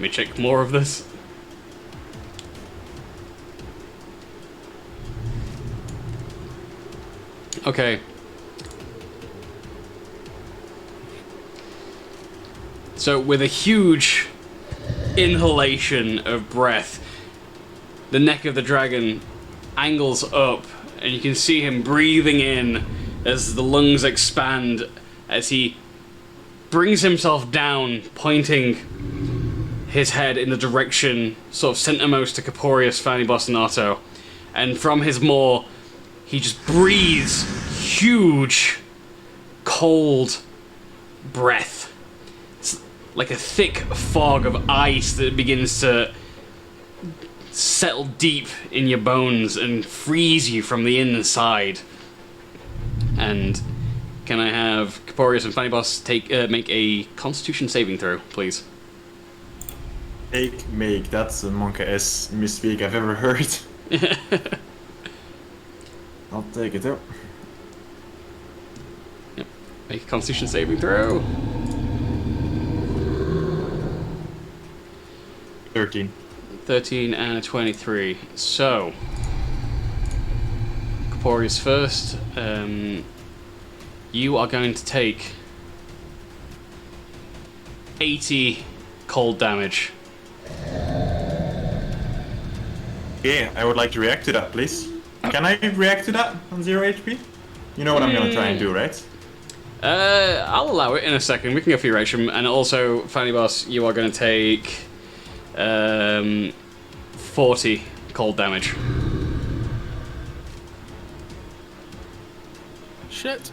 me check more of this. Okay. So with a huge inhalation of breath, the neck of the dragon angles up, and you can see him breathing in as the lungs expand, as he brings himself down, pointing his head in the direction sort of centermost to Caporius, Fanibos, and Otto. And from his maw, he just breathes huge, cold breath. It's like a thick fog of ice that begins to settle deep in your bones and freeze you from the inside. And can I have Caporius and Fanibos make a Constitution saving throw, please? Make. That's the monkey-ass misspeak I've ever heard. I'll take it out. Yep. Make a Constitution saving throw. 13. 13 and a 23. So, Caporius first. You are going to take 80 cold damage. Yeah, I would like to react to that, please. Can I react to that on 0 HP? You know what I'm gonna try and do, right? I'll allow it in a second. We can go for your action. And also, Fanibos, you are going to take 40 cold damage. Shit.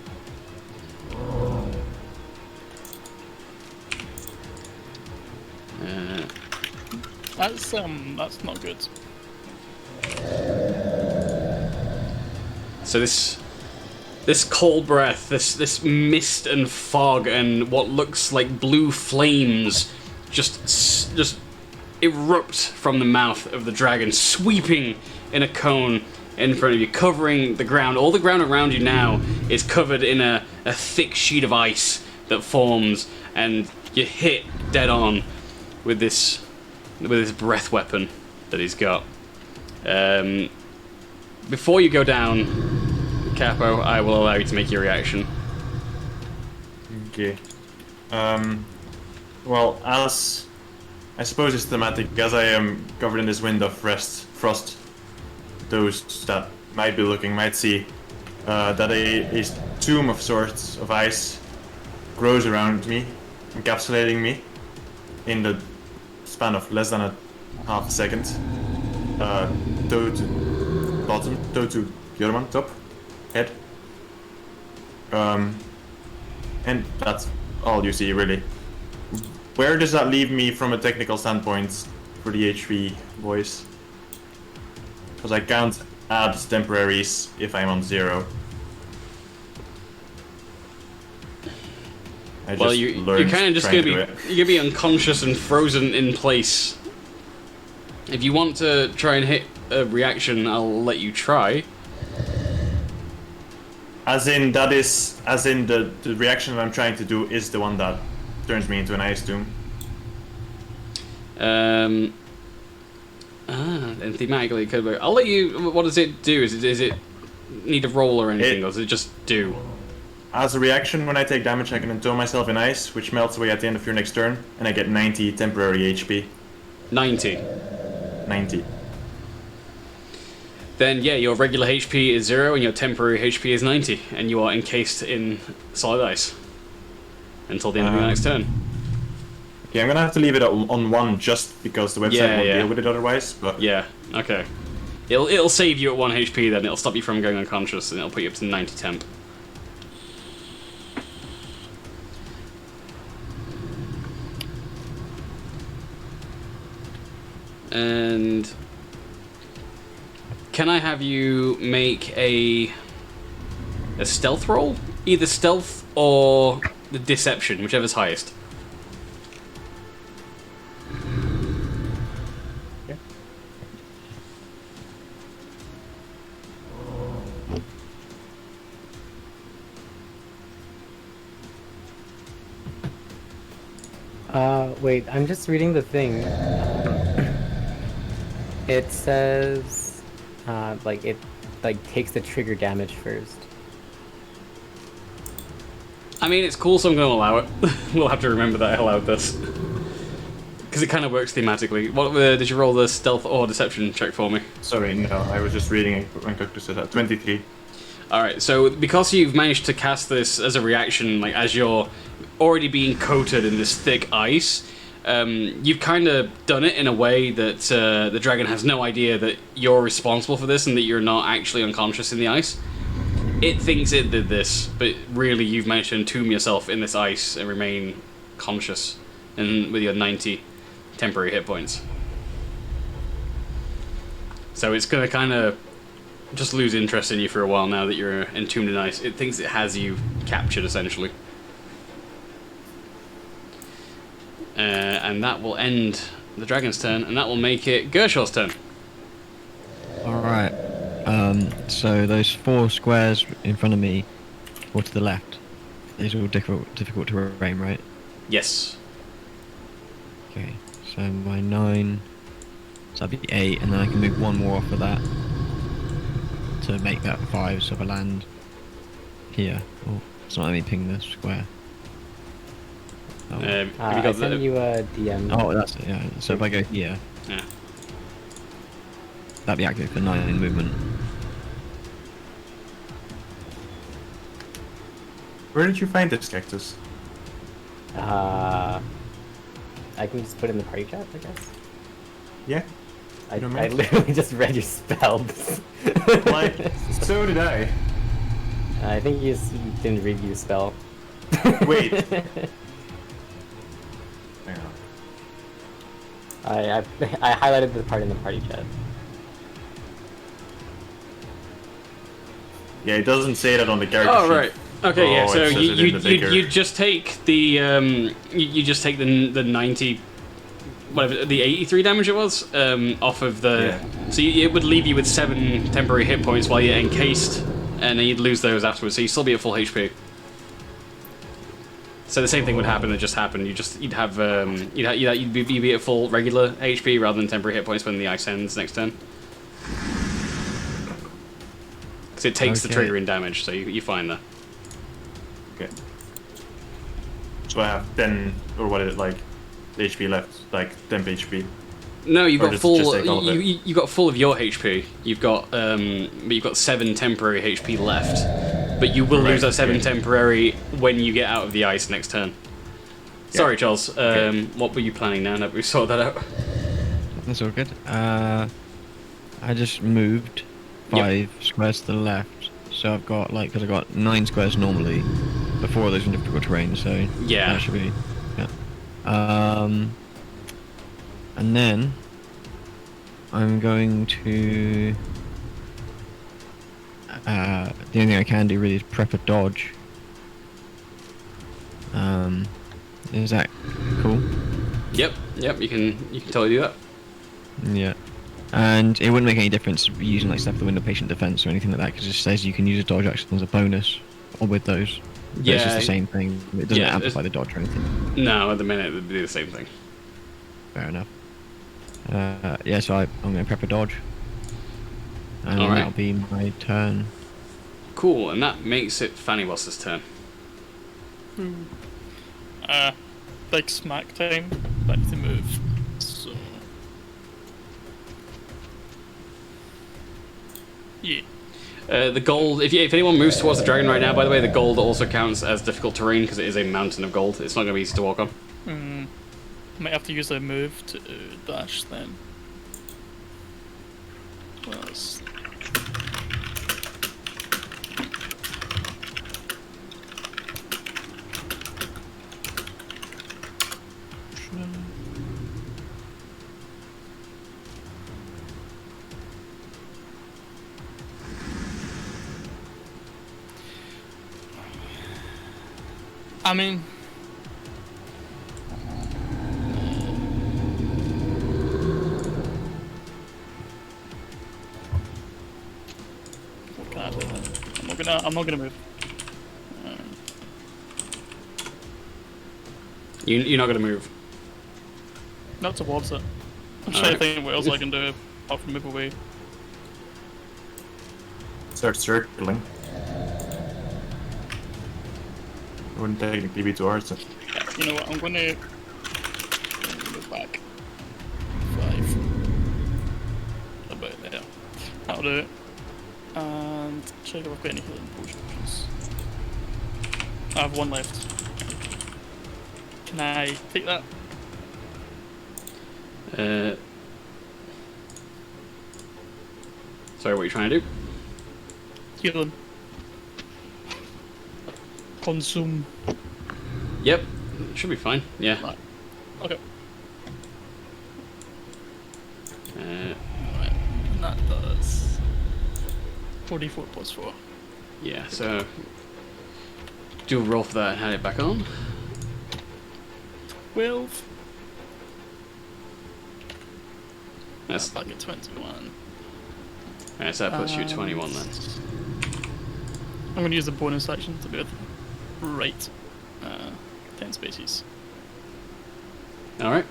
That's not good. So this cold breath, this mist and fog and what looks like blue flames just erupt from the mouth of the dragon, sweeping in a cone in front of you, covering the ground. All the ground around you now is covered in a thick sheet of ice that forms, and you're hit dead on with this breath weapon that he's got. Before you go down, Capo, I will allow you to make your reaction. Okay. Well, as I suppose it's thematic, as I am covered in this wind of frost, those that might be looking might see that a tomb of sorts of ice grows around me, encapsulating me in the span of less than a half a second. Toe to bottom, toe to the other one, top, head. And that's all you see, really. Where does that leave me from a technical standpoint for the HP, boys? Because I can't add temporaries if I'm on 0. You're kind of just you're gonna be unconscious and frozen in place. If you want to try and hit a reaction, I'll let you try. As in the reaction that I'm trying to do is the one that turns me into an ice tomb. And thematically it could be. I'll let you. What does it do? Is it need a roll or anything, or does it just do? As a reaction, when I take damage, I can entomb myself in ice, which melts away at the end of your next turn, and I get 90 temporary HP. 90. 90. Then yeah, your regular HP is 0 and your temporary HP is 90, and you are encased in solid ice until the end of your next turn. Okay, I'm gonna have to leave it on 1 just because the website won't deal with it otherwise. But yeah, okay. It'll save you at 1 HP, then it'll stop you from going unconscious, and it'll put you up to 90 temp. And can I have you make a stealth roll? Either stealth or the deception, whichever's highest. Okay. Wait, I'm just reading the thing. It says, like it, like takes the trigger damage first. I mean, it's cool, so I'm going to allow it. We'll have to remember that I allowed this. Because it kind of works thematically. What did you roll the stealth or deception check for me? Sorry, no, I was just reading it when Cactus said that. 23. Alright, so because you've managed to cast this as a reaction, like as you're already being coated in this thick ice, you've kind of done it in a way that the dragon has no idea that you're responsible for this and that you're not actually unconscious in the ice. It thinks it did this, but really you've managed to entomb yourself in this ice and remain conscious, and with your 90 temporary hit points. So it's going to kind of just lose interest in you for a while now that you're entombed in ice. It thinks it has you captured, essentially. And that will end the dragon's turn, and that will make it Gershaw's turn. Alright. So those 4 squares in front of me, or to the left, these are all difficult to aim, right? Yes. Okay, so my 9, so that'd be 8, and then I can move 1 more off of that to make that 5, so if I land here. Oh, it's not letting me ping the square. Oh, Have you I got sent you a DM. oh that's it, yeah. So if I go here, Yeah. that'd be active for 9 in movement. Where did you find this Cactus? I can just put it in the party chat, I guess. Yeah? I You don't mind? literally just read your spells. Like, so did I. I think you just didn't read your spell. Wait. Hang on. I highlighted the part in the party chat. Yeah, it doesn't say that on the character Oh sheet. right. Okay, yeah. Oh, So it says it in the bigger- you just take the you just take the 90, whatever, the 83 damage it was off of the. Yeah. So it would leave you with 7 temporary hit points while you're encased, and then you'd lose those afterwards. So you'd still be at full HP. So the same thing would happen that just happened. You'd be at full regular HP rather than temporary hit points when the ice ends next turn. Because it takes the Okay. triggering damage, so you find that. Okay. So I have 10, or what is it, like, HP left? Like, 10 HP. No, you've Or got just full. take all of it? You got full of your HP. You've got but you've got 7 temporary HP left. But you will Right, lose that 7 okay. temporary when you get out of the ice next turn. Yeah. Sorry, Charles. Okay. What were you planning now? That we sorted that out. That's all good. I just moved 5 squares to the left, so I've got like, because I've got 9 squares normally, but 4 of those in difficult terrain, so Yeah. that should be, yeah. And then I'm going to, the only thing I can do really is prep a dodge. Is that cool? Yep. You can totally do that. Yeah. And it wouldn't make any difference using like stuff the window patient defense or anything like that, because it just says you can use a dodge action as a bonus, or with those. But it's just the same thing. It doesn't Yeah, amplify the dodge or anything. No, at the minute it would do the same thing. Fair enough. Yeah, so I'm going to prep a dodge. And Alright. that'll be my turn. Cool, and that makes it Fanny Boss's turn. Big smack time. Back to move. So. Yeah. The gold, if anyone moves towards the dragon right now, by the way, the gold also counts as difficult terrain because it is a mountain of gold. It's not going to be easy to walk on. Might have to use a move to dash then. What else? I mean, what can I do then? I'm not gonna move. You're not going to move. Not towards it. I'm trying to think what else I can do apart from move away. Start circling. Wouldn't technically be towards it. You know what? I'm gonna move back 5. About there. That'll do it. And check if I've got any healing potions. I have 1 left. Can I take that? Sorry, what are you trying to do? Healing. Consume. Yep, should be fine. Yeah. Right. Okay. Uh, Right. And that does 44 plus 4. yeah. So do a roll for that and hand it back on. 12. That's Back at 21. right. So that puts you at 21 then. I'm going to use the bonus action to do right 10 species. All right.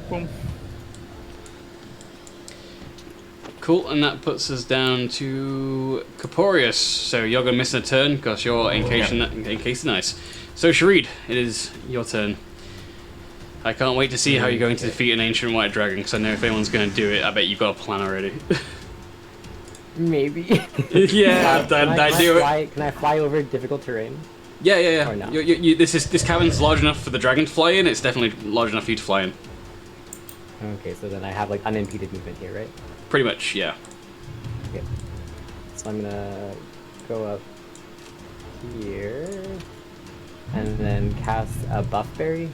Boom. Cool, and that puts us down to Corporeus. So you're gonna miss a turn because you're encasing the ice. So Sharid, it is your turn. I can't wait to see how you're going to defeat an ancient white dragon. Because I know if anyone's going to do it, I bet you've got a plan already. Maybe. Yeah, I do it. Can I fly over difficult terrain? Yeah. Or no? This cavern's large enough for the dragon to fly in. It's definitely large enough for you to fly in. Okay, so then I have like unimpeded movement here, right? Pretty much, yeah. Okay. So I'm gonna go up here and then cast a buff berry.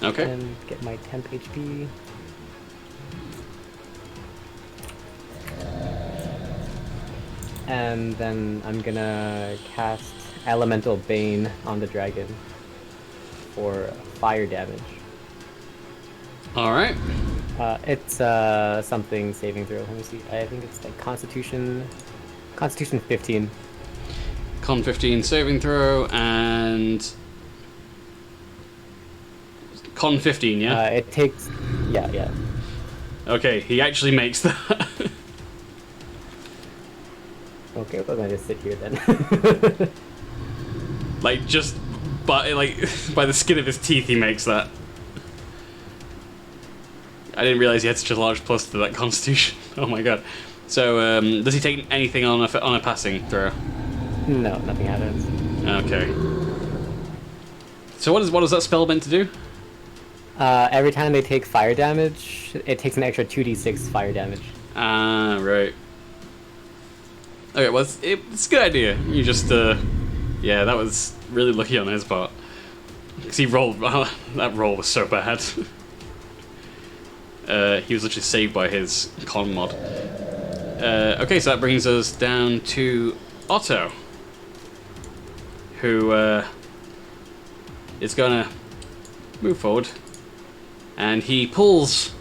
Okay. And get my temp HP. And then I'm gonna cast Elemental Bane on the dragon for fire damage. Alright. It's something saving throw. Let me see. I think it's like Constitution 15. Con 15 saving throw and Con 15, yeah? It takes... Yeah. Okay, he actually makes that. Okay, we're gonna just sit here then. Like, just by the skin of his teeth he makes that. I didn't realize he had such a large plus to that constitution. Oh my god. So, does he take anything on a passing throw? No, nothing happens. Okay. So what is that spell meant to do? Every time they take fire damage, it takes an extra 2d6 fire damage. Ah, right. Okay, well, it's a good idea. You just, yeah, that was really lucky on his part. Because he rolled, that roll was so bad. He was literally saved by his con mod. Okay, so that brings us down to Otto, who is gonna move forward, and he pulls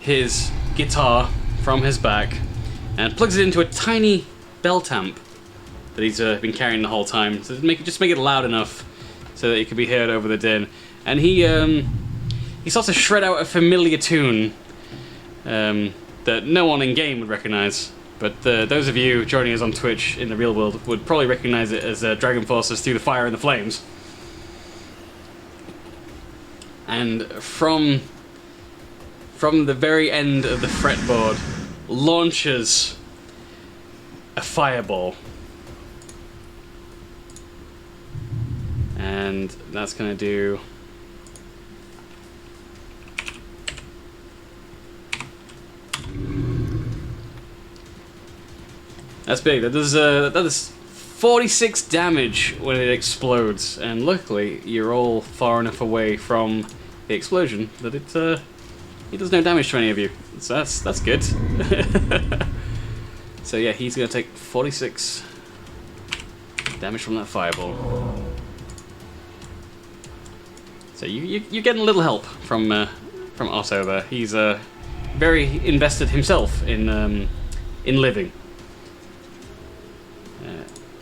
his guitar from his back and plugs it into a tiny bell amp that he's been carrying the whole time, so just make it loud enough so that it can be heard over the din. And he starts to shred out a familiar tune that no one in game would recognize, but those of you joining us on Twitch in the real world would probably recognize it as Dragon Forces Through the Fire and the Flames. And from the very end of the fretboard launches a fireball. And that's gonna do... That's big. That does 46 damage when it explodes, and luckily you're all far enough away from the explosion that it does no damage to any of you. So that's good. So yeah, he's gonna take 46 damage from that fireball. So you're getting a little help from Otto there. He's very invested himself in living.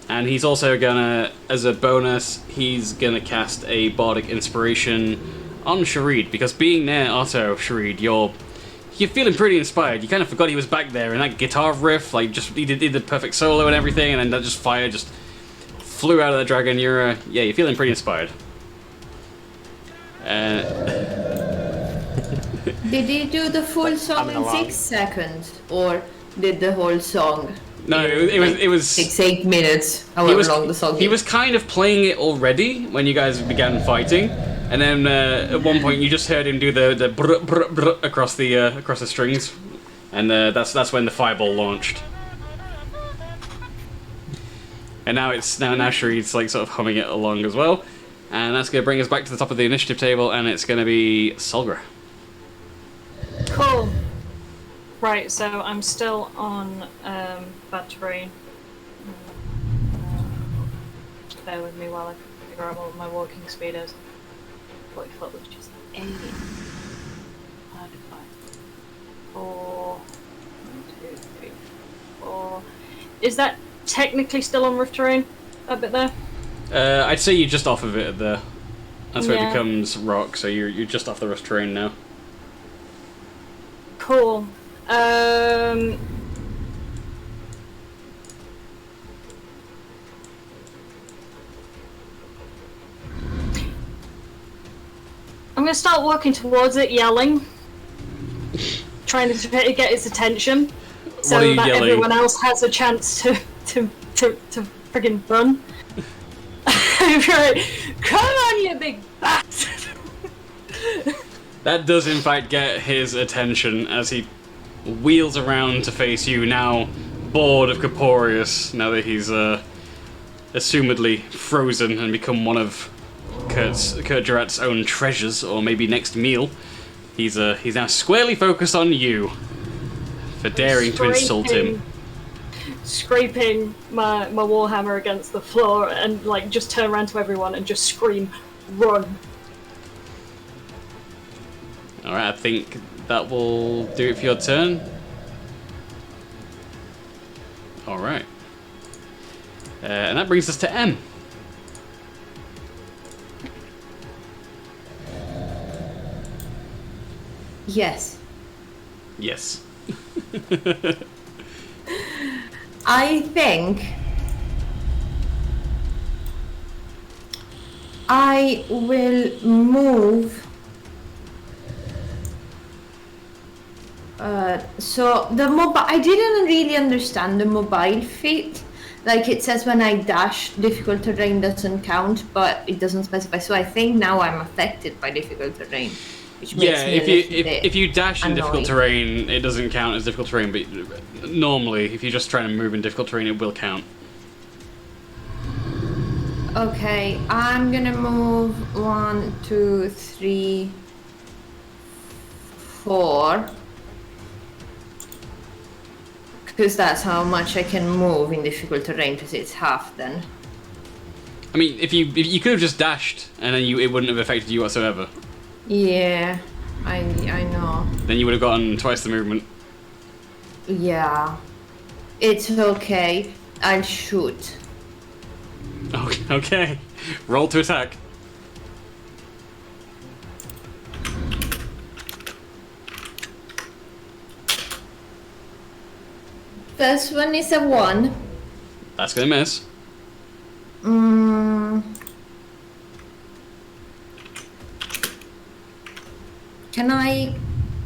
And he's also gonna, as a bonus, he's gonna cast a Bardic Inspiration on Sharid, because being near Otto, Sharid, you're feeling pretty inspired. You kind of forgot he was back there, and that guitar riff, like, just he did the perfect solo and everything, and then that just fire just flew out of the dragon. You're feeling pretty inspired. Did he do the full song in 6 seconds, or did the whole song? No, it was 6-8 minutes. However long the song. He was kind of playing it already when you guys began fighting, and then at one point you just heard him do the brr, brr, brr across the strings, and that's when the fireball launched. And now Sharid's like sort of humming it along as well, and that's going to bring us back to the top of the initiative table, and it's going to be Solgra. Cool. Right, so I'm still on bad terrain. Bear with me while I figure out what my walking speed is. 40 foot, which is 8. 4. 1, 2, 3, 4. Is that technically still on rough terrain? A bit there? I'd say you're just off of it there. That's where it Yeah. becomes rock, so you're just off the rough terrain now. Cool. I'm gonna start walking towards it, yelling, trying to get its attention, so What are you that yelling? everyone else has a chance to friggin' run. Right. Come on, you big bastard! That does in fact get his attention as he wheels around to face you, now bored of Corporeus, now that he's assumedly frozen and become one of Kurt Jurat's own treasures, or maybe next meal. He's now squarely focused on you for daring to insult him. Scraping my warhammer against the floor and like just turn around to everyone and just scream, "Run!" Alright, I think that will do it for your turn. Alright. And that brings us to M. Yes. Yes. I think I will move. So the mobile, I didn't really understand the mobile feat. Like it says when I dash, difficult terrain doesn't count, but it doesn't specify. So I think now I'm affected by difficult terrain, which makes me a little bit if you dash in difficult annoying. terrain, it doesn't count as difficult terrain. But normally, if you're just trying to move in difficult terrain, it will count. Okay, I'm gonna move 1, 2, 3, 4. Because that's how much I can move in difficult terrain, because it's half then. I mean, if you could have just dashed and then it wouldn't have affected you whatsoever. Yeah, I know. Then you would have gotten twice the movement. Yeah. It's okay. I'll shoot. Okay. Roll to attack. First one is a 1. That's gonna miss. Can I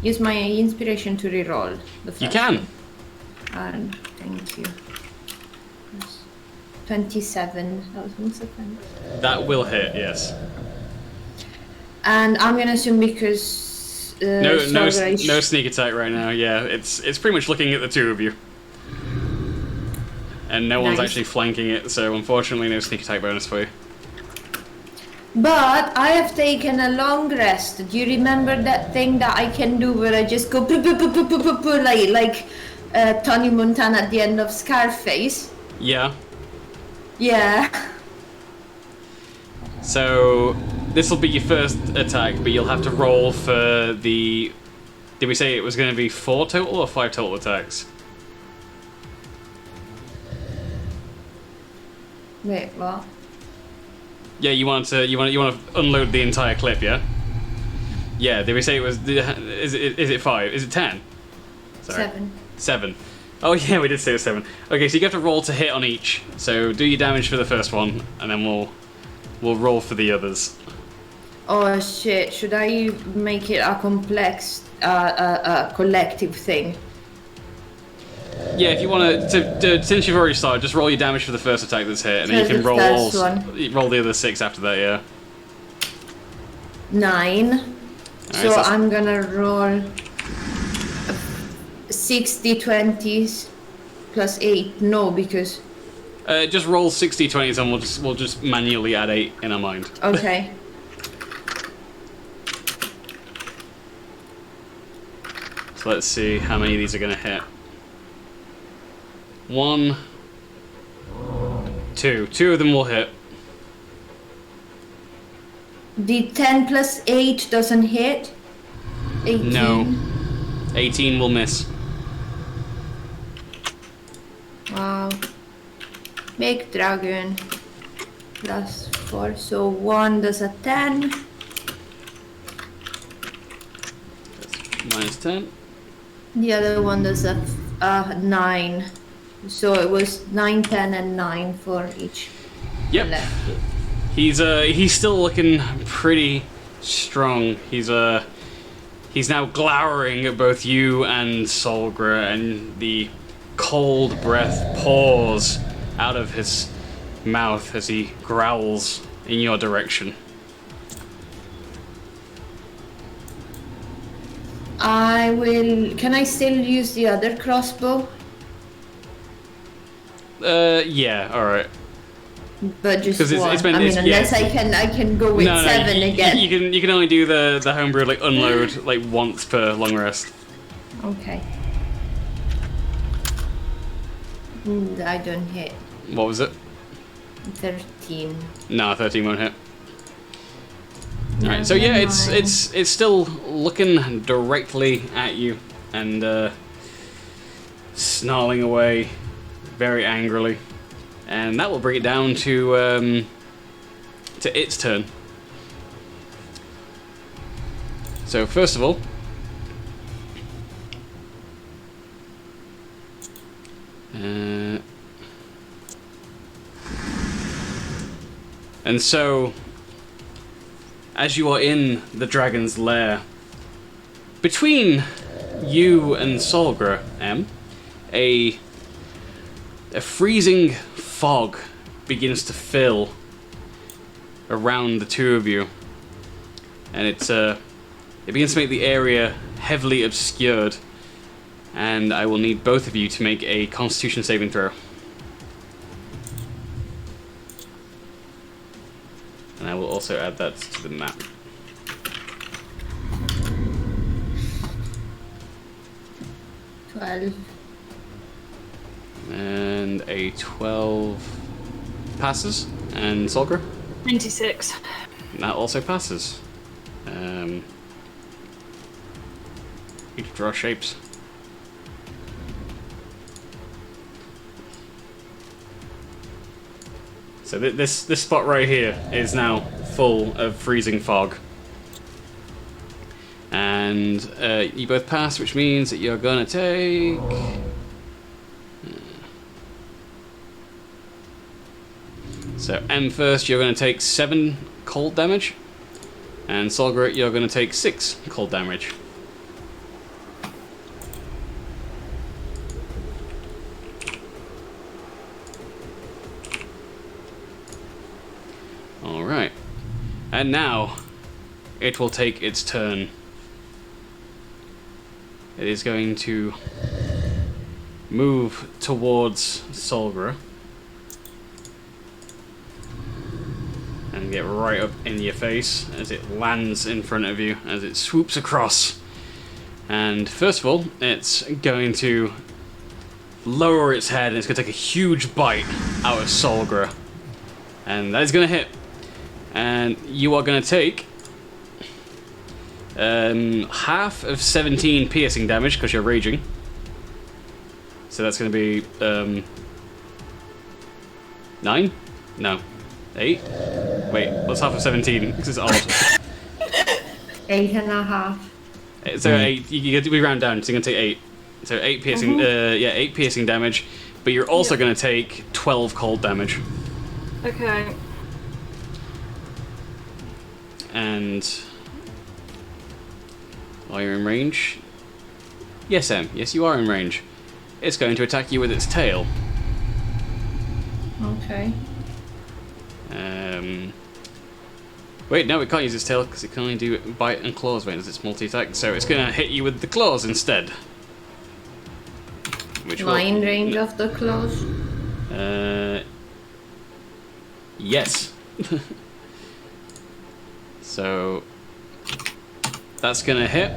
use my inspiration to reroll the first You can. one? Thank you. 27. That was 1 second. That will hit. Yes. And I'm gonna assume because No Solgra sneak attack right now. Yeah, it's pretty much looking at the two of you. And no one's Nice. actually flanking it, so unfortunately no sneak attack bonus for you. But I have taken a long rest. Do you remember that thing that I can do where I just go like Tony Montana at the end of Scarface? Yeah. Yeah. So this will be your first attack, but you'll have to roll for the... Did we say it was going to be 4 total or 5 total attacks? Wait, what? Yeah, you want to unload the entire clip, yeah? Yeah, did we say it was? Is it 5? Is it 10? Sorry. 7. 7. Oh yeah, we did say it was 7. Okay, so you have to roll to hit on each. So do your damage for the first one, and then we'll roll for the others. Oh shit! Should I make it a complex, collective thing? Yeah, if you want to, since you've already started, just roll your damage for the first attack that's hit, and then you can roll roll the other 6 after that. Yeah. 9. So so I'm gonna roll 60 20s plus 8. No, because just roll 60 20s, and we'll just manually add 8 in our mind. okay. So let's see how many of these are gonna hit. 1, 2. 2 of them will hit. The 10 plus 8 doesn't hit. 18. No. 18 will miss. Wow. Big dragon. Plus 4. So 1 does a 10. That's minus 10. The other one does a 9. So it was 9, 10, and 9 for each. Yep. Left. He's still looking pretty strong. He's now glowering at both you and Solgra, and the cold breath pours out of his mouth as he growls in your direction. I will. Can I still use the other crossbow? Yeah, alright. But just 'Cause one. it's been- I mean, it's- unless yeah. I can go with 7 again. You can only do the homebrew like unload like once per long rest. Okay. I don't hit. What was it? 13. No, 13 won't hit. Alright, so yeah, it's still looking directly at you and snarling away very angrily. And that will bring it down to its turn. So first of all, and so as you are in the dragon's lair, between you and Solgra, a freezing fog begins to fill around the two of you, and it begins to make the area heavily obscured, and I will need both of you to make a Constitution saving throw. And I will also add that to the map. And a 12 passes. And Solgra? 26. That also passes. You can draw shapes. So this spot right here is now full of freezing fog. And you both pass, which means that you're gonna take... So M first, you're gonna take 7 cold damage. And Solgra, you're gonna take 6 cold damage. Alright. And now, it will take its turn. It is going to move towards Solgra. And get right up in your face as it lands in front of you, as it swoops across. And first of all, it's going to lower its head and it's going to take a huge bite out of Solgra. And that is going to hit. And you are going to take half of 17 piercing damage because you're raging. So that's going to be 9? No. 8? Wait, what's half of 17? This is odd. 8.5. So 8, we round down, so you're going to take 8. So 8 piercing, 8 piercing damage, but you're also going to take 12 cold damage. Okay. And are you in range? Yes, Em. Yes, you are in range. It's going to attack you with its tail. Okay. Wait, no, it can't use its tail because it can only do bite and claws when it's multi-attack. So it's going to hit you with the claws instead. Which Line range of the claws? Yes. So that's going to hit,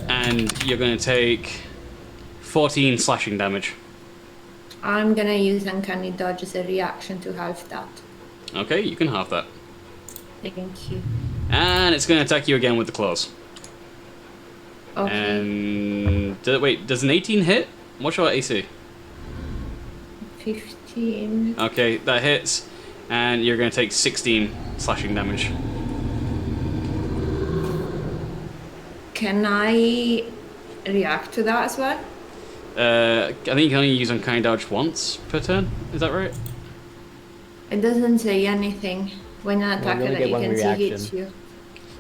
and you're going to take 14 slashing damage. I'm gonna use Uncanny Dodge as a reaction to half that. Okay, you can halve that. Thank you. And it's going to attack you again with the claws. Okay. And wait, does an 18 hit? What's your AC? 15. Okay, that hits, and you're going to take 16 slashing damage. Can I react to that as well? I think you can only use Uncanny Dodge once per turn. Is that right? It doesn't say anything. When an attacker only that get you one can see hits reaction. you.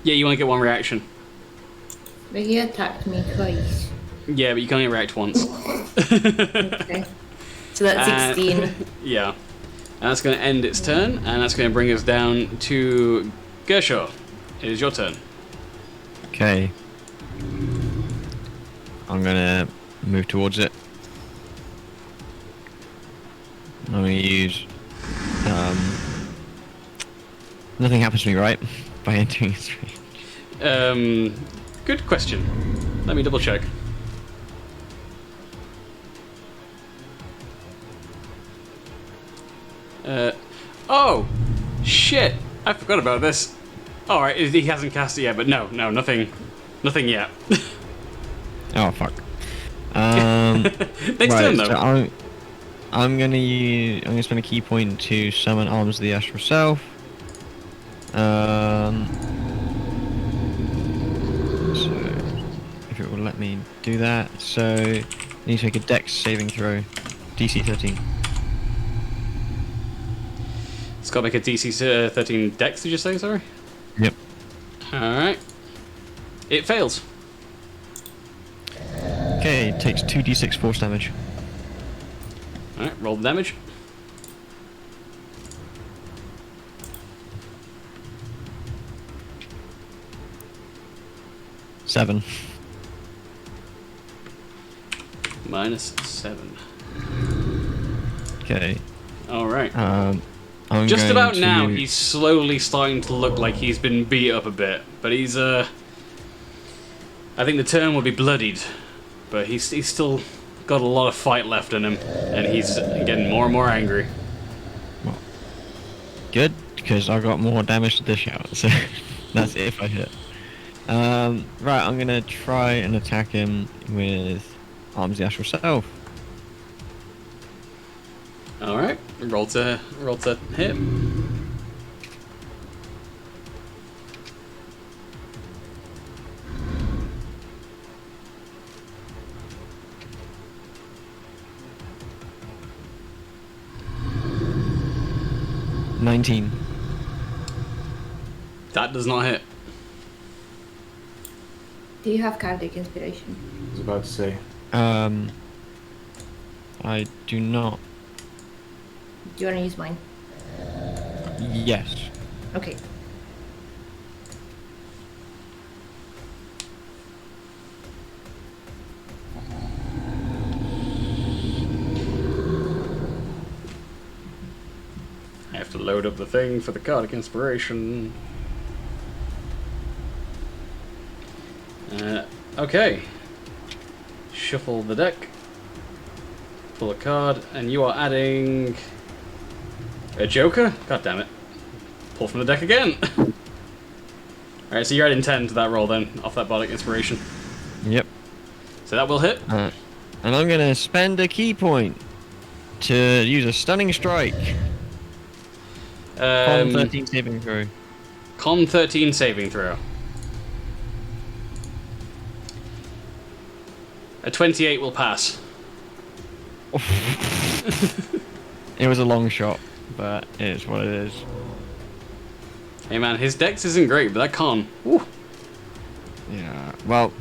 Yeah, you only get one reaction. But he attacked me twice. Yeah, but you can only react once. Okay. So that's 16. Yeah. And that's going to end its turn, and that's going to bring us down to Gershaw. It is your turn. Okay. I'm gonna move towards it. I'm gonna use. Nothing happens to me, right? By entering its range. Good question. Let me double check. Oh! Shit! I forgot about this. Alright, he hasn't cast it yet, but no, nothing yet. Oh fuck. Next right, turn, though. So I'm gonna spend a key point to summon Arms of the Astral Self. So if it will let me do that, so I need to make a Dex saving throw, DC 13. It's got to make a DC 13 Dex, did you say? Sorry. Yep. Alright. It fails. Okay, it takes 2d6 force damage. Alright, roll the damage. Seven. -7. Okay. Alright. I'm Just going about to... now, he's slowly starting to look like he's been beat up a bit, but he's I think the term will be bloodied, but he's still got a lot of fight left in him, and he's getting more and more angry. Well, good, because I got more damage to dish out, so that's it if I hit. Right, I'm gonna try and attack him with Arms of the Astral Self. Alright, roll to hit. $19. That does not hit. Do you have Cardiac Inspiration? I was about to say. I do not. Do you want to use mine? Yes. Okay. I have to load up the thing for the Cardiac Inspiration. Okay. Shuffle the deck. Pull a card, and you are adding a Joker? God damn it. Pull from the deck again. Alright, so you're adding 10 to that roll then, off that Bardic Inspiration. Yep. So that will hit. And I'm gonna spend a key point to use a Stunning Strike. Con 13 saving throw. Con 13 saving throw. A 28 will pass. It was a long shot, but it is what it is. Hey man, his dex isn't great, but that con. Woo. Yeah, well...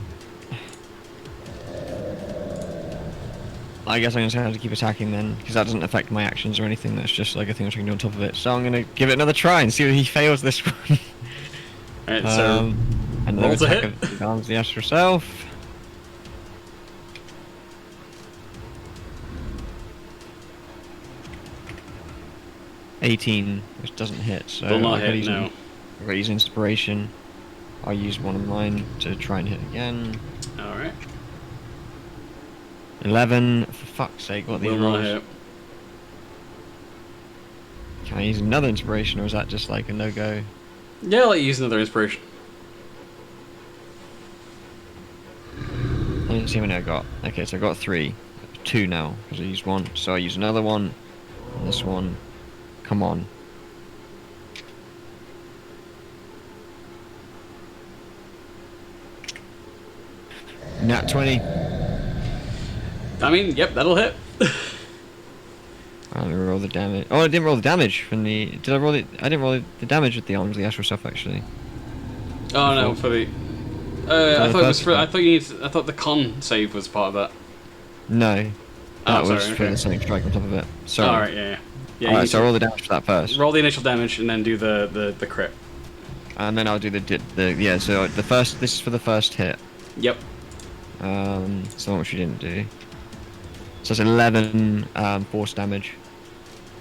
I guess I'm going to have to keep attacking then, because that doesn't affect my actions or anything, that's just like a thing which I can do on top of it. So I'm going to give it another try and see if he fails this one. Alright, so... and roll to hit. of arms the ash herself. (18), which doesn't hit, so Will not I've got to hit, use no. I've got to use inspiration. I'll use one of mine to try and hit again. Alright. 11, for fuck's sake, what are these Will not rolls? hit. Can I use another inspiration, or is that just like a no-go? Yeah, I'll let you use another inspiration. Let's see how many I got. Okay, so I got 3. 2 now, because I used 1. So I use another one, and this one. Come on. Nat 20. I mean, yep, that'll hit. I'll roll the damage. Oh, I didn't roll the damage from the... Did I roll it? I didn't roll the damage with the arms of the astral stuff, actually. Oh no, for the... I thought it was for... I thought you needed... I thought the con save was part of that. No. That was sorry, for okay. the Sonic Strike on top of it. Sorry. Alright, yeah. Yeah, Alright, so I'll roll the damage for that first. roll the initial damage and then do the crit. And then I'll do the yeah, so the first... This is for the first hit. Yep. So what we didn't do. So it's 11 force damage.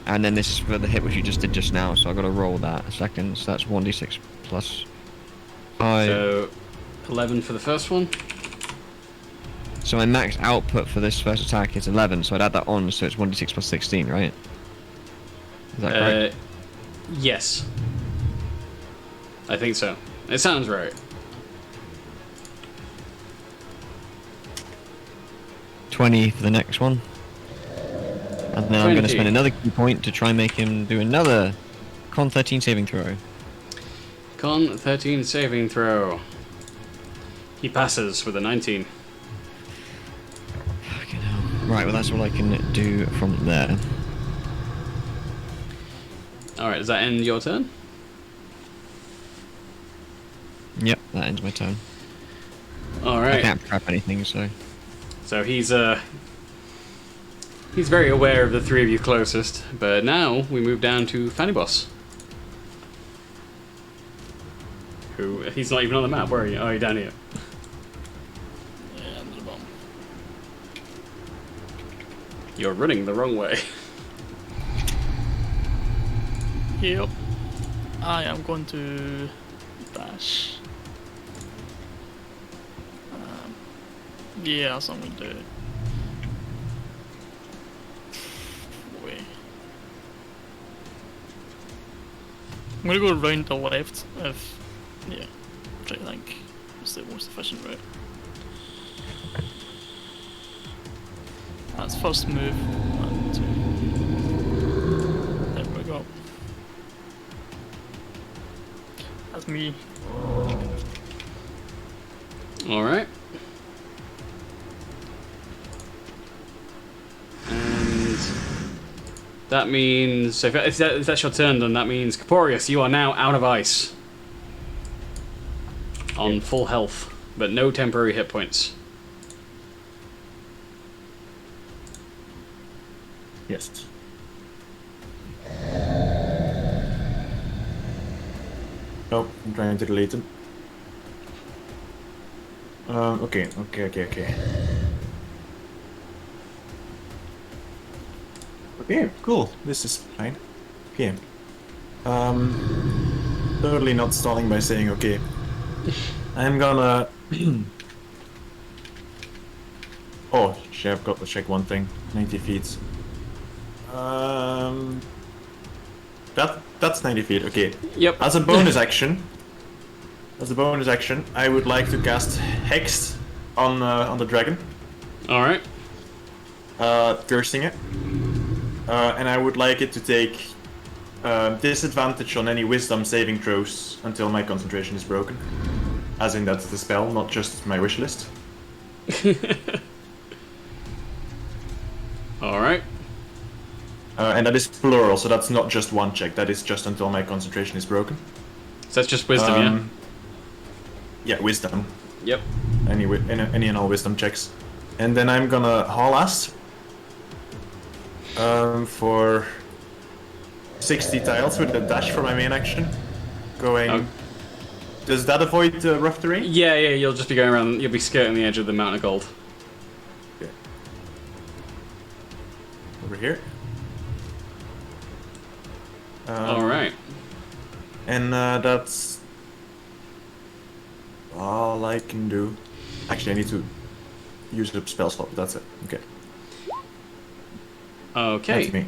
And then this is for the hit which you just did just now, so I've got to roll that a second. So that's 1d6 plus 5. So 11 for the first one. So my max output for this first attack is 11, so I'd add that on, so it's 1d6 plus 16, right? Is that correct? Yes. I think so. It sounds right. 20 for the next one. And then I'm going to 20. spend another key point to try and make him do another Con 13 saving throw. Con 13 saving throw. He passes with a 19. Fucking hell. Right, well that's all I can do from there. Alright, does that end your turn? Yep, that ends my turn. I Alright. can't prep anything, so... So he's very aware of the three of you closest, but now we move down to Fanny Boss. Who, he's not even on the map, where are you? Oh, you're down here. Yeah, under the bomb. You're running the wrong way. Yep. I am going to dash. Yeah, that's what I'm going to do. Wait. I'm going to go round the left if... Yeah, which I think is the most efficient route. That's first move. 1, 2. There we go. That's me. Alright. And that means, if that's your turn, then that means, Caporius, you are now out of ice. On full health, but no temporary hit points. Yes. Oh, I'm trying to delete them. Okay. Okay, cool. This is fine. Okay. Totally not stalling by saying okay. I'm gonna... Oh, shit, I've got to check one thing. 90 feet. That's 90 feet, okay. Yep. As a bonus action, I would like to cast Hex on the dragon. Alright. Cursing it. And I would like it to take disadvantage on any wisdom saving throws until my concentration is broken. As in, that's the spell, not just my wish list. Alright. And that is plural, so that's not just one check, that is just until my concentration is broken. So that's just wisdom, yeah? Yeah, wisdom. Yep. Any and all wisdom checks. And then I'm gonna haul ass. For 60 tiles with the dash for my main action. Going... Oh. Does that avoid rough terrain? Yeah, you'll just be going around, you'll be skirting the edge of the Mountain of Gold. Okay. Over here. Alright. And that's all I can do. Actually, I need to use the spell slot, but that's it. Okay. Okay. That's me.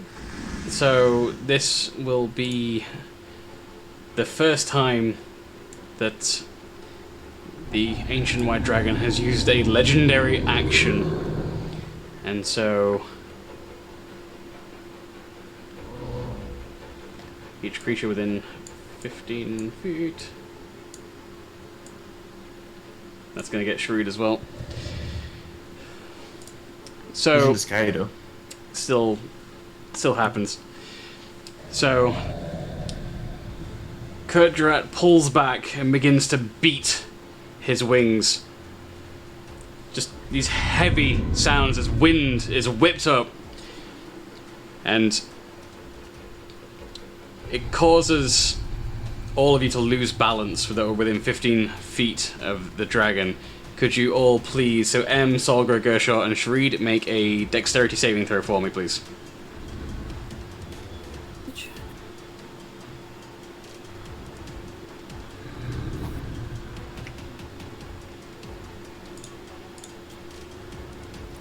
So this will be the first time that the Ancient White Dragon has used a legendary action. And so each creature within 15 feet. That's going to get shrewd as well. He's in So the sky, though. still happens. So Kurt Drat pulls back and begins to beat his wings. Just these heavy sounds as wind is whipped up, and it causes all of you to lose balance that are within 15 feet of the dragon. Could you all please, so M, Solgra, Gershaw, and Shreed, make a dexterity saving throw for me, please?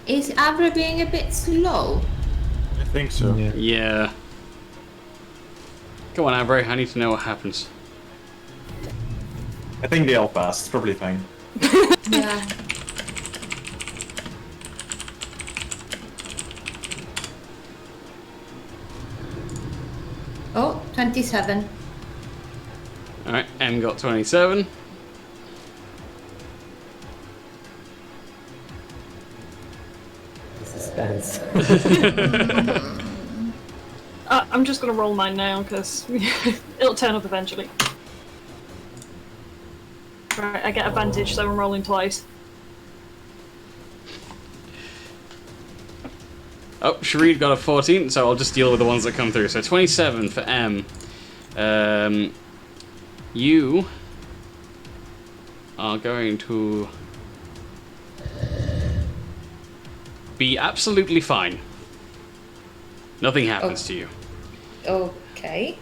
Is Abra being a bit slow? I think so. Yeah. Go on, Abre, I need to know what happens. I think they all passed. It's probably fine. Yeah. Oh, 27. Alright, M got 27. Suspense. I'm just gonna roll mine now because it'll turn up eventually. Right, I get advantage, so I'm rolling twice. Oh, Shreed got a 14, so I'll just deal with the ones that come through. So 27 for M. You are going to be absolutely fine. Nothing happens to you. Okay.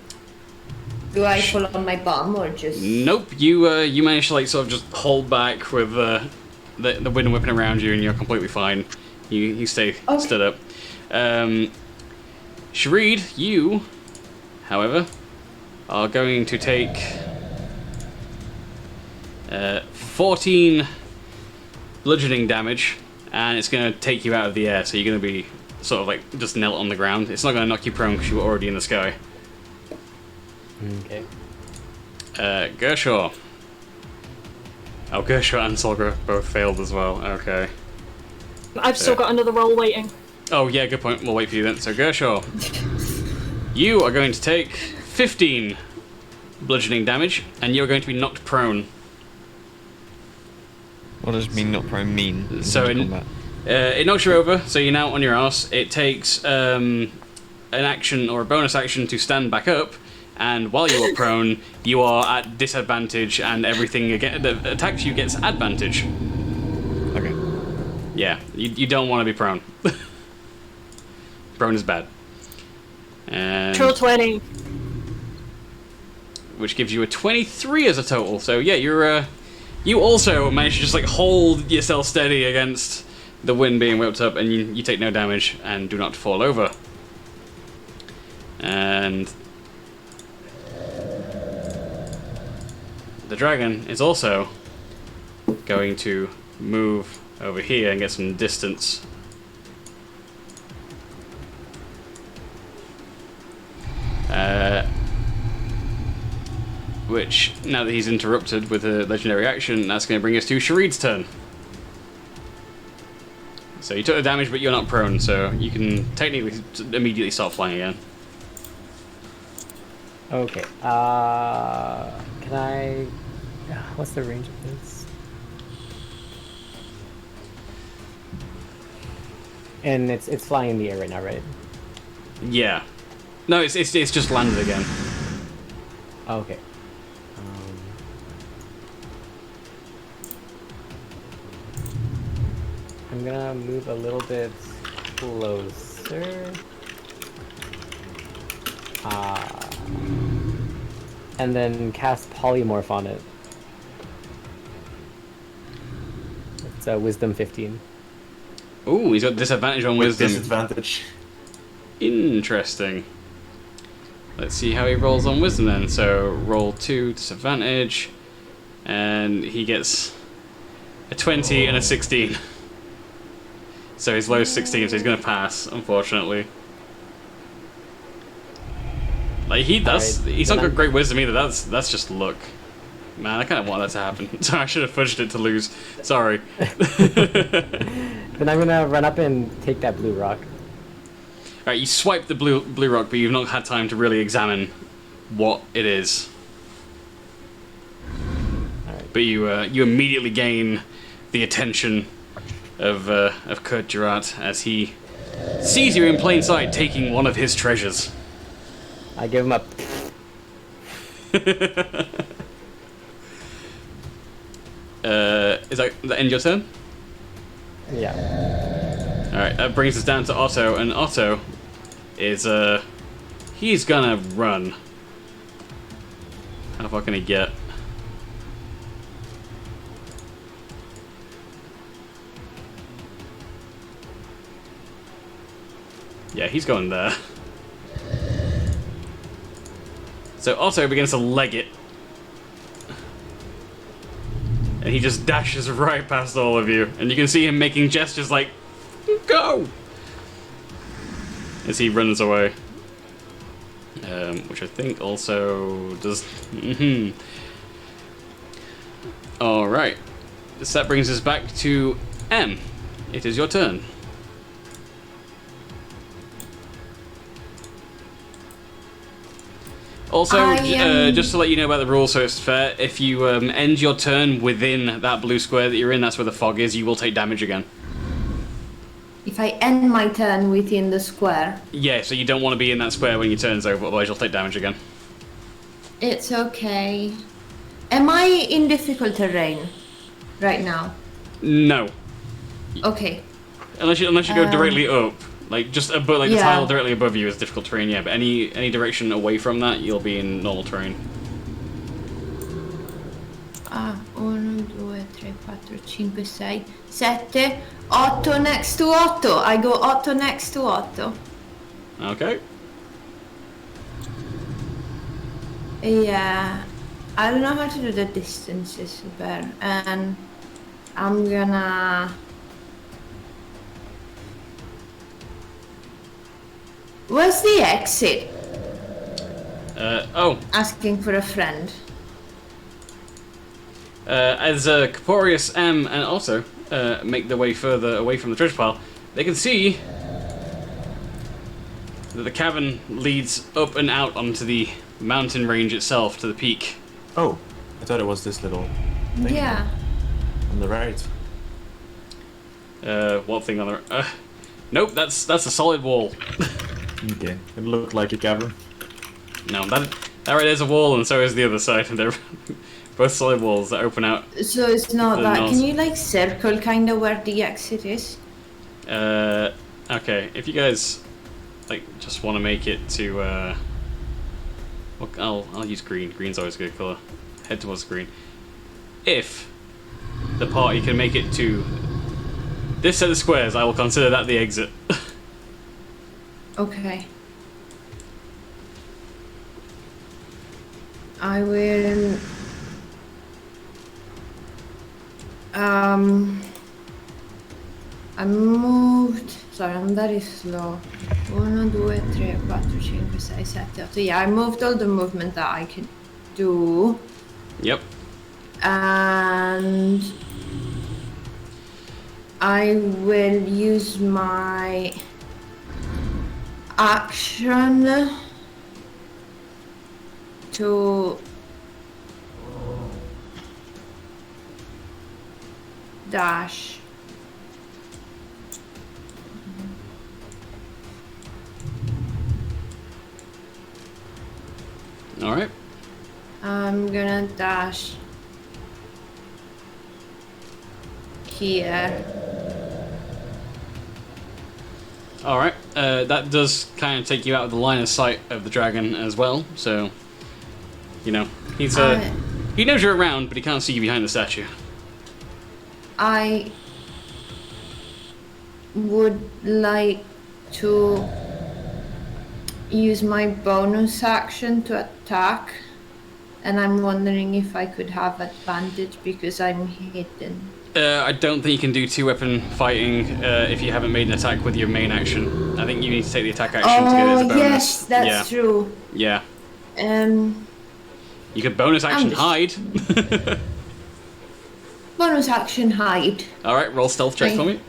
Do I fall on my bum or just... Nope, you manage to like sort of just hold back with the wind whipping around you, and you're completely fine. You stay stood up. Shreed, you, however, are going to take 14 bludgeoning damage, and it's going to take you out of the air, so you're going to be sort of like just knelt on the ground. It's not going to knock you prone because you were already in the sky. Okay. Gershaw. Oh, Gershaw and Solgra both failed as well. Okay. I've still got another roll waiting. Oh, yeah, good point. We'll wait for you then. So, Gershaw, you are going to take 15 bludgeoning damage, and you're going to be knocked prone. What does being not prone mean? So, it knocks you over, so you're now on your ass. It takes an action or a bonus action to stand back up, and while you are prone, you are at disadvantage, and everything that attacks you gets advantage. Okay. Yeah, you don't want to be prone. Prone is bad. And Trill 20. which gives you a 23 as a total. So yeah, you also manage to just like hold yourself steady against the wind being whipped up, and you take no damage and do not fall over. And the dragon is also going to move over here and get some distance. which, now that he's interrupted with a legendary action, that's going to bring us to Sharid's turn. So you took the damage, but you're not prone, so you can technically immediately start flying again. Okay. Can I? What's the range of this? And it's flying in the air right now, right? Yeah. No, it's just landed again. Oh, okay. I'm gonna move a little bit closer. And then cast Polymorph on it. It's a Wisdom 15. Ooh, he's got disadvantage on Wisdom. Disadvantage. Interesting. Let's see how he rolls on Wisdom then. So, roll 2, disadvantage. And he gets a 20 and a 16. So his lowest 16, so he's going to pass, unfortunately. Like, he's not got great Wisdom either, that's just luck. Man, I kind of want that to happen. So I should have fudged it to lose. Sorry. Then I'm gonna run up and take that blue rock. Alright, you swipe the blue rock, but you've not had time to really examine what it is. Alright. But you immediately gain the attention of Kurt Jurat as he sees you in plain sight taking one of his treasures. I give him a... Is that end your turn? Yeah. Alright, that brings us down to Otto, and Otto is, he's gonna run. How far can he get? Yeah, he's going there. So Otto begins to leg it. And he just dashes right past all of you. And you can see him making gestures like, go! As he runs away. Which I think also does... Alright. So that brings us back to M. It is your turn. Also, just to let you know about the rules so it's fair, if you end your turn within that blue square that you're in, that's where the fog is, you will take damage again. If I end my turn within the square. Yeah, so you don't want to be in that square when your turn's over, otherwise you'll take damage again. It's okay. Am I in difficult terrain right now? No. Okay. Unless you go directly up. Like, just above, like the Yeah. tile directly above you is difficult terrain, yeah, but any direction away from that, you'll be in normal terrain. 1, 2, 3, 4, 5, 6, 7, 8 next to 8. I go 8 next to 8. Okay. Yeah. I don't know how to do the distances better. And I'm gonna... Where's the exit? Asking for a friend. As Caporius, M, and Otto make their way further away from the treasure pile, they can see that the cavern leads up and out onto the mountain range itself, to the peak. Oh, I thought it was this little thing Yeah. on the right. What thing on the... nope, that's a solid wall. Okay, it looked like a cavern. No, that right there's a wall, and so is the other side, and they're both solid walls that open out. So it's not The that. north. Can you like circle kind of where the exit is? Okay, if you guys like just want to make it to well, I'll use green. Green's always a good color. Head towards green. If the party can make it to this set of squares, I will consider that the exit. Okay. I will... I moved... Sorry, I'm very slow. 1, 2, 3, 4, 5, 6, 7, 8. Yeah, I moved all the movement that I can do. Yep. And I will use my action to dash. All right. I'm gonna dash here. All right. That does kind of take you out of the line of sight of the dragon as well. So, you know, he knows you're around, but he can't see you behind the statue. I would like to use my bonus action to attack, and I'm wondering if I could have advantage because I'm hidden. I don't think you can do two-weapon fighting if you haven't made an attack with your main action. I think you need to take the attack action to get it as a bonus. Yes, that's true. Yeah. You could bonus action hide. Bonus action hide. All right, roll stealth check for me.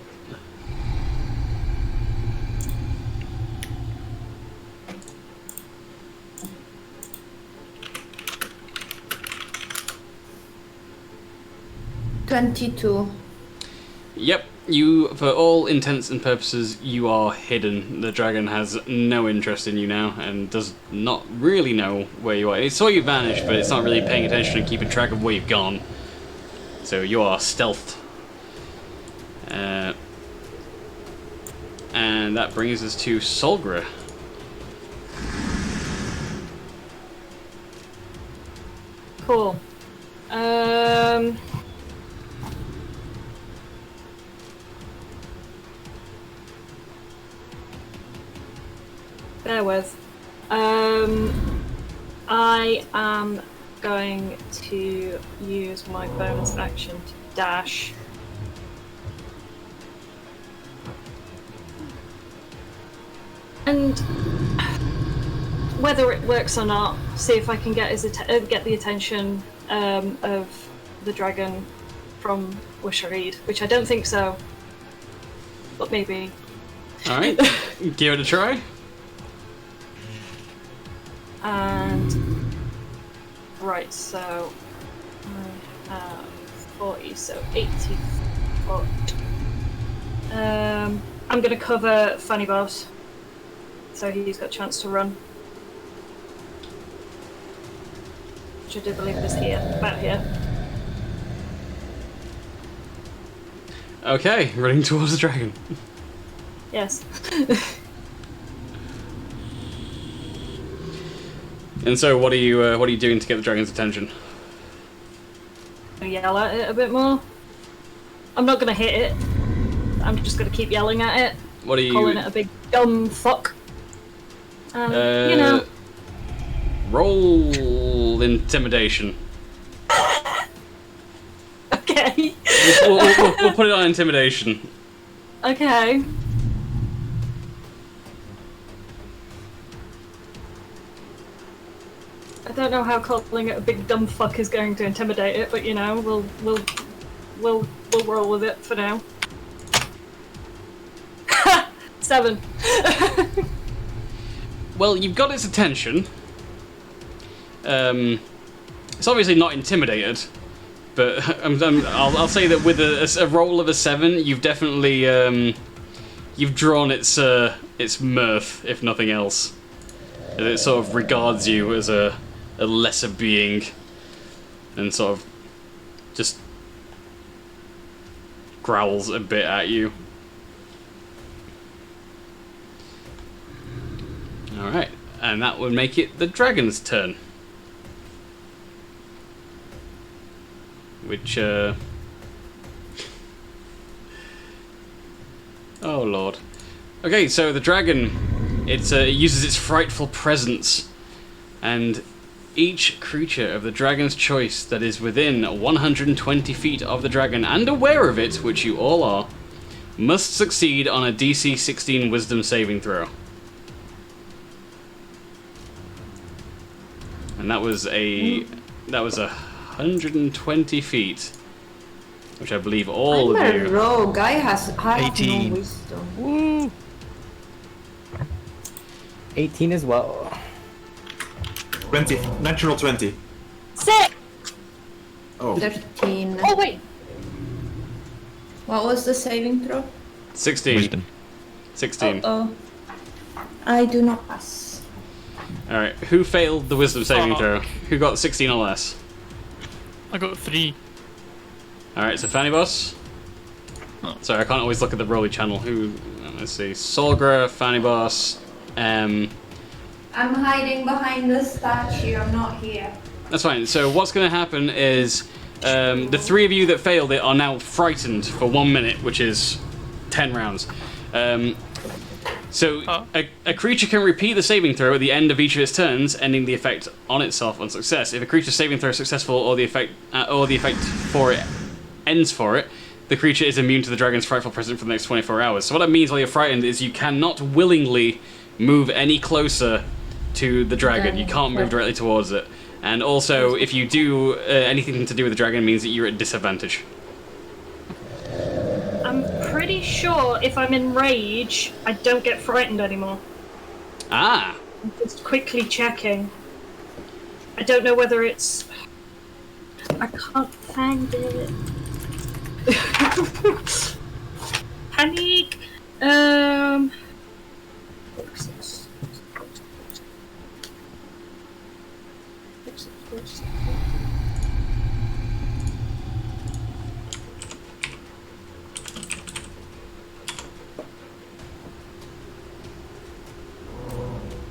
$22. Yep, you, for all intents and purposes, you are hidden. The dragon has no interest in you now and does not really know where you are. It saw you vanish, but it's not really paying attention and keeping track of where you've gone. So you are stealthed. And that brings us to Solgra. Cool. Bear with. I am going to use my bonus action to dash. And whether it works or not, see if I can get get the attention of the dragon from Wisharid, which I don't think so, but maybe. All right, give it a try. And right, so I have 40, so 80 foot. I'm gonna cover Fanny Boss, so he's got a chance to run. Which I do believe is here, about here. Okay, running towards the dragon. Yes. And so, what are you doing to get the dragon's attention? Yell at it a bit more. I'm not gonna hit it. I'm just gonna keep yelling at it. What are you calling it a big dumb fuck? You know. Roll intimidation. Okay. We'll put it on intimidation. Okay. I don't know how calling it a big dumb fuck is going to intimidate it, but you know, we'll roll with it for now. 7. Well, you've got its attention. It's obviously not intimidated, but I'll say that with a roll of a 7, you've definitely you've drawn its mirth, if nothing else. And it sort of regards you as a lesser being, and sort of just growls a bit at you. Alright, and that would make it the dragon's turn. Which, oh lord. Okay, so the dragon, it uses its frightful presence, and each creature of the dragon's choice that is within 120 feet of the dragon and aware of it, which you all are, must succeed on a DC 16 Wisdom saving throw. and that was 120 feet, which I believe all I'm of a you. rogue. I have 18. no wisdom. Woo! 18 as well. 20. Natural 20. 6! Oh. 13. Oh, wait. What was the saving throw? 16. Wisdom. 16. Oh. I do not pass. All right, who failed the wisdom saving Oh. throw? Who got 16 or less? I got 3. All right, so Fanny Boss. Oh. Sorry, I can't always look at the Rolly channel. Who? Let's see. Solgra, Fanny Boss. I'm hiding behind the statue. I'm not here. That's fine. So what's going to happen is the three of you that failed it are now frightened for 1 minute, which is 10 rounds. So a creature can repeat the saving throw at the end of each of its turns, ending the effect on itself on success. If a creature's saving throw is successful or the effect for it ends for it, the creature is immune to the dragon's frightful presence for the next 24 hours. So what that means while you're frightened is you cannot willingly move any closer to the dragon. You can't move directly towards it. And also, if you do anything to do with the dragon, it means that you're at disadvantage. I'm pretty sure if I'm in rage, I don't get frightened anymore. Ah! I'm just quickly checking. I don't know whether it's... I can't find it. Panic!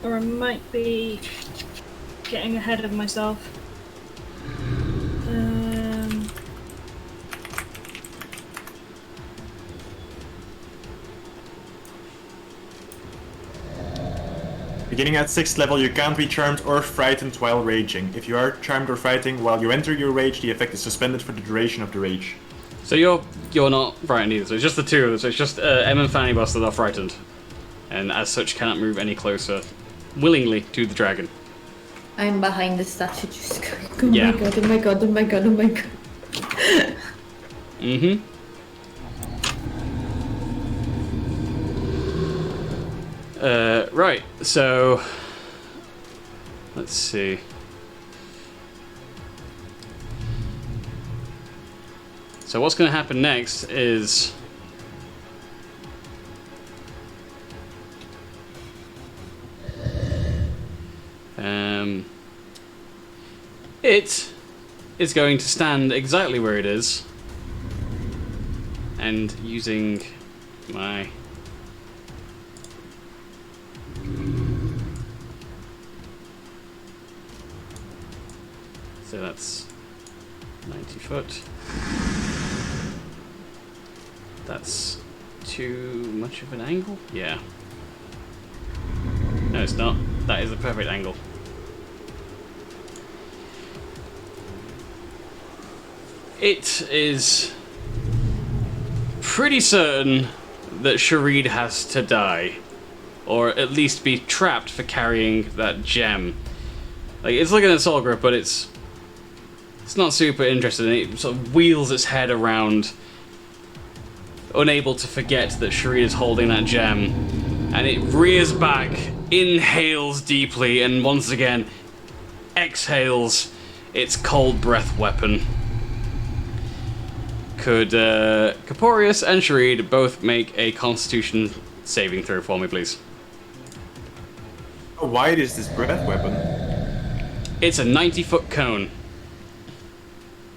Or I might be getting ahead of myself. Beginning at 6th level, you can't be charmed or frightened while raging. If you are charmed or frightened while you enter your rage, the effect is suspended for the duration of the rage. So you're not frightened either. So it's just the two of them. So it's just Em and Fanny Boss that are frightened, and as such cannot move any closer, willingly, to the dragon. I'm behind the statue, just going, Yeah. my god, oh my god, oh my god, oh my god. Mm-hmm. Right, so let's see. So what's going to happen next is it is going to stand exactly where it is, and using my so that's 90 foot. That's too much of an angle? Yeah. No, it's not. That is a perfect angle. It is pretty certain that Sharid has to die, or at least be trapped for carrying that gem. Like, it's looking at Solgrip, but it's not super interested, and it sort of wheels its head around, unable to forget that Sharid is holding that gem, and it rears back, inhales deeply, and once again exhales its cold breath weapon. Could Caporius and Sharid both make a Constitution saving throw for me, please? How wide is this breath weapon? It's a 90-foot cone.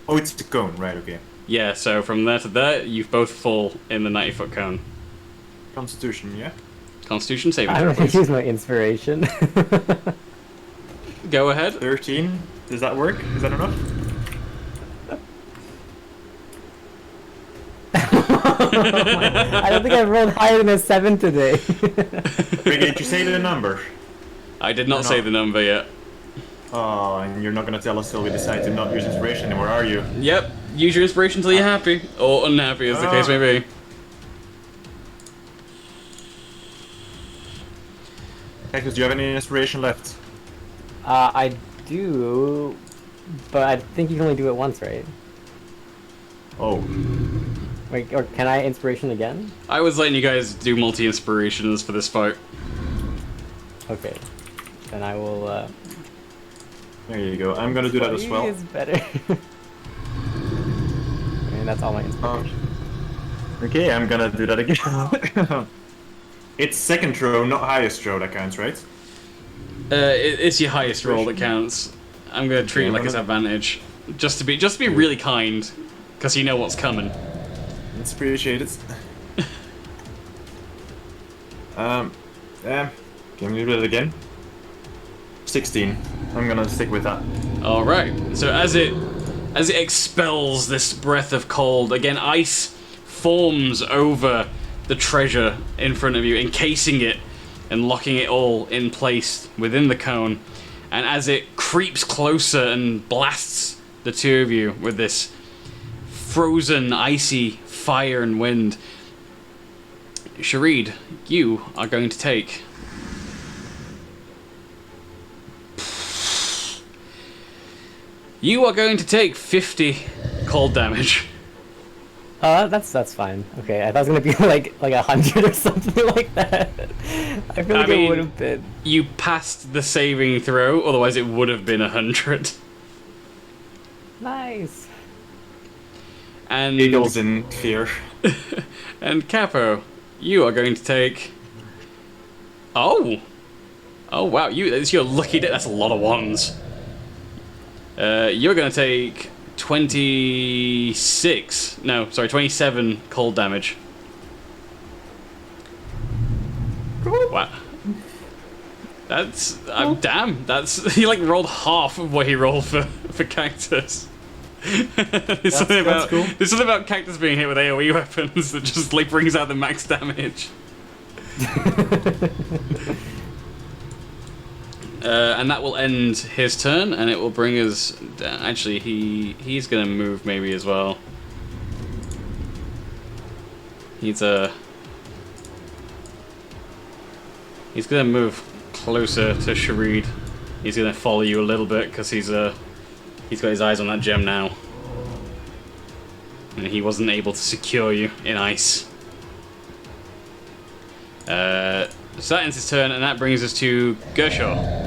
Oh, it's the cone, right, okay. Yeah, so from there to there, you both fall in the 90-foot cone. Constitution, yeah? Constitution saving I'm throw, gonna please. use my inspiration. Go ahead. 13. Does that work? Is that enough? I don't think I've rolled higher than a 7 today. Ricky, did you say the number? I did not say the number yet. Oh, and you're not gonna tell us till we decide to not use inspiration anymore, are you? Yep, use your inspiration till you're happy, or unhappy as the case may be. Cactus, do you have any inspiration left? I do, but I think you can only do it once, right? Oh. Wait, or can I inspiration again? I was letting you guys do multi-inspirations for this fight. Okay. Then I will, There you go. I'm gonna do that as well. is better. And that's all my inspiration. Okay, I'm gonna do that again. It's second throw, not highest throw that counts, right? It's your highest roll that counts. I'm gonna treat it like it's advantage, just to be really kind, because you know what's coming. It's appreciated. Can we do it again? 16. I'm gonna stick with that. All right. So as it expels this breath of cold, again ice forms over the treasure in front of you, encasing it and locking it all in place within the cone. And as it creeps closer and blasts the two of you with this frozen, icy fire and wind, Sharid, you are going to take... You are going to take 50 cold damage. That's fine. Okay, I thought it was gonna be like 100 or something like that. I feel like it would have been. You passed the saving throw, otherwise it would have been 100. Nice. And Giggles in fear. And Capo, you are going to take... Oh! Oh wow, it's your lucky day. That's a lot of ones. You're going to take 27 cold damage. Wow. That's... damn, that's... He like rolled half of what he rolled for Cactus. There's something about Cactus being hit with AoE weapons that just like brings out the max damage. And that will end his turn, and it will bring us... Actually, he's going to move maybe as well. He's going to move closer to Sharid. He's going to follow you a little bit, because he's got his eyes on that gem now. And he wasn't able to secure you in ice. So that ends his turn, and that brings us to Gershaw.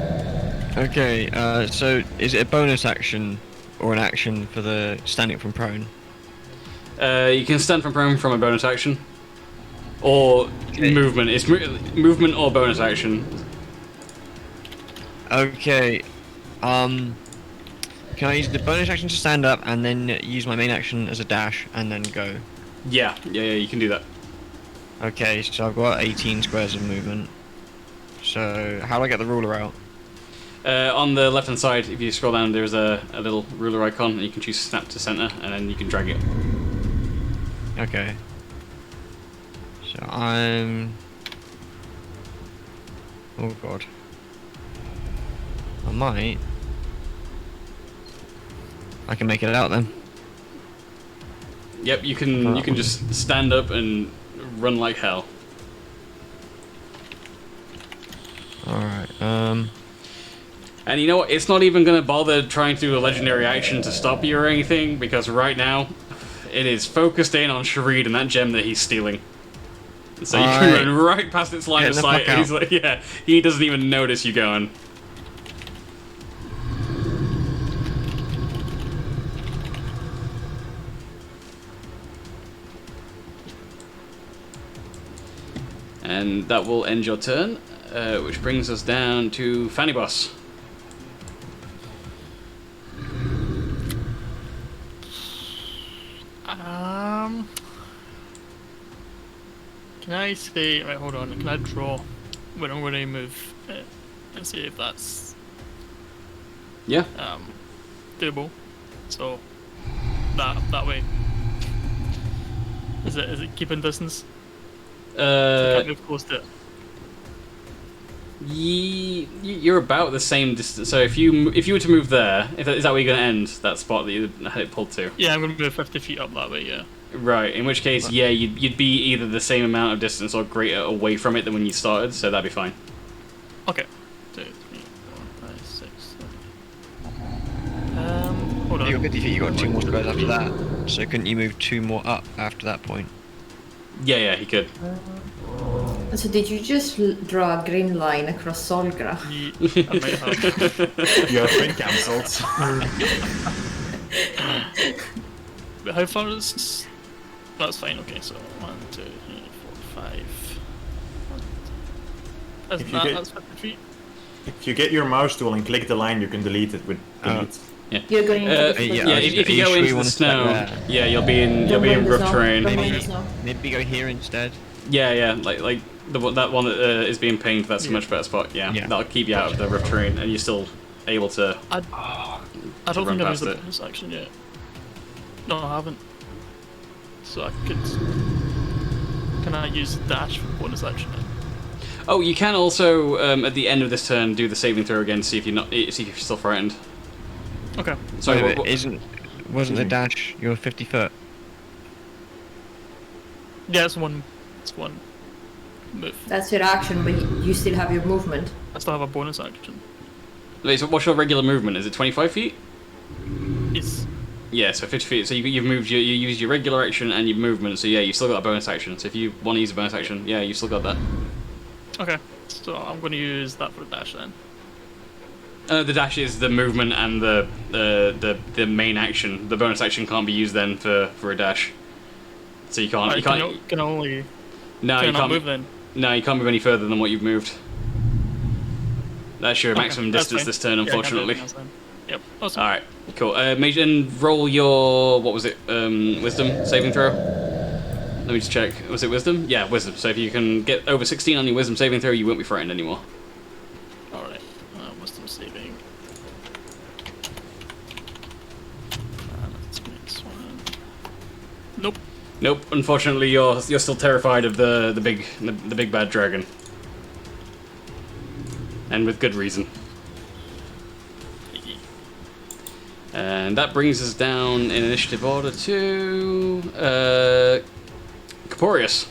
Okay, so is it a bonus action or an action for the standing from prone? You can stand from prone from a bonus action. Or movement. It's movement or bonus action. Okay, can I use the bonus action to stand up and then use my main action as a dash and then go? Yeah, you can do that. Okay, so I've got 18 squares of movement. So how do I get the ruler out? On the left hand side, if you scroll down, there's a little ruler icon, and you can choose snap to center, and then you can drag it. Okay. So I'm... Oh god. I can make it out then. Yep, you can just stand up and run like hell. Alright, And you know what? It's not even going to bother trying to do a legendary action to stop you or anything, because right now, it is focused in on Sharid and that gem that he's stealing. So you can run right past its line of sight, and he's like, yeah, he doesn't even notice you going. And that will end your turn, which brings us down to Fanny Boss. Can I say... Right, hold on. Can I draw when I'm going to move it and see if that's... Yeah. Doable. So, that way. Is it keeping distance? Can't move close to it. You're about the same distance. So if you were to move there, is that where you're going to end that spot that you had it pulled to? Yeah, I'm going to move 50 feet up that way. Yeah. Right. In which case, yeah, you'd be either the same amount of distance or greater away from it than when you started. So that'd be fine. Okay. 2, 3, 4, 5, 6, 7. hold You on. got 50 feet. You got 2 more squares after that. So couldn't you move 2 more up after that point? Yeah, he could. So did you just draw a green line across Solgra? I might have. You have been cancelled. How far is... That's fine, okay, so 1, 2, 3, 4, 5... That's 50 feet. If you get your mouse tool and click the line, you can delete it with delete. Yeah. You're going into the yeah, if you go into the snow, yeah, you'll be in rough terrain. Maybe go here instead. Yeah, like that one that is being pinged. That's a much better spot. Yeah, that'll keep you out of the rough terrain, and you're still able to. I don't run think I've past used the it. bonus action yet. No, I haven't. So I could. Can I use dash for bonus action then? Oh, you can also at the end of this turn do the saving throw again. See if you're still frightened. Okay. Sorry, Wait, wasn't the dash your 50 foot? Yeah, it's one move. That's your action, but you still have your movement. I still have a bonus action. Wait, so what's your regular movement? Is it 25 feet? It's... Yeah, so 50 feet. So you've moved. You used your regular action and your movement. So yeah, you still got a bonus action. So if you want to use a bonus action, yeah, you still got that. Okay, so I'm going to use that for the dash then. The dash is the movement and the main action. The bonus action can't be used then for a dash. So you can't. You can't. Can only. No, can you can't move then. No, you can't move any further than what you've moved. That's your maximum distance this turn, unfortunately. Yep. Awesome. All right, cool. Major, and roll your what was it? Wisdom saving throw. Let me just check. Was it wisdom? Yeah, wisdom. So if you can get over 16 on your wisdom saving throw, you won't be frightened anymore. All right. Wisdom saving. Let's make this one. Nope. Nope. Unfortunately, you're still terrified of the big bad dragon, and with good reason. And that brings us down in initiative order to Caporius.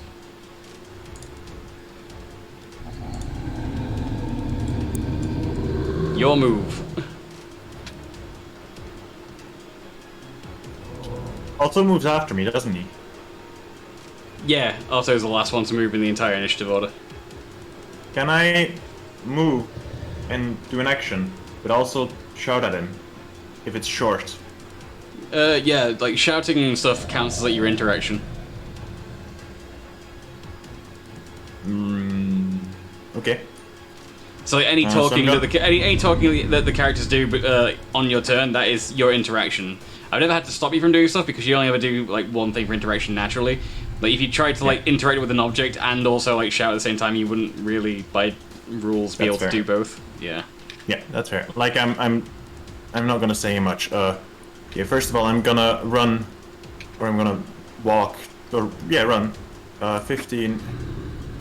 Your move. Otto moves after me, doesn't he? Yeah, Otto's the last one to move in the entire initiative order. Can I move and do an action, but also shout at him if it's short? Yeah, like shouting and stuff counts as like your interaction. Okay. So like, any talking any talking that the characters do on your turn, that is your interaction. I've never had to stop you from doing stuff because you only ever do like one thing for interaction naturally. Like if you tried to like interact with an object and also like shout at the same time, you wouldn't really by rules be able to do both. Yeah. Yeah, that's fair. Like I'm not gonna say much. Yeah, first of all, I'm gonna run, or I'm gonna walk, or yeah, run. 15,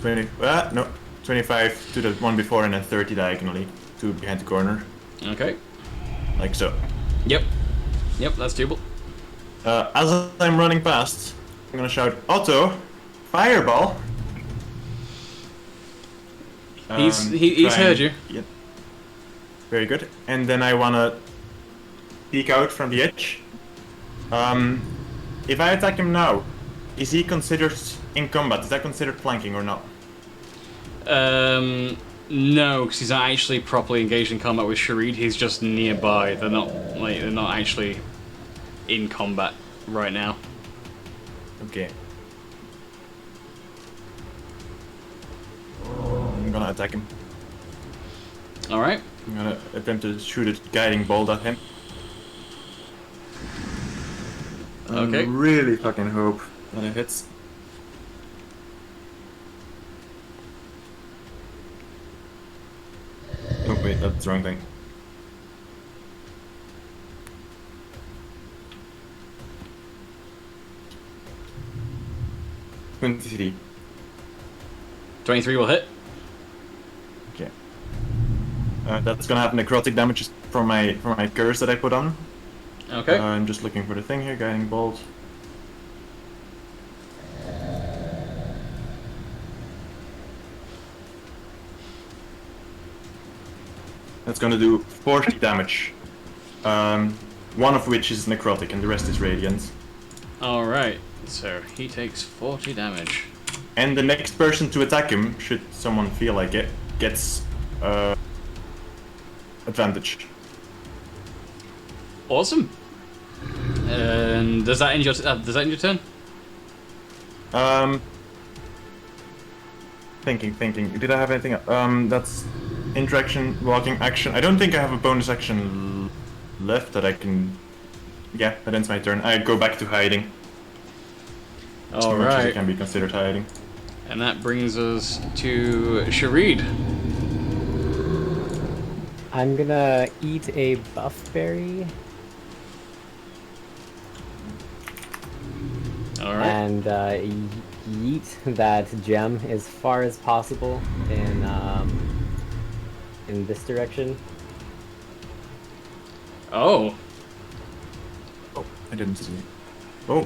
20, no, 25 to the one before, and then 30 diagonally to behind the corner. Okay. Like so. Yep, that's doable. As I'm running past, I'm gonna shout, Otto, fireball! He's heard you. Yeah. Very good. And then I wanna peek out from the edge. If I attack him now, is he considered in combat? Is that considered flanking or not? No, because he's not actually properly engaged in combat with Sharid. He's just nearby. They're not actually in combat right now. Okay. I'm gonna attack him. All right. I'm gonna attempt to shoot a guiding bolt at him. Okay. I really fucking hope that it hits. Oh wait, that's the wrong thing. $23. 23 will hit. Okay. That's gonna have necrotic damage from my curse that I put on. Okay. I'm just looking for the thing here, guiding bolt. That's gonna do 40 damage. one of which is necrotic and the rest is radiant. Alright, so he takes 40 damage. And the next person to attack him, should someone feel like it, gets advantage. Awesome. And does that end your turn? Thinking. Did I have anything? That's interaction, walking, action. I don't think I have a bonus action left that I can. Yeah, that ends my turn. I go back to hiding. All as much as it right. can be considered hiding. And that brings us to Sharid. I'm gonna eat a buff berry. All right. And yeet that gem as far as possible in this direction. Oh. Oh, I didn't see. Oh.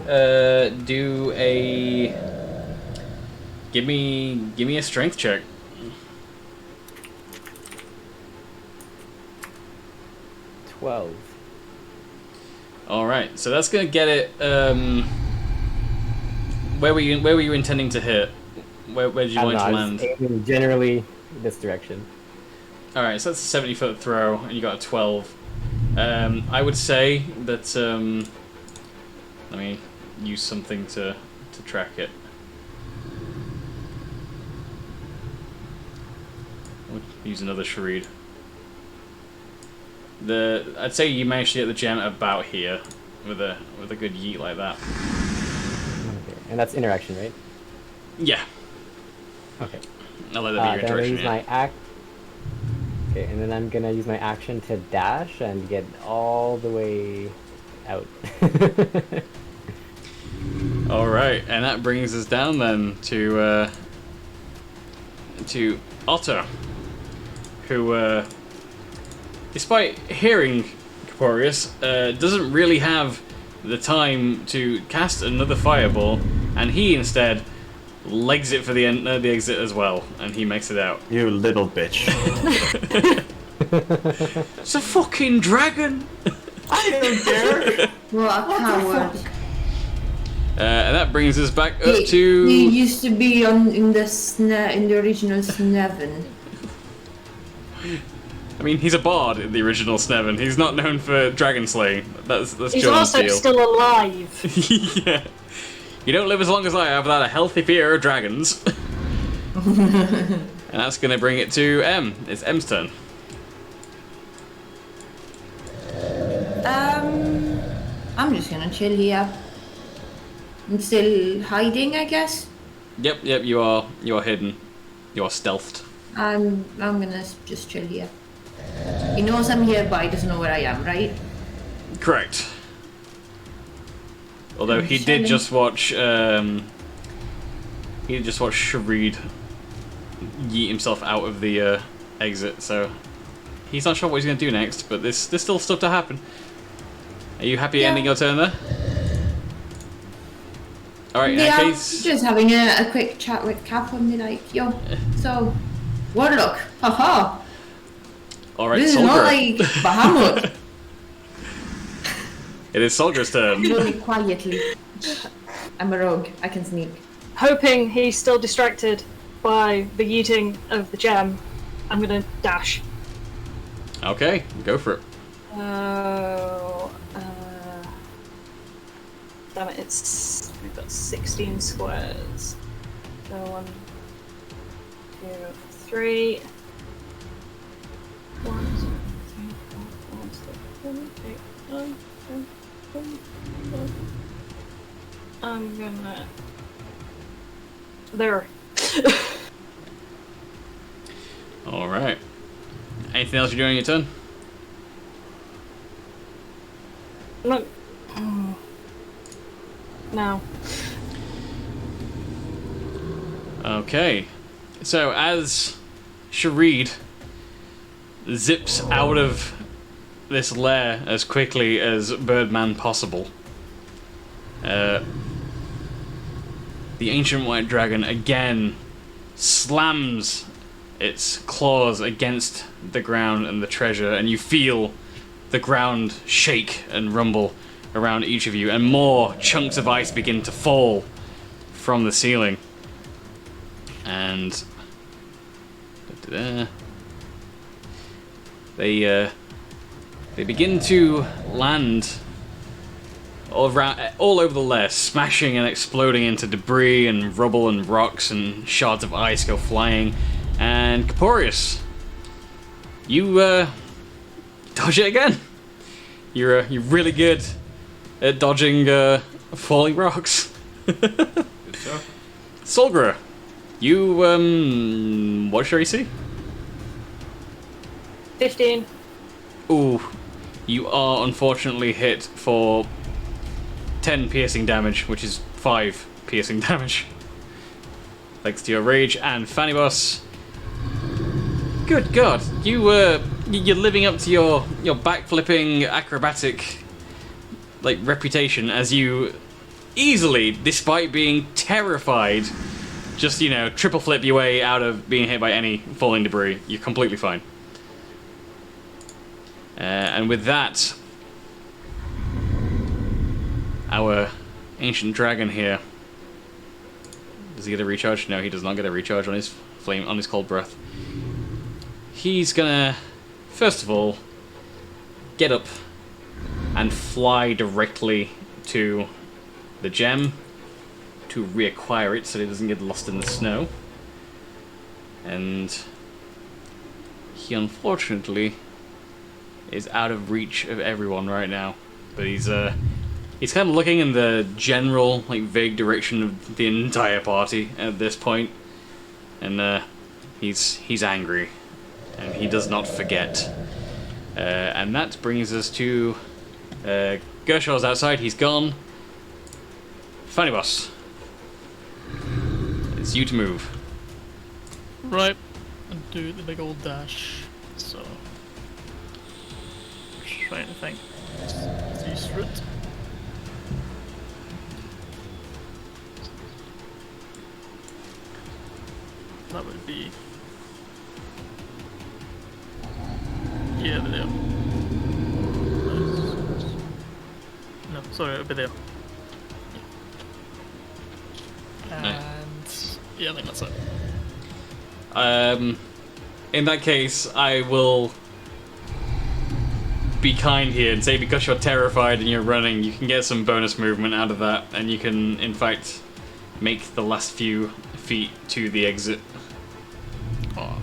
Do a. Give me a strength check. 12. All right, so that's gonna get it. Where were you intending to hit? Where did you want it to land? Aiming generally this direction. All right, so that's a 70-foot throw, and you got a 12. I would say that. Let me use something to track it. We'll use another Sharid. I'd say you managed to get the gem about here with a good yeet like that. Okay. And that's interaction, right? Yeah. Okay. I'll let that be your then I'm gonna interaction. use my Okay, and then I'm gonna use my action to dash and get all the way out. All right, and that brings us down then to Otter, who, despite hearing Caporius, doesn't really have the time to cast another fireball, and he instead legs it for the exit as well, and he makes it out. You little bitch. It's a fucking dragon! I don't care! What a coward. And that brings us back up He to... used to be in the original Sneven. I mean, he's a bard in the original Sneven. He's not known for dragon slaying. That's He's John's also deal. still alive. Yeah. You don't live as long as I have without a healthy fear of dragons. And that's going to bring it to M. It's M's turn. I'm just gonna chill here. I'm still hiding, I guess. Yep, you are hidden. You are stealthed. I'm gonna just chill here. He knows I'm here, but he doesn't know where I am, right? Correct. Although he did chilling. just watch Sharid yeet himself out of the exit, so he's not sure what he's going to do next, but there's still stuff to happen. Are you happy ending your turn there? Alright, in that case... just having a quick chat with Cap and be like, yo, so, Warlock, haha. Alright, This is Soldier. not like Bahamut. It is Soldier's turn. Really quietly. I'm a rogue, I can sneak. Hoping he's still distracted by the yeeting of the gem, I'm gonna dash. Okay, go for it. Damn it, we've got 16 squares. So 1, 2, 3. 1, 2, 3, 4, 5, 6, 7, 8, 9, 10, 11, 12. I'm gonna... There. Alright. Anything else you're doing on your turn? Look. No. Okay. So as Sharid zips out of this lair as quickly as Birdman possible, the ancient white dragon again slams its claws against the ground and the treasure, and you feel the ground shake and rumble around each of you, and more chunks of ice begin to fall from the ceiling. And they begin to land all over the lair, smashing and exploding into debris and rubble and rocks, and shards of ice go flying. And Caporius, you dodge it again. You're really good at dodging falling rocks. Good stuff. Solgra, you what's your AC? 15. Ooh, you are unfortunately hit for 10 piercing damage, which is 5 piercing damage. Thanks to your rage. And Fanibos, good God, you're living up to your backflipping acrobatic reputation, as you easily, despite being terrified, just triple flip your way out of being hit by any falling debris. You're completely fine. And with that, our ancient dragon here, does he get a recharge? No, he does not get a recharge on his flame, on his cold breath. He's gonna, first of all, get up and fly directly to the gem to reacquire it so that it doesn't get lost in the snow. And he unfortunately is out of reach of everyone right now. But he's kind of looking in the general, vague direction of the entire party at this point. And he's angry. And he does not forget. And that brings us to Gershaw's outside. He's gone. Fanibos, it's you to move. Right, and do the big old dash. So, just trying to think. East route. That would be. Yeah, there. No, sorry, over there. And yeah, I think that's it. In that case, I will be kind here and say, because you're terrified and you're running, you can get some bonus movement out of that, and you can, in fact, make the last few feet to the exit. Oh,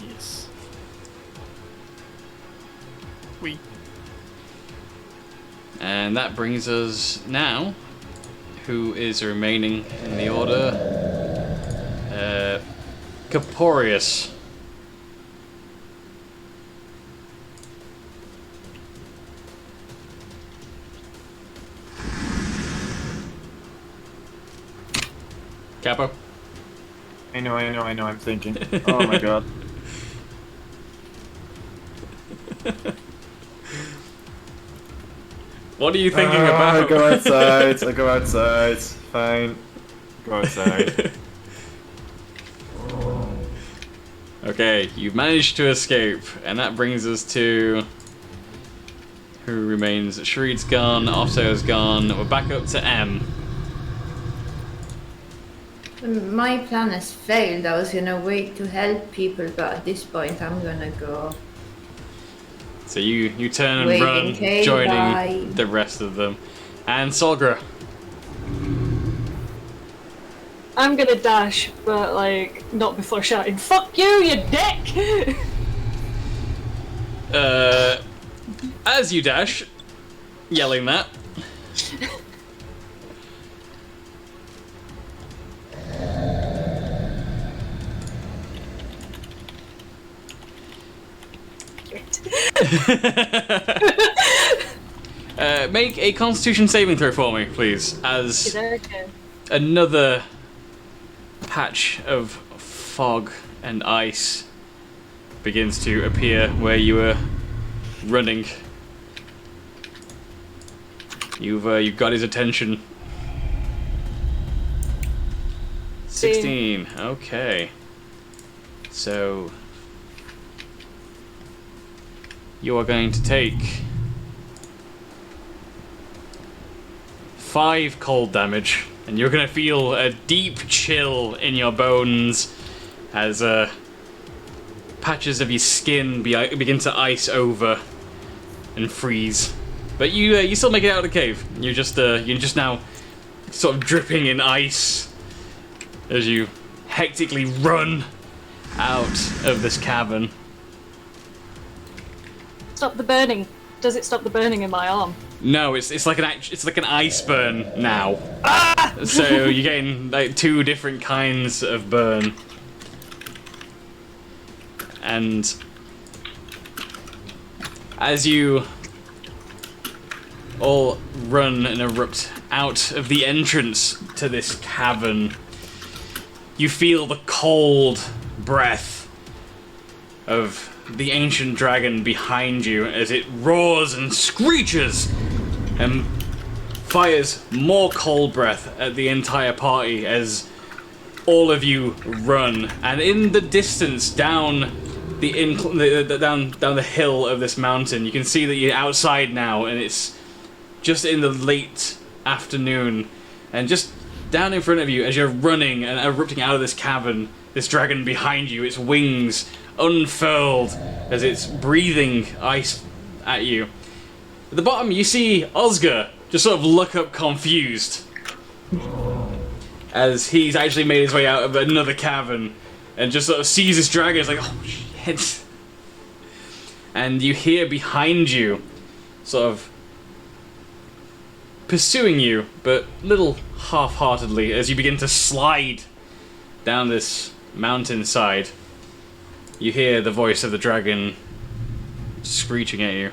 yes. We. And that brings us now. Who is remaining in the order? Caporius. Capo? I know, I'm thinking. Oh my god. What are you thinking about? I'll go outside, fine. Go outside. Okay, you've managed to escape, and that brings us to... Who remains? Shreed's gone, Otto's gone, we're back up to M. My plan has failed. I was gonna wait to help people, but at this point I'm gonna go. So you turn and Waving run, K, joining bye. the rest of them. And Solgra. I'm gonna dash, but not before shouting, "Fuck you, you dick!" As you dash, yelling that. Make a Constitution saving throw for me, please, as another patch of fog and ice begins to appear where you were running. You've got his attention. 16. Okay. So you are going to take 5 cold damage, and you're gonna feel a deep chill in your bones as patches of your skin begin to ice over and freeze. But you still make it out of the cave. You're just now sort of dripping in ice as you hectically run out of this cavern. Stop the burning. Does it stop the burning in my arm? No, it's like an ice burn now. So you're getting like 2 different kinds of burn. And as you all run and erupt out of the entrance to this cavern, you feel the cold breath of the ancient dragon behind you as it roars and screeches and fires more cold breath at the entire party as all of you run. And in the distance, down the hill of this mountain, you can see that you're outside now, and it's just in the late afternoon, and just down in front of you as you're running and erupting out of this cavern, this dragon behind you, its wings unfurled as it's breathing ice at you. At the bottom you see Oscar just sort of look up confused as he's actually made his way out of another cavern and just sort of sees this dragon. It's like, oh shit. And you hear behind you sort of pursuing you, but little half-heartedly, as you begin to slide down this mountainside. You hear the voice of the dragon screeching at you.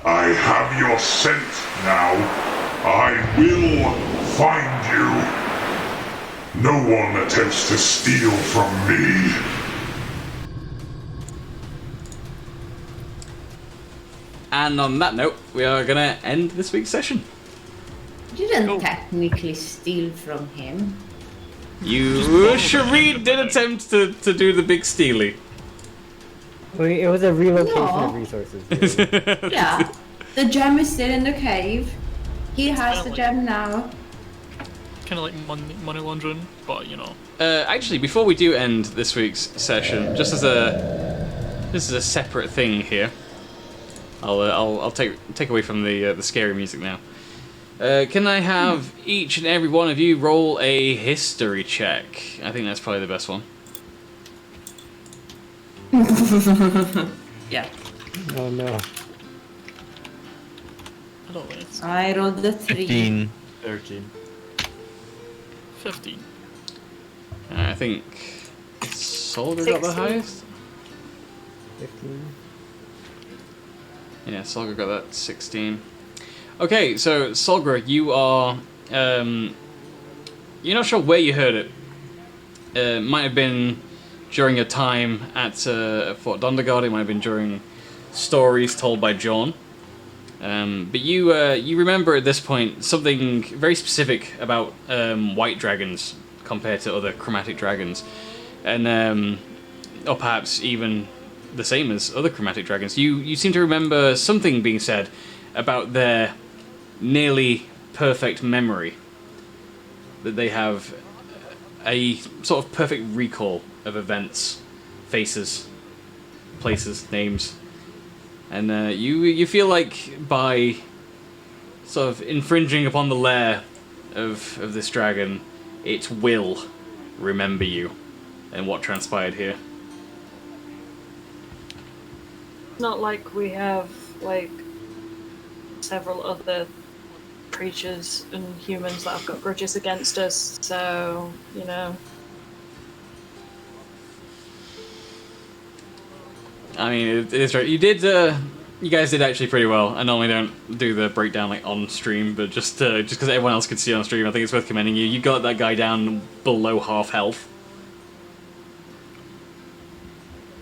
I have your scent now. I will find you. No one attempts to steal from me. And on that note, we are gonna end this week's session. You didn't technically steal from him. Shareed did attempt to do the big steely. It was a relocation No. of resources. Really. Yeah. The gem is still in the cave. He has the gem now. Kind of like money laundering, but you know. Actually, before we do end this week's session, just as a separate thing here, I'll take away from the scary music now. Can I have each and every one of you roll a history check? I think that's probably the best one. Yeah. Oh no. I don't think it's I rolled the 3. 15. 13. 15. I think Soldier got the 16. highest. 15. Yeah, Solgra got that 16. Okay, so Solgra, you are you're not sure where you heard it. It might have been during your time at Fort Dondergard. It might have been during stories told by John. But you remember at this point something very specific about white dragons compared to other chromatic dragons, and or perhaps even the same as other chromatic dragons. You seem to remember something being said about their nearly perfect memory, that they have a sort of perfect recall of events, faces, places, names, and you feel like by sort of infringing upon the lair of this dragon, it will remember you and what transpired here. Not like we have, like, several other creatures and humans that have got grudges against us, so, you know. I mean, it is right. You guys did actually pretty well. I normally don't do the breakdown like on stream, but just because everyone else could see on stream, I think it's worth commending you. You got that guy down below half health.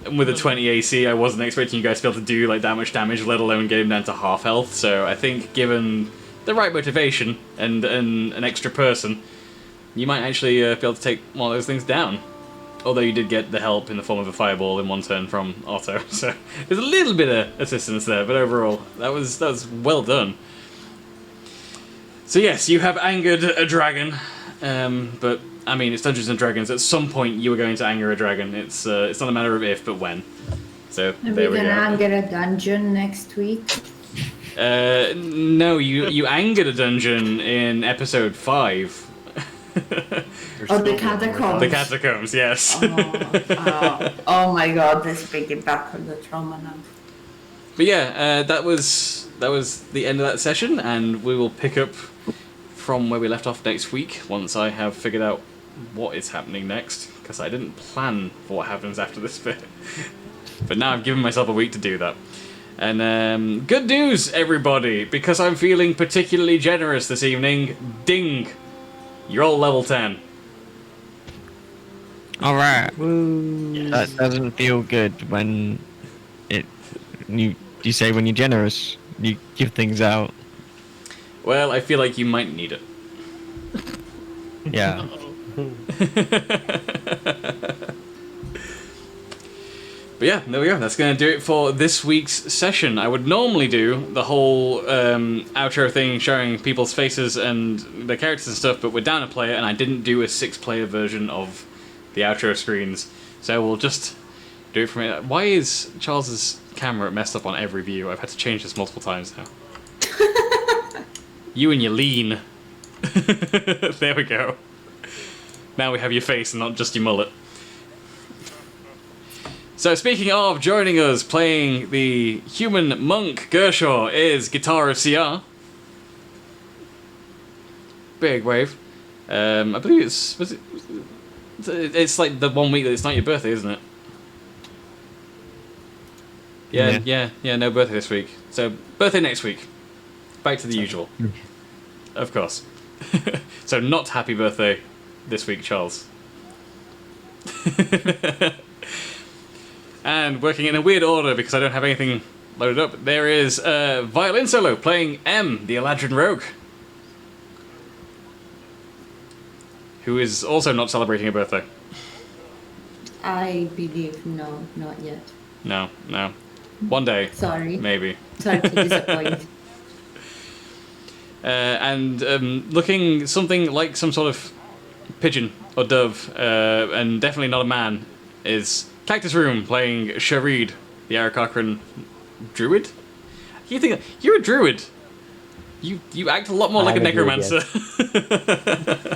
And with a 20 AC, I wasn't expecting you guys to be able to do like that much damage, let alone get him down to half health. So I think, given the right motivation and an extra person, you might actually be able to take one of those things down. Although you did get the help in the form of a fireball in one turn from Otto, so there's a little bit of assistance there. But overall, that was well done. So yes, you have angered a dragon, but I mean it's Dungeons and Dragons. At some point, you are going to anger a dragon. It's not a matter of if, but when. So Are there we we gonna go. anger a dungeon next week? No, you angered a dungeon in episode 5. Oh, the catacombs. The catacombs, yes. Oh my god, this bringing back all the trauma now. But yeah, that was the end of that session, and we will pick up from where we left off next week once I have figured out what is happening next, because I didn't plan for what happens after this bit. But now I've given myself a week to do that. And good news, everybody, because I'm feeling particularly generous this evening. Ding! You're all level 10. Alright. That doesn't feel good when you say when you're generous, you give things out. Well, I feel like you might need it. Yeah. But yeah, there we go. That's going to do it for this week's session. I would normally do the whole outro thing showing people's faces and their characters and stuff, but we're down a player, and I didn't do a 6-player version of the outro screens. So we'll just do it from here. Why is Charles's camera messed up on every view? I've had to change this multiple times now. You and your lean. There we go. Now we have your face and not just your mullet. So speaking of joining us, playing the human monk Gershaw is guitarist CR. Big wave. I believe it's like the 1 week that it's not your birthday, isn't it? Yeah, no birthday this week. So birthday next week. Back to the usual. Of course. So not happy birthday this week, Charles. And working in a weird order because I don't have anything loaded up, there is a violin solo playing M, the Eladrin Rogue, who is also not celebrating a birthday. I believe no, not yet. No. One day. Sorry. Maybe. Sorry to disappoint. And looking something like some sort of pigeon or dove, and definitely not a man, is Cactus Room playing Sharid, the Aarakocran druid. You think you're a druid? You act a lot more like a I'm a druid, necromancer.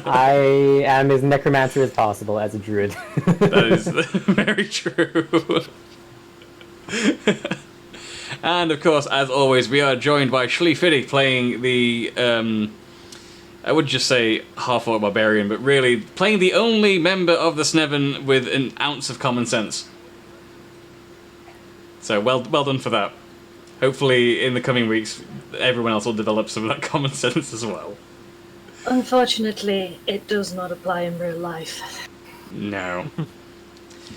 I am as necromancer as possible as a druid. That is very true. And of course, as always, we are joined by Shlee Fiddy playing the I would just say half-orc barbarian, but really playing the only member of the Sneven with an ounce of common sense. So well done for that. Hopefully, in the coming weeks, everyone else will develop some of that common sense as well. Unfortunately, it does not apply in real life. No.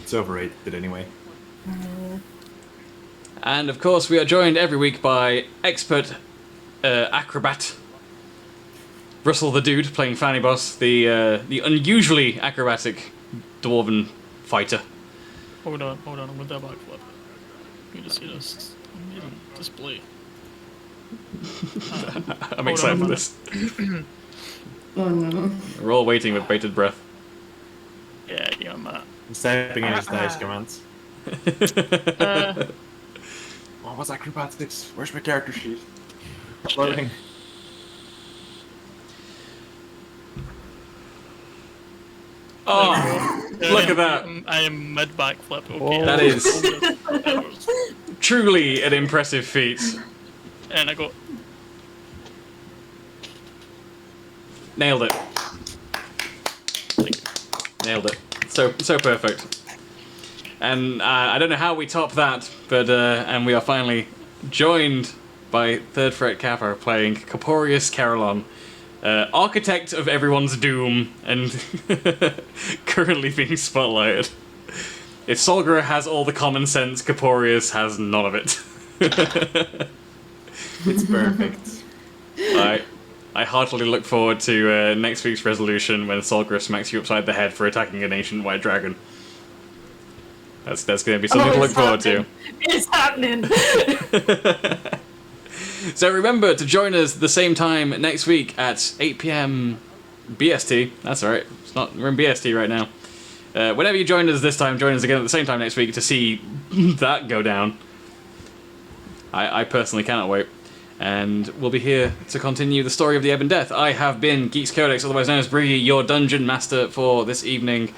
It's overrated anyway. And of course, we are joined every week by expert acrobat Russell the Dude playing Fanny Boss, the unusually acrobatic dwarven fighter. Hold on, I'm with that backflip. You just see this amazing display. I'm excited for this. Oh no. We're all waiting with bated breath. Yeah, Matt. I'm snapping in his dice commands. Oh, what's acrobatics? Where's my character sheet? Loading. Oh, look at that. I am mid backflip. Okay. That is truly an impressive feat. And I go. Nailed it. Nailed it. So perfect. And I don't know how we top that, but and we are finally joined by Third Fret Kappa playing Corporeus Carolon, architect of everyone's doom and currently being spotlighted. If Solgra has all the common sense, Corporeus has none of it. It's perfect. I heartily look forward to next week's resolution when Solgra smacks you upside the head for attacking an ancient white dragon. That's going to be something to look forward to. It's happening. So remember to join us the same time next week at 8 p.m. BST. That's all right. We're in BST right now. Whenever you join us this time, join us again at the same time next week to see that go down. I personally cannot wait. And we'll be here to continue the story of the Ebon Death. I have been Geeks Codex, otherwise known as Bree, your dungeon master for this evening.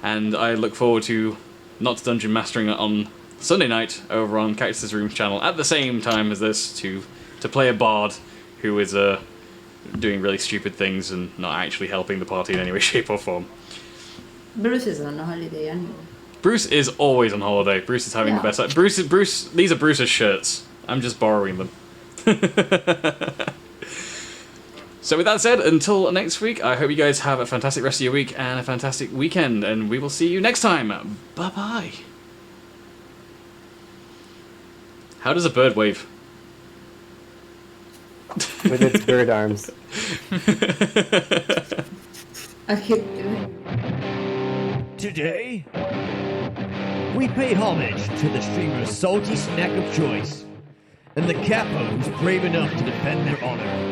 And I look forward to not dungeon mastering on Sunday night over on Cactus's Rooms channel at the same time as this to play a bard who is doing really stupid things and not actually helping the party in any way, shape or form. Bruce is on a holiday anyway. Bruce is always on holiday. Bruce is having the best time. Bruce, these are Bruce's shirts. I'm just borrowing them. So with that said, until next week, I hope you guys have a fantastic rest of your week and a fantastic weekend, and we will see you next time. Bye-bye. How does a bird wave? With its bird arms. I keep doing. Today, we pay homage to the streamer's salty snack of choice, and the capo who's brave enough to defend their honor.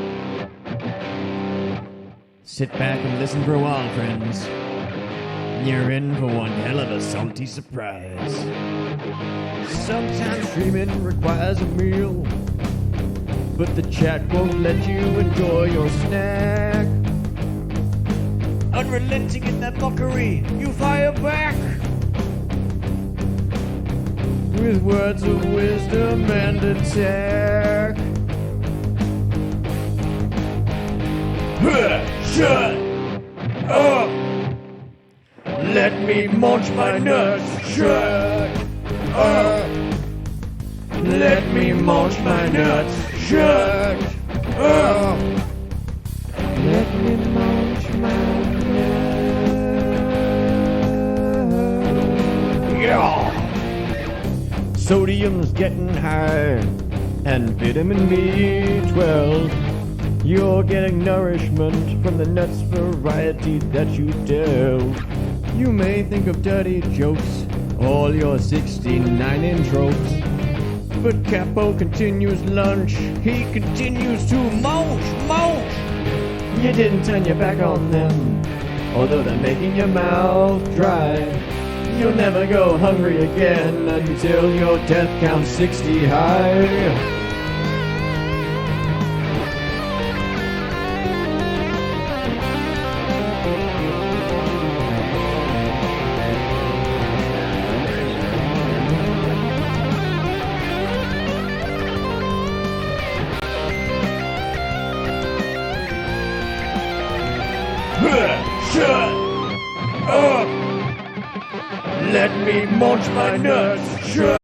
Sit back and listen for a while, friends. You're in for one hell of a salty surprise. Sometimes streaming requires a meal, but the chat won't let you enjoy your snack. Unrelenting in that mockery, you fire back with words of wisdom and attack. Shut up! Let me munch my nuts. Shut up! Let me munch my nuts. Shut up! Let me munch my nuts. Yeah! Sodium's getting high, and vitamin B12. You're getting nourishment from the nuts variety that you delve. You may think of dirty jokes, all your 69 intros. But Capo continues lunch, he continues to munch. You didn't turn your back on them, although they're making your mouth dry. You'll never go hungry again until your death counts 60 high. Shut up! Let me munch my nuts. Shut